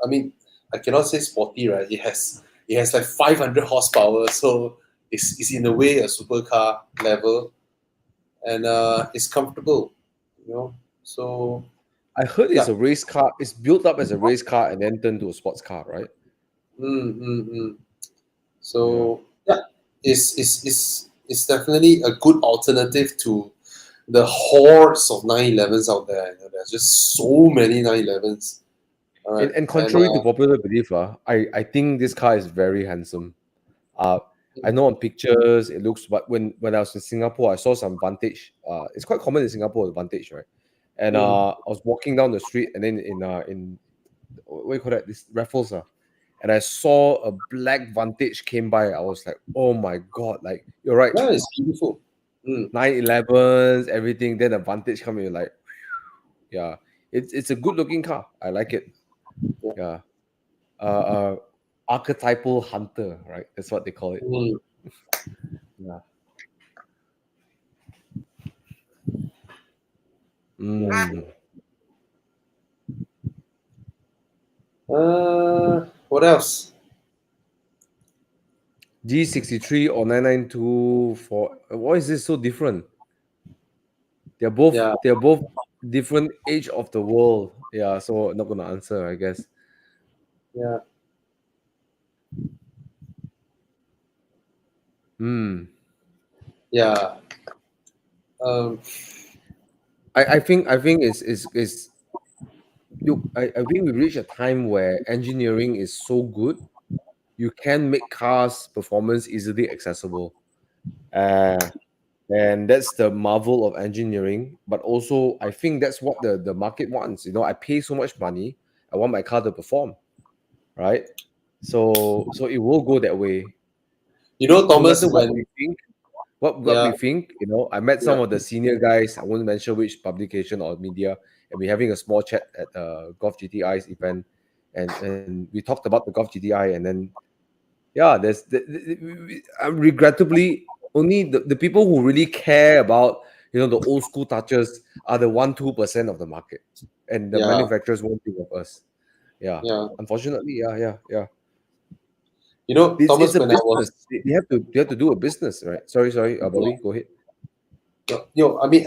I mean, I cannot say sporty, right? It has like 500 horsepower, so it's in a way a supercar level, and it's comfortable, So I heard it's yeah, a race car. It's built up as a race car and then turned to a sports car, right? mm, mm, mm. Yeah. So yeah, it's definitely a good alternative to the hordes of 911s out there. There's just so many 911s. All right, And and contrary to popular belief, I think this car is very handsome. Uh, I know on pictures it looks, but when I was in Singapore, I saw some Vantage. It's quite common in Singapore, the Vantage, right? And mm, I was walking down the street, and then in what do you call that? This Raffles, and I saw a black Vantage came by. I was like, oh my god! Like you're right, yeah, it's beautiful. Mm, 911s, everything. Then a Vantage coming, you're like, yeah, it's a good looking car. I like it. yeah, Yeah, uh, archetypal hunter, right? That's what they call it. mm. Yeah. Yeah. Mm. What else? G63 or 992 for why is this so different? They're both Yeah, they're both different age of the world. Yeah, so not gonna answer, I guess. yeah, Hmm. yeah. Um, I think it's you I think we reach a time where engineering is so good you can make cars performance easily accessible. Uh And that's the marvel of engineering. But also, I think that's what the market wants. You know, I pay so much money, I want my car to perform, right? So it will go that way. You know, No Thomas, matter what when we think, what yeah, we think, you know, I met some yeah, of the senior guys. I won't mention which publication or media, and we're having a small chat at Golf GTI's event, and we talked about the Golf GTI, and then yeah, there's regrettably only the people who really care about, you know, the old school touches are the 1-2% of the market, and the yeah, manufacturers won't think of us. Yeah, yeah. unfortunately, yeah. You know, It's Thomas, a when I business. was They have to do a business, right? Sorry, yeah, Bobby, go ahead. I mean,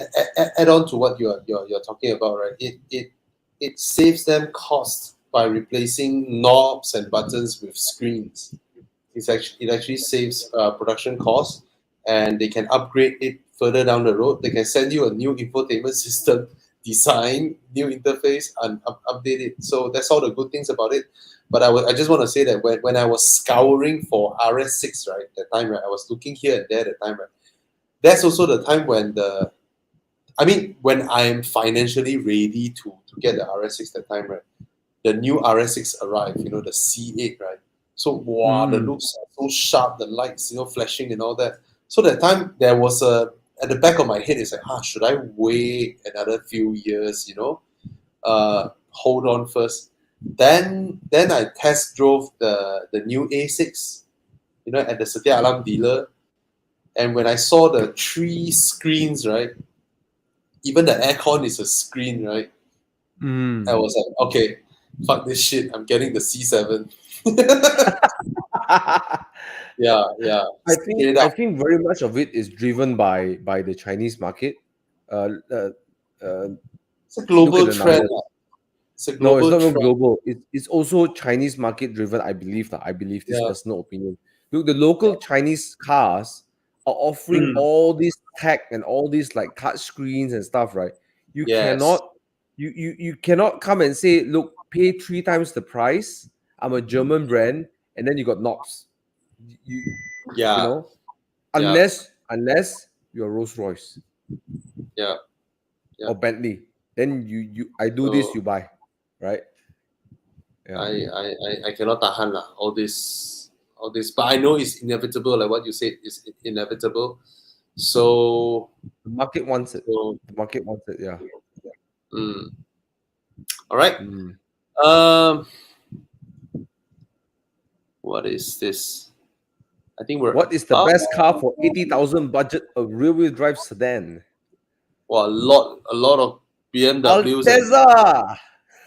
add on to what you're talking about, right? It saves them cost by replacing knobs and buttons with screens. It actually saves production costs, and they can upgrade it further down the road. They can send you a new infotainment system design, new interface, and update it. So that's all the good things about it. But I just want to say that when I was scouring for RS6, right, that time, right, I was looking here and there at the time, right. That's also the time when when I am financially ready to get the RS6 that time, right? The new RS6 arrived, you know, the C8, right? So wow, the looks are so sharp, the lights, you know, flashing and all that. So that time there was at the back of my head, it's like, should I wait another few years, you know? Hold on first. Then I test drove the new A6, you know, at the Setia Alam dealer. And when I saw the 3 screens, right? Even the aircon is a screen, right? I was like, okay, fuck this shit. I'm getting the C7. Yeah. I think very much of it is driven by the Chinese market. It's a Look at global the trend. numbers. It's a No, it's global not even trend. global. It's also Chinese market driven. I believe that. I believe this Yeah. personal opinion. Look, the local Chinese cars are offering Mm. all this tech and all these like touch screens and stuff, right? You Yes. cannot, you cannot come and say, look, pay 3 times the price. I'm a German brand, and then you got knobs. You Yeah. know, Yeah. unless you're Rolls Royce Yeah. Yeah. or Bentley, then you I do this, So you buy, right? Yeah. I cannot tahan lah, all this. But I know it's inevitable, like what you said is inevitable. So The market wants it. so The market wants it. Yeah. mm. All right. Mm. What is this? I think we're What is the best car for 80,000 budget? A rear-wheel drive sedan. well, a lot of BMWs and Altezza.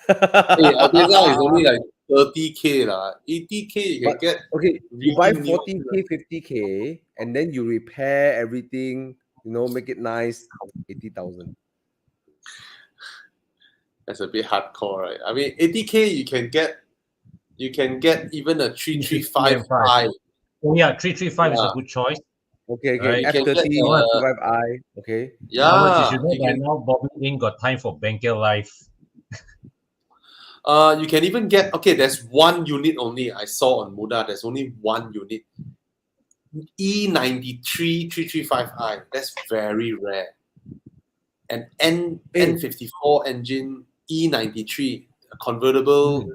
hey, Altezza is only like 30K lah. 80K you But can get okay, you buy really new. 40K, 50K, and then you repair everything. You know, make it nice. 80,000. That's a bit hardcore, right? I mean, 80K you can get even a 335i. Oh yeah, 335 is a Yeah, good choice. Okay. Right. you can get F30 125i. Okay. Thomas, you yeah. should know You by can now Bobby ain't got time for Benkel life. you can even get there's one unit only I saw on Muda. There's only one unit. E93 335i. That's very rare. And N54 engine E93 a convertible.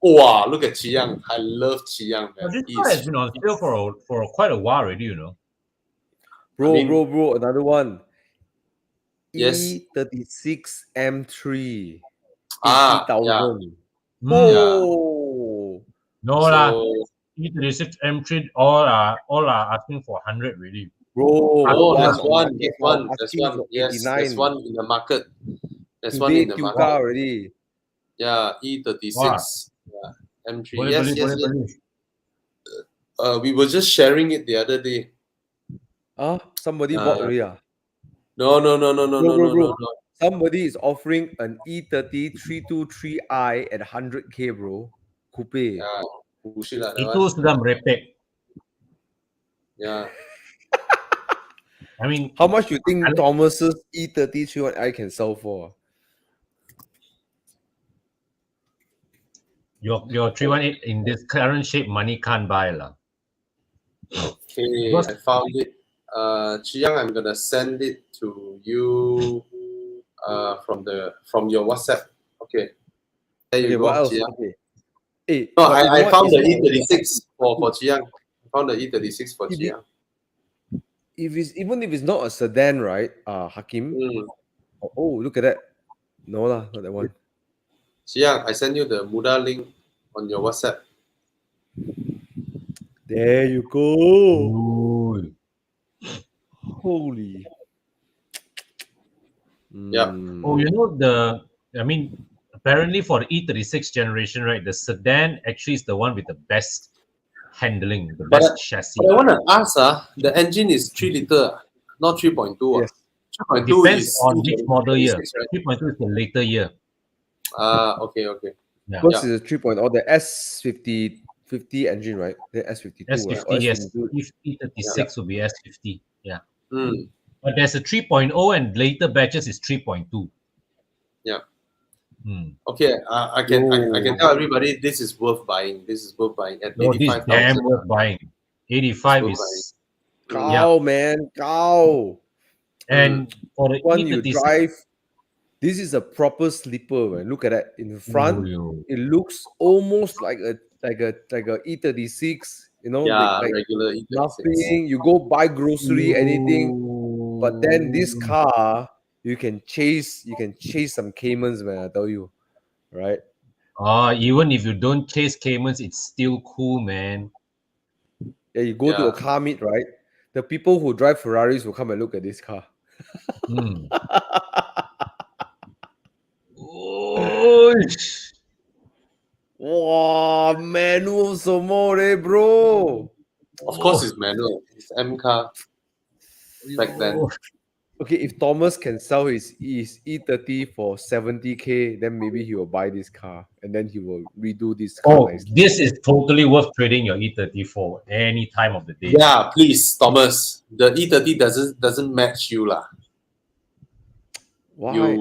Wow, look at Qiyang. I love Qiyang, man. This He car is has been on sale for quite a while already, you know. Bro, another one. yes. E36 M3. Yeah. 80,000. Yeah. Oh. No lah. So E36 M3 all are asking for 100 really. Bro, there's one one. There's now one. There's asking one. for Yes, there's 89. one in the market. There's one Today, in the Tuka market. already. Yeah, Wah. E36. Yeah, M3. Boleh Yes. beli. We were just sharing it the other day. Somebody bought already. No. Bro. Somebody is offering an E30 323i at 100K, bro. Coupe. Yeah, bullshit lah, that Itu one. sudah merepek. Yeah. I mean, How much you think Thomas's E30 321i can sell for? your 318 in this current shape, money can't buy lah. Okay, I found it. Chiang, I'm gonna send it to you from your WhatsApp. Okay. There you Okay, go, what else? Chiang. Okay. Hey, No, but you know I what? found the It's not E36 for Chiang. I found the E36 for If it- Chiang. even if it's not a sedan, right? Hakim. Mm. Oh, look at that. No lah, not that one. Chiang, I send you the Muda link on your WhatsApp. There you go. Ooh. Holy. Yeah. Oh, you know apparently for the E36 generation, right, the sedan actually is the one with the best handling, the best chassis. But I want to ask, the engine is 3 liter, not 3.2. Yes. 3.2 Depends is on which model year. right? 3.2 is the later year. Okay. Yeah. First is a 3.0, the S50 engine, right? The S52. S50, Or yes. S52. E36 will be S50. Yeah. Mm. But there's a 3.0 and later batches is 3.2. Yeah. Hmm. Okay, I can tell everybody this is worth buying. This is worth buying at No, this is 85,000. damn worth buying. 85 worth is Cow, man. Cow. and for the When you E36, drive, this is a proper sleeper, man. Look at that. In the front, Ooh. it looks almost like a E36, you know, Yeah, like regular E36. nothing. You go buy grocery, anything. But then this car, you can chase some Caymans, man. I tell you, right? Even if you don't chase Caymans, it's still cool, man. Yeah, you go to a car meet, right? The people who drive Ferraris will come and look at this car. Hmm. Oish. Wow, manual some more, bro. Of course, it's manual. It's M car back then. Okay, if Thomas can sell his E30 for 70K, then maybe he will buy this car and then he will redo this car Oh, nicely. this is totally worth trading your E30 for any time of the day. Yeah, please, Thomas. The E30 doesn't match you lah. Why?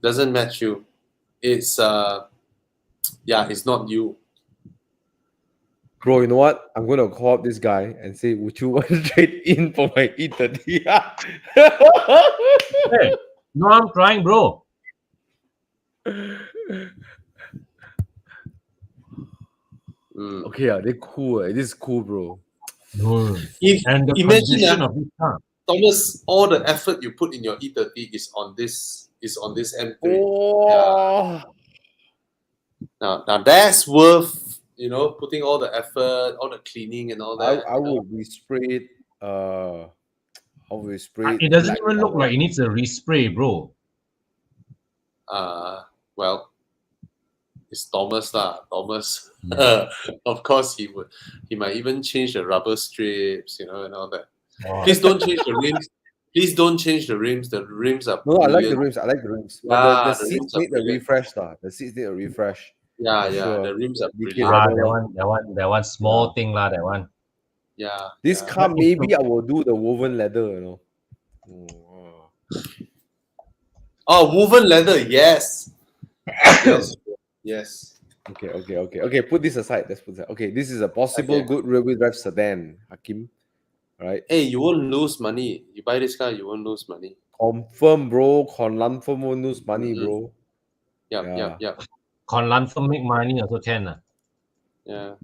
Doesn't match you. It's it's not you. Bro, you know what? I'm gonna call up this guy and say, would you want to trade in for my E30? Hey, no, I'm trying, bro. Okay, they're cool. This is cool, bro. And the Imagine condition of this car. Thomas, all the effort you put in your E30 is on this M3. Oh. Now that's worth putting all the effort, all the cleaning and all that. I would respray it. I would spray It doesn't even look like it needs a respray, bro. Well, it's Thomas lah. Thomas, of course he would. He might even change the rubber strips, and all that. Please don't change the rims. Please don't change the rims. The rims are No, I like the brilliant. rims. But the seats rims are need a brilliant. refresh, lah. The seats need a refresh. Yeah, sure. The rims are BK brilliant. That one small thing lah. That one. Yeah. This car, maybe I will do the woven leather, Oh, woven leather, yes. Yes. Okay. Put this aside. Let's put that. Okay, this is a possible good rear-wheel drive sedan, Hakim. Right? Hey, you won't lose money. You buy this car, you won't lose money. Confirm, bro. Confirm won't lose money, bro. Yeah. Confirm make money also can. Yeah.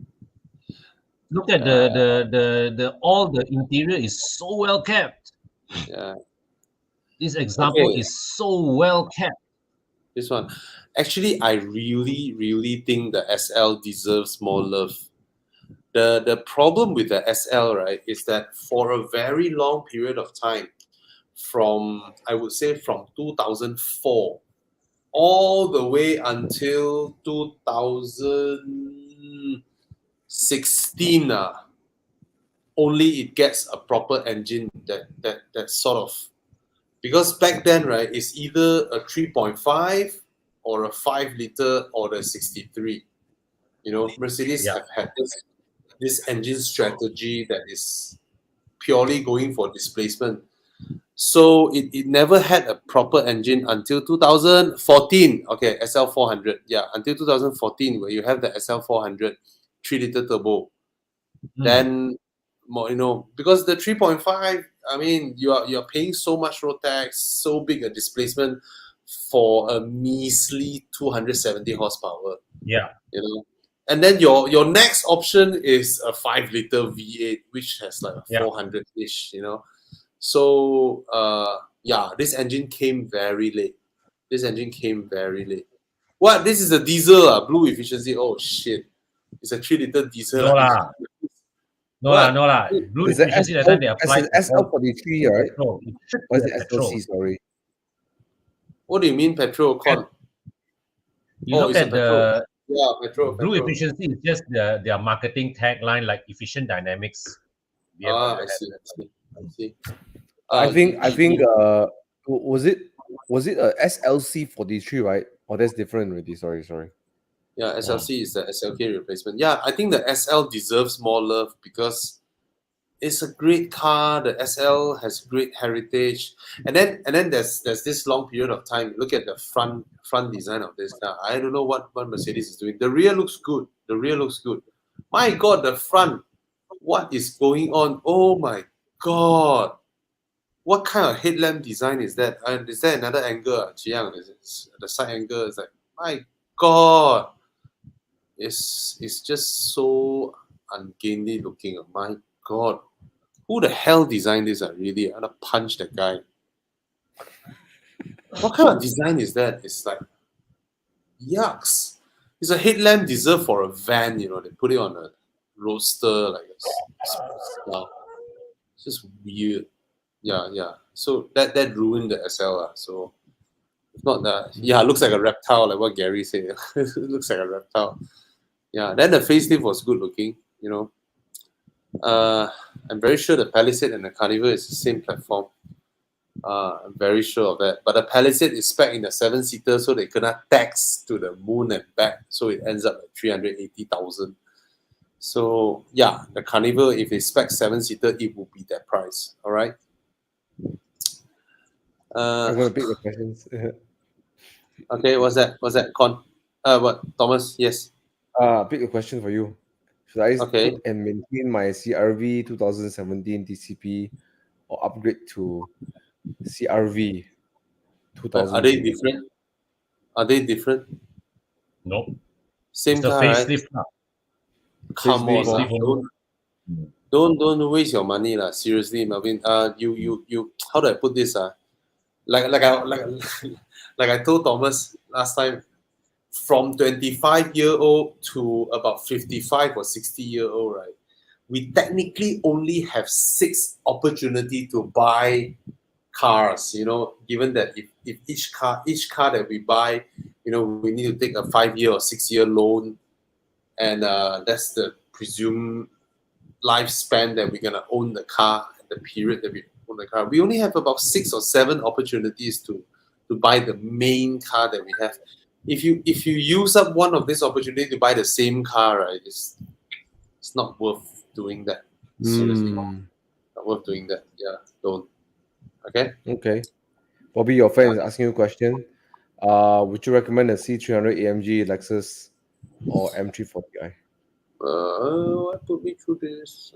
Look at the all the interior is so well kept. Yeah. This example is so well kept. This one. Actually, I really, really think the SL deserves more love. The problem with the SL, right, is that for a very long period of time, I would say from 2004 all the way until 2016, only it gets a proper engine that sort of, because back then, right, it's either a 3.5 or a 5 liter or the 63. Mercedes have had this engine strategy that is purely going for displacement. So it never had a proper engine until 2014. Okay, SL400. Yeah, until 2014, where you have the SL400 3 liter turbo. Then more, because the 3.5, I mean, you're paying so much road tax, so big a displacement for a measly 270 horsepower. Yeah. And then your next option is a 5-liter V8, which has like a 400-ish, So this engine came very late. What? This is a diesel, blue efficiency. Oh shit! It's a 3-liter diesel. No lah. No lah. Blue efficiency that time they applied SL43, right? Petrol. Or is it SLC? Sorry. What do you mean petrol? Con? You look at the petrol. blue efficiency is just their marketing tagline, like efficient dynamics. I see. I think was it a SLC 43, right? Oh, that's different already. Sorry. Yeah, SLC is the SLK replacement. Yeah, I think the SL deserves more love because it's a great car. The SL has great heritage, and then there's this long period of time. Look at the front design of this car. I don't know what Mercedes is doing. The rear looks good. My God, the front. What is going on? Oh my God. What kind of headlamp design is that? Is there another angle? The side angle is like, my God. It's just so ungainly looking. My God. Who the hell designed this? Really? I'm going to punch that guy. What kind of design is that? It's like, yucks. It's a headlamp deserved for a van, They put it on a roadster, like a it's just weird. Yeah. So that ruined the SL. So it's not that. Yeah, it looks like a reptile, like what Gary said. It looks like a reptile. Yeah. Then the facelift was good looking. I'm very sure the Palisade and the Carnival is the same platform. I'm very sure of that. But the Palisade is spec in the 7-seater, so they cannot tax to the moon and back. So it ends up at 380,000. So yeah, the Carnival, if it's spec 7-seater, it will be that price. All right. I'm gonna pick the questions. Okay, what's that? Con? What? Thomas? Yes. Pick a question for you. Should I put and maintain my CRV 2017 DCP or upgrade to CRV 2000? Are they different? No. Same car, right? Come on, don't waste your money, lah. Seriously, Melvin. You. How do I put this? Like I told Thomas last time, from 25-year-old to about 55 or 60-year-old, right? We technically only have 6 opportunity to buy cars. Given that if each car that we buy, we need to take a 5-year or 6-year loan, and that's the presumed lifespan that we're gonna own the car, the period that we own the car. We only have about 6 or 7 opportunities to buy the main car that we have. If you use up one of this opportunity to buy the same car, right, it's not worth doing that. Seriously, not worth doing that. Yeah, don't. Okay. Bobby, your friend is asking you a question. Would you recommend a C300 AMG Lexus or M340i? What put me through this?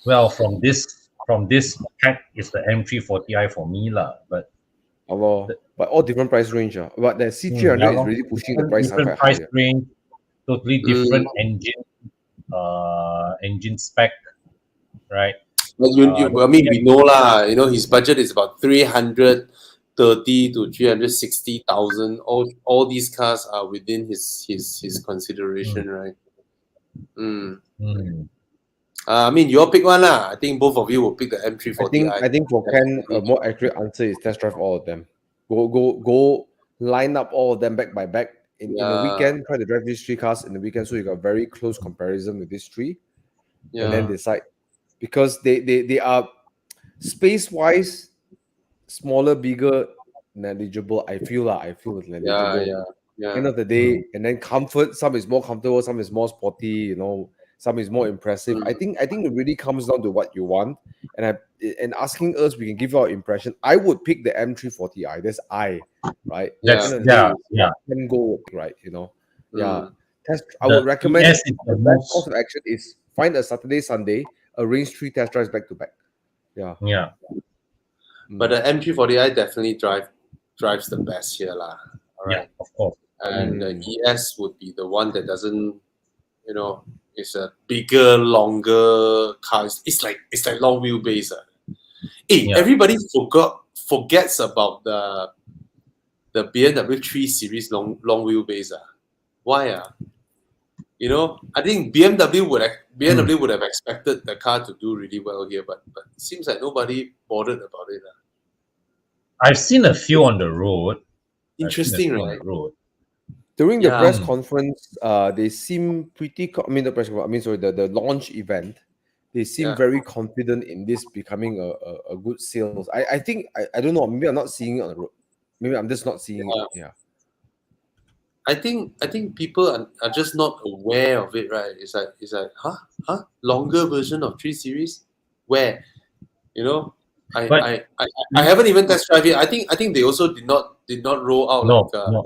Well, from this pack is the M340i for me lah, but all different price range. But the C300 is really pushing the price up quite high. Range, totally different engine spec, right? But we know lah. His budget is about 330 to 360,000. All these cars are within his consideration, right? I mean, you all pick one lah. I think both of you will pick the M340i. I think for Ken, a more accurate answer is test drive all of them. Go line up all of them back by back in the weekend. Try to drive these 3 cars in the weekend, so you got very close comparison with these 3, and then decide, because they are space wise smaller, bigger, negligible. I feel it's negligible. End of the day, and then comfort. Some is more comfortable, some is more sporty. Some is more impressive. I think it really comes down to what you want, and asking us, we can give our impression. I would pick the M340i. That's right? Can go right. I would recommend the best course of action is find a Saturday, Sunday, arrange 3 test drives back to back. Yeah. Yeah. But the M340i definitely drives the best here, lah. All right. Yeah, of course. And the ES would be the one that doesn't, it's a bigger, longer car. It's like long wheelbase. Everybody forgets about the BMW 3 Series long wheelbase. Why? I think BMW would have expected the car to do really well here, but it seems like nobody bothered about it. I've seen a few on the road. Interesting, right? During the press conference, they seem pretty. The press conference. The launch event. They seem very confident in this becoming a good sales. I think I don't know. Maybe I'm not seeing it on the road. Maybe I'm just not seeing it. Yeah. I think people are just not aware of it, right? It's like longer version of 3 Series, where I haven't even test drive it. I think they also did not roll out a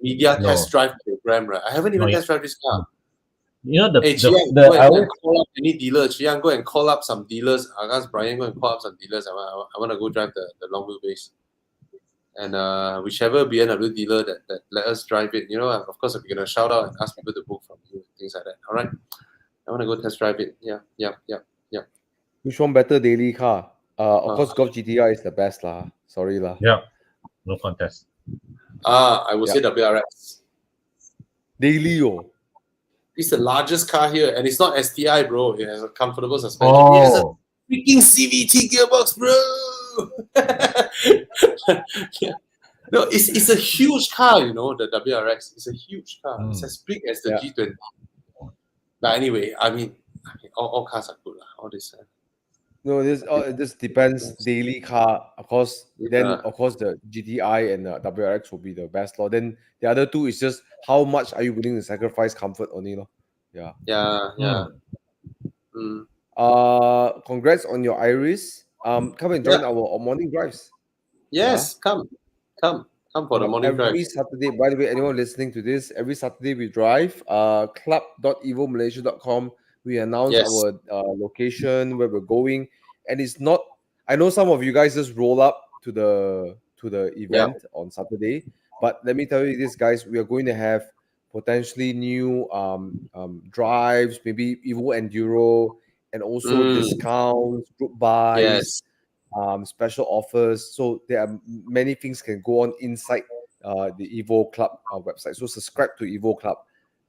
media test drive program, right? I haven't even test drive this car. Chiang, go and call up any dealer. Chiang, go and call up some dealers. I ask Brian, go and call up some dealers. I want to go drive the long wheelbase. And whichever BMW dealer that let us drive it, of course, we're going to shout out and ask people to book from you, things like that. All right? I want to go test drive it. Yeah. Which one better daily car? Of course, Golf GTI is the best lah. Sorry lah. Yeah, no contest. I would say WRX. Daily, It's the largest car here, and it's not STI, bro. It has a comfortable suspension. It has a freaking CVT gearbox, bro. No, it's a huge car, the WRX. It's a huge car. It's as big as the G20. But anyway, all cars are good. All this. No, this depends. Daily car, of course. Then, of course, the GTI and the WRX will be the best. Then the other two is just how much are you willing to sacrifice comfort only. Yeah. Congrats on your Iris. Come and join our morning drives. Yes, come for the morning drive. Every Saturday, by the way, anyone listening to this, every Saturday we drive. Club.evomalaysia.com. We announce our location, where we're going, and it's not. I know some of you guys just roll up to the event on Saturday, but let me tell you this, guys, we are going to have potentially new drives, maybe Evo Enduro, and also discounts, group buys, special offers. So there are many things can go on inside the Evo Club website. So subscribe to Evo Club,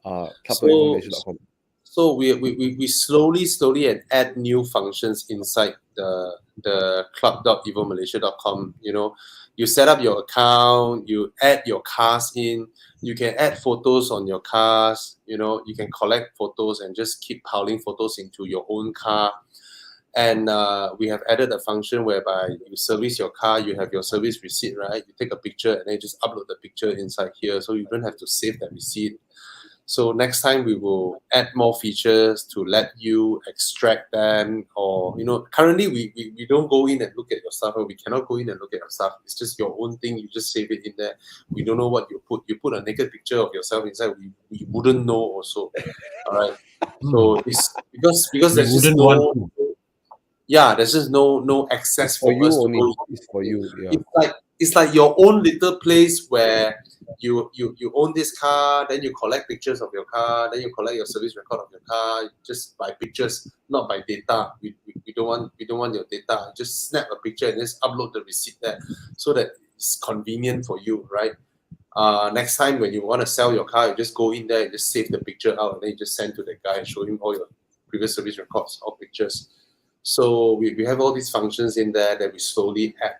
club.evomalaysia.com. So we slowly and add new functions inside the club.evomalaysia.com. You set up your account, you add your cars in, you can add photos on your cars, you can collect photos and just keep piling photos into your own car. And we have added a function whereby you service your car, you have your service receipt, right? You take a picture and then you just upload the picture inside here, so you don't have to save that receipt. So next time we will add more features to let you extract them, or currently we don't go in and look at your stuff, or we cannot go in and look at your stuff. It's just your own thing. You just save it in there. We don't know what you put. You put a naked picture of yourself inside. We wouldn't know also. All right. So it's because there's just there's just no access for you us only. To go. It's for you. Yeah. It's like your own little place where you own this car, then you collect pictures of your car, then you collect your service record of your car, just by pictures, not by data. We don't want your data. Just snap a picture and just upload the receipt there, so that it's convenient for you, right? Next time when you want to sell your car, you just go in there and just save the picture out, and then you just send to the guy and show him all your previous service records, all pictures. So we have all these functions in there that we slowly add,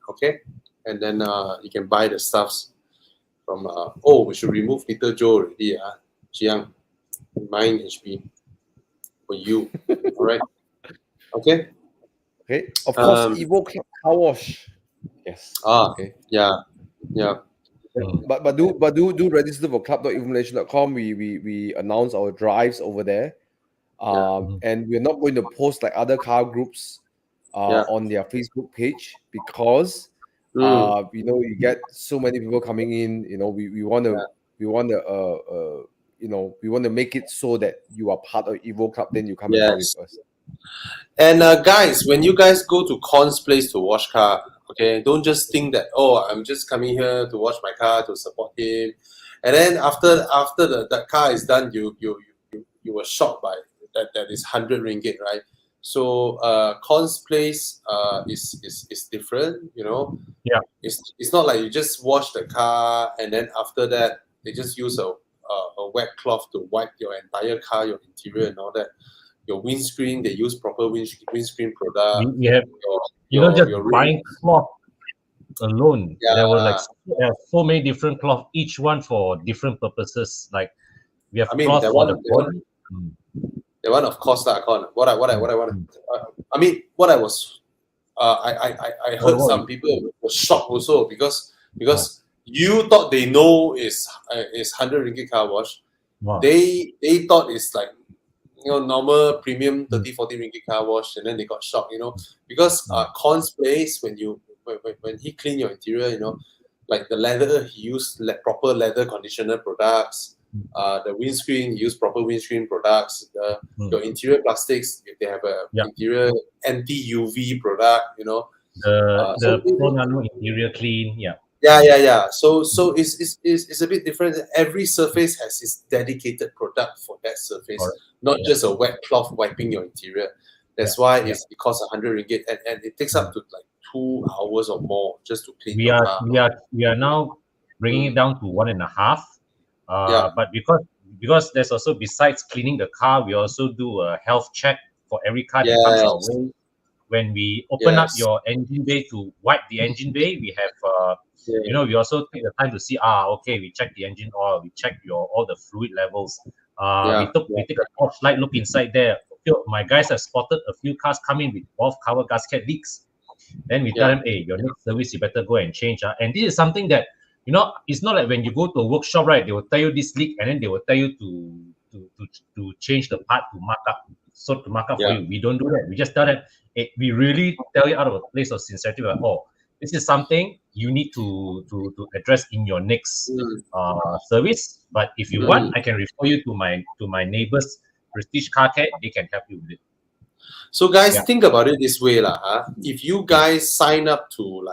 okay? And then you can buy the stuffs from, we should remove Little Joe already, Jiang, mine HP, for you, all right? Okay? Okay, of course, Evo Club Car Wash. Yes. Okay. Yeah. But do register for club.evomalaysia.com. We announce our drives over there. And we're not going to post like other car groups on their Facebook page, because you get so many people coming in. We want to we want to make it so that you are part of Evo Club, then you come and talk with us. And guys, when you guys go to Con's place to wash car, okay, don't just think that, oh, I'm just coming here to wash my car to support him, and then after the car is done, you were shocked by that is 100 ringgit, right? So Con's place is different, Yeah. It's not like you just wash the car and then after that they just use a wet cloth to wipe your entire car, your interior and all that. Your windscreen, they use proper windscreen product. We have, just buying cloth alone. Yeah. There were so many different cloth, each one for different purposes. Like we have cloth for the body. The one, of course, I heard some people were shocked also because you thought they know is 100 ringgit car wash. Wow. They thought it's like normal premium 30-40 ringgit car wash, and then they got shocked, because Con's place, when he clean your interior, like the leather, he used proper leather conditioner products. The windscreen, he used proper windscreen products. Your interior plastics, if they have a interior anti-UV product, the Pro Nano interior clean, So it's a bit different. Every surface has its dedicated product for that surface, not just a wet cloth wiping your interior. That's why it costs 100 ringgit, and it takes up to like 2 hours or more just to clean your car. We are now bringing it down to 1.5. But because there's also, besides cleaning the car, we also do a health check for every car that comes our way. When we open up your engine bay to wipe the engine bay, we have we also take the time to see, we check the engine oil, we check all the fluid levels. We take a torchlight look inside there. My guys have spotted a few cars coming with valve cover gasket leaks. Then we tell them, hey, your next service, you better go and change. And this is something that, it's not like when you go to a workshop, right? They will tell you this leak, and then they will tell you to change the part to mark up. So to mark up for you, we don't do that. We just tell them, hey, we really tell you out of a place of sincerity, like, this is something you need to address in your next service. But if you want, I can refer you to my neighbor's Prestige Car Care. They can help you with it. So guys, think about it this way, if you guys sign up to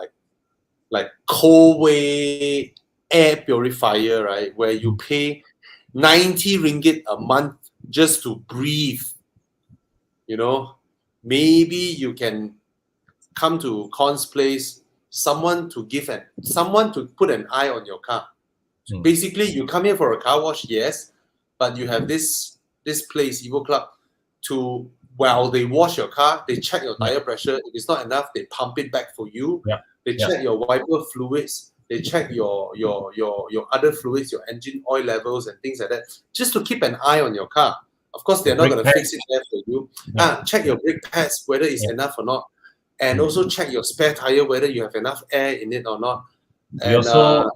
like Colway air purifier, right, where you pay 90 ringgit a month just to breathe, maybe you can come to Con's place, someone to put an eye on your car. Basically, you come here for a car wash, yes, but you have this place, Evo Club, to, while they wash your car, they check your tire pressure. If it's not enough, they pump it back for you. They check your wiper fluids. They check your other fluids, your engine oil levels and things like that, just to keep an eye on your car. Of course, they're not going to fix it there for you. Check your brake pads, whether it's enough or not. And also check your spare tire, whether you have enough air in it or not. And so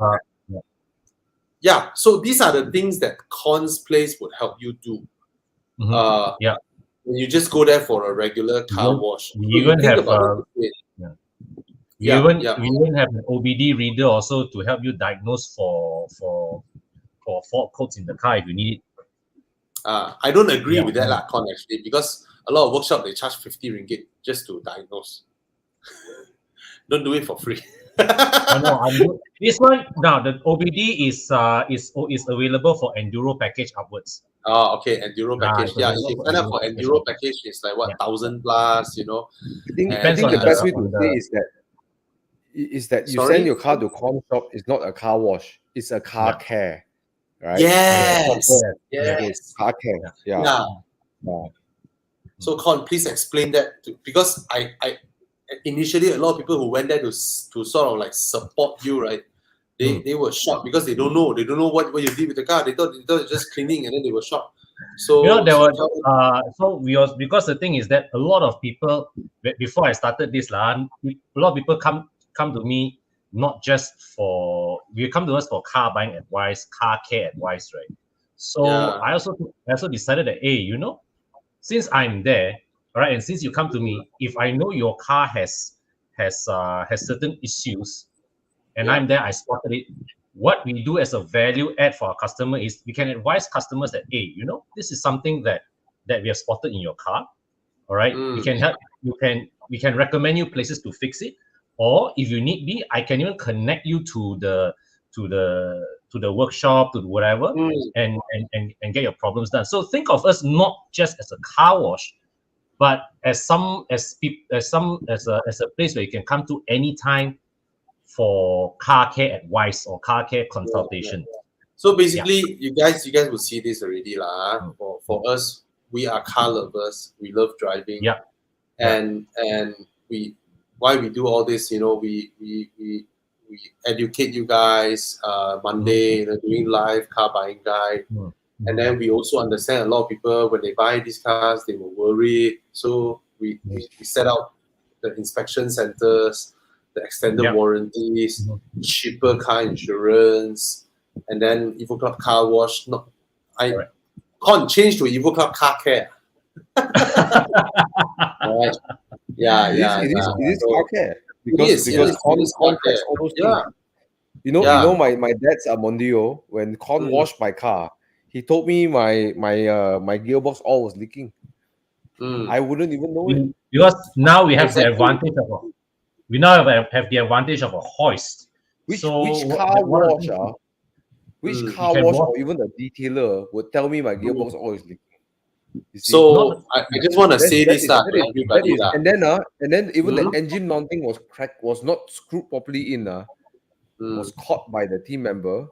these are the things that Con's place would help you do. When you just go there for a regular car wash. We even have we even have an OBD reader also to help you diagnose for fault codes in the car if you need it. I don't agree with that, Con, actually, because a lot of workshops, they charge 50 ringgit just to diagnose. Don't do it for free. This one now, the OBD is available for Enduro package upwards. Okay, Enduro package. If you sign up for Enduro package, it's like what, 1,000 plus, I think the best way to say is that you send your car to Con shop. It's not a car wash. It's a car care, right? Yes. Car care. So Con, please explain that because I initially a lot of people who went there to sort of like support you, right? They were shocked because they don't know what you did with the car. They thought it was just cleaning, and then they were shocked. So because the thing is that a lot of people, before I started this, a lot of people come to me not just for, you come to us for car buying advice, car care advice, right? So I also decided that, hey, since I'm there, all right, and since you come to me, if I know your car has certain issues, and I'm there, I spotted it, what we do as a value add for our customer is we can advise customers that, hey, this is something that we have spotted in your car. All right, we can help. We can recommend you places to fix it, or if you need be, I can even connect you to the workshop, to whatever, and get your problems done. So think of us not just as a car wash, but as a place where you can come to anytime for car care advice or car care consultation. So basically, you guys will see this already lah. For us, we are car lovers. We love driving. Yeah. And why we do all this, we educate you guys Monday, doing live car buying guide. And then we also understand a lot of people, when they buy these cars, they were worried. So we set out the inspection centers, the extended warranties, cheaper car insurance, and then Evo Club car wash. Can't change to Evo Club car care. Right. It is car care because Con checks all those things. You know my dad's Mondio, when Con washed my car, he told me my gearbox all was leaking. I wouldn't even know it. Because now we have the advantage of the advantage of a hoist. Which car wash or even the detailer would tell me my gearbox all is leaking? So I just want to say this to everybody. And then even the engine mounting was not screwed properly in. Was caught by the team member.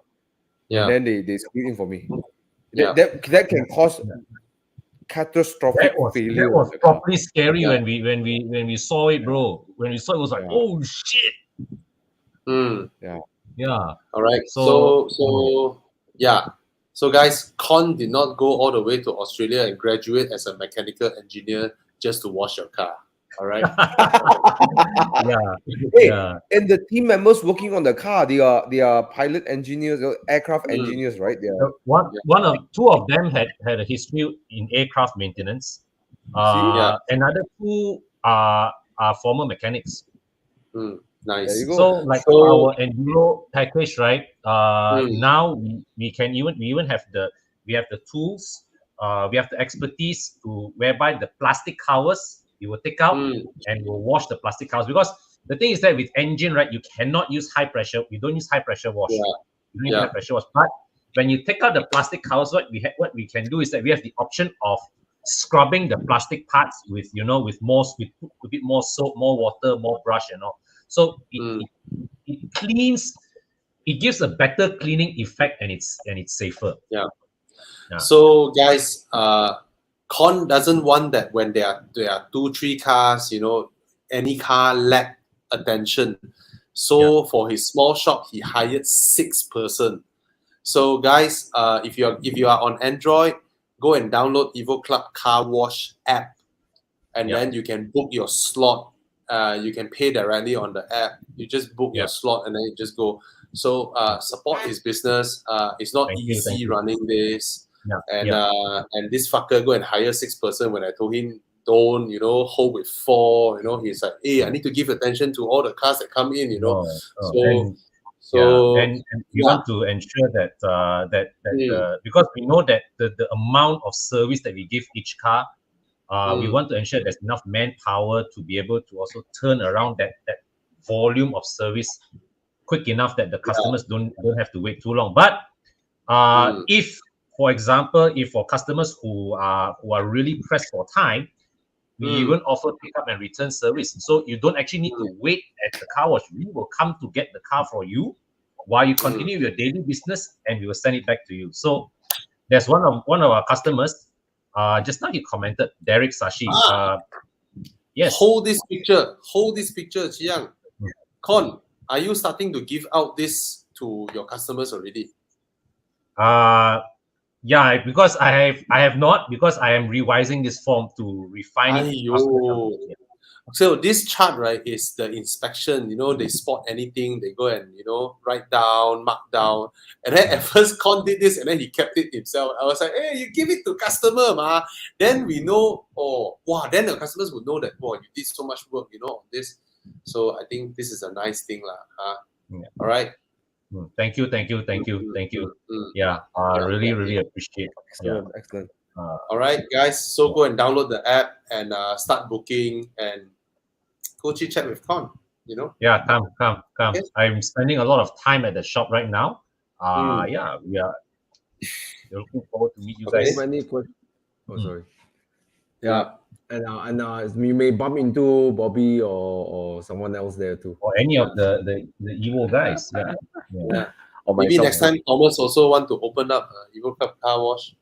And then they screwed in for me. That can cause catastrophic failure. That was properly scary when we saw it, bro. When we saw it, was like, oh shit. Yeah. All right. So guys, Con did not go all the way to Australia and graduate as a mechanical engineer just to wash your car. All right. And the team members working on the car, they are pilot engineers, aircraft engineers, right? Two of them had a history in aircraft maintenance. Another two are former mechanics. Nice. So our enduro package, right? Now we even have the tools, we have the expertise to whereby the plastic covers we will take out and we'll wash the plastic covers, because the thing is that with engine, right, you cannot use high pressure. We don't use high pressure wash. You don't use high pressure wash. But when you take out the plastic covers, what we can do is that we have the option of scrubbing the plastic parts with a bit more soap, more water, more brush, and all. So it cleans, it gives a better cleaning effect, and it's safer. So guys, Con doesn't want that when there are 2-3 cars, any car lack attention. So for his small shop, he hired 6 person. So guys, if you are on Android, go and download Evo Club Car Wash app, and then you can book your slot. You can pay directly on the app. You just book your slot and then you just go. So support his business. It's not easy running this. And this fucker go and hire 6 person when I told him don't, hold with 4. He's like, hey, I need to give attention to all the cars that come in. And we want to ensure that because we know that the amount of service that we give each car, we want to ensure there's enough manpower to be able to also turn around that volume of service quick enough that the customers don't have to wait too long. But if, for example, for customers who are really pressed for time, we even offer pickup and return service. So you don't actually need to wait at the car wash. We will come to get the car for you while you continue your daily business, and we will send it back to you. So there's one of our customers. Just now he commented, Derek Sashi. Yes. Hold this picture, Chiang. Con, are you starting to give out this to your customers already? Yeah, because I have not, because I am revising this form to refine it. So this chart, right, is the inspection. They spot anything, they go and write down, mark down. And then at first Con did this and then he kept it himself. I was like, hey, you give it to customer, ma. Then we know, then the customers would know that, you did so much work, on this. So I think this is a nice thing, lah. All right. Thank you. Yeah, really appreciate. Excellent. All right, guys. So go and download the app and start booking and go chit chat with Con. Yeah, come. Okay. I'm spending a lot of time at the shop right now. Yeah, we're looking forward to meet you Okay. guys. So many questions. Oh, sorry. Yeah. And we may bump into Bobby or someone else there too. Or any of the Evo guys. Yeah. Or Maybe myself. next time Thomas also want to open up Evo Cup car wash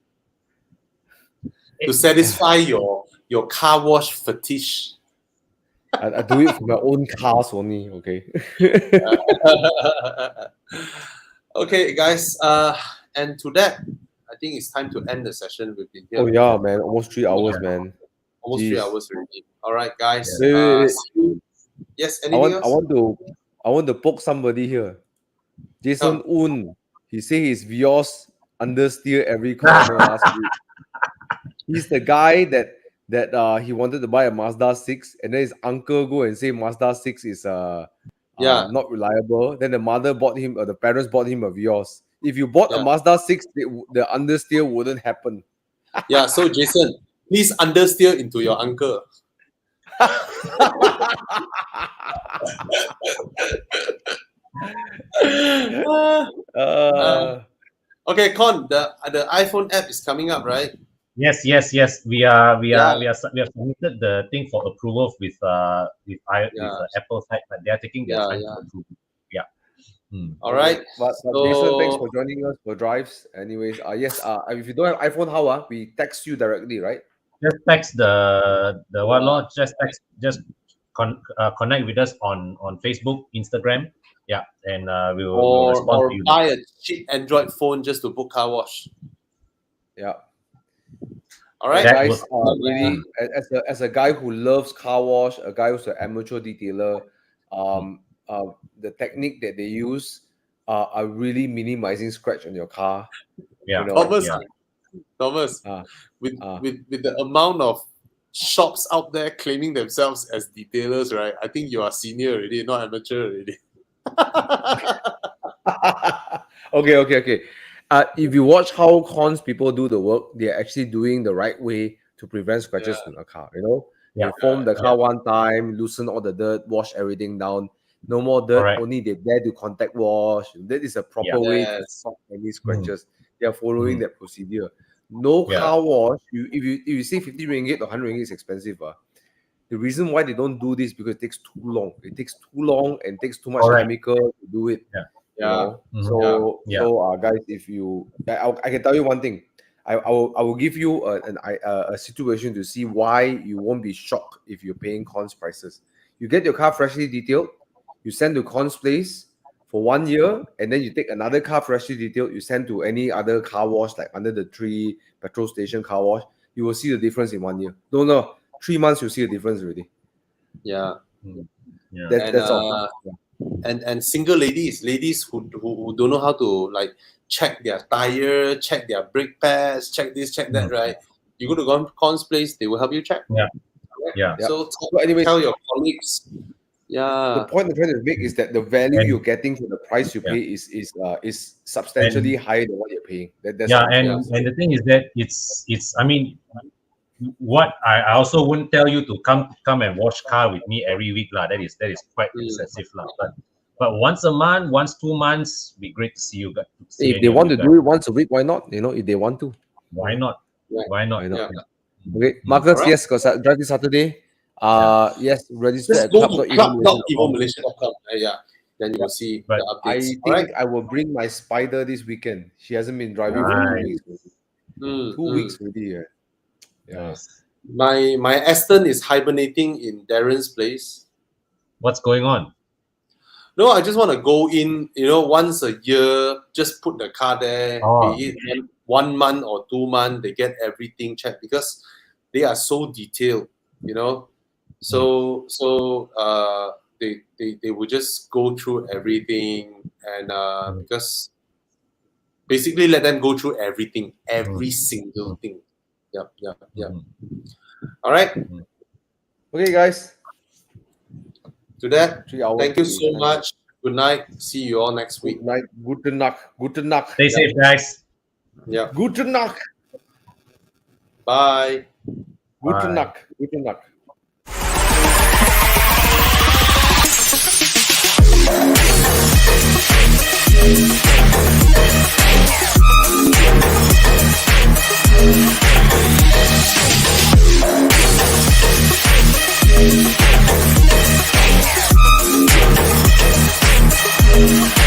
to satisfy your car wash fetish. I do it for my own cars only. Okay. Okay, guys. And to that, I think it's time to end the session. We've been here. Oh yeah, man. Almost 3 hours, man. Almost 3 hours already. All right, guys. Wait. See you. Yes. Anything else? I want to poke somebody here. Jason Un. He say his Vios understeer every corner last week. He's the guy that he wanted to buy a Mazda 6, and then his uncle go and say Mazda 6 is not reliable. Then the parents bought him a Vios. If you bought a Mazda 6, the understeer wouldn't happen. Yeah, so Jason, please understeer into your uncle. Okay, Con, the iPhone app is coming up, right? Yes. We have submitted the thing for approval with Apple side, but they are taking their time to approve. Yeah. All right. But Jason, thanks for joining us for drives. Anyways, yes. If you don't have iPhone, how we text you directly, right? Just text the what law? Just connect with us on Facebook, Instagram. Yeah, and we will respond to you. Buy a cheap Android phone just to book car wash. Yeah. All right, guys. Really, as a guy who loves car wash, a guy who's an amateur detailer, the technique that they use are really minimizing scratch on your car. Yeah, Thomas. With the amount of shops out there claiming themselves as detailers, right? I think you are senior already, not amateur already. Okay. If you watch how cons people do the work, they're actually doing the right way to prevent scratches on a car. They foam the car one time, loosen all the dirt, wash everything down. No more dirt, only they dare to contact wash. That is a proper way to stop any scratches. They are following that procedure. No car wash. If you say 50 ringgit or 100 ringgit is expensive. The reason why they don't do this because it takes too long. It takes too long and takes too much chemical to do it. So guys, if you, I can tell you one thing. I will give you a situation to see why you won't be shocked if you're paying cons prices. You get your car freshly detailed, you send to Con's place for 1 year, and then you take another car freshly detailed, you send to any other car wash like under the tree, petrol station car wash. You will see the difference in 1 year. No, 3 months you'll see a difference already. Yeah. That's all. And single ladies who don't know how to like check their tire, check their brake pads, check this, check that, right? You go to Con's place, they will help you check. So anyways, tell your colleagues. The point I'm trying to make is that the value you're getting for the price you pay is substantially higher than what you're paying. And the thing is that it's I mean, what I also wouldn't tell you to come and wash car with me every week lah. That is quite excessive lah. But once a month, once 2 months, be great to see you guys. If they want to do it once a week, why not? If they want to, why not? Okay, Marcus, yes, because drive this Saturday. Yes, register at club.evomalaysia.com. Then you will see the updates. I think I will bring my Spider this weekend. She hasn't been driving for 2 weeks. 2 weeks already. Yes. My Aston is hibernating in Darren's place. What's going on? No, I just want to go in, once a year, just put the car there. Be it 1 month or 2 months, they get everything checked because they are so detailed, So they will just go through everything and because basically let them go through everything, every single thing. Yep. All right. Okay, guys. To that, 3 hours. Thank you so much. Good night. See you all next week. Good night. Guten Nacht. Guten Nacht. Stay safe, guys. Yeah. Guten Nacht. Bye. Guten Nacht. Guten Nacht. We'll be right back.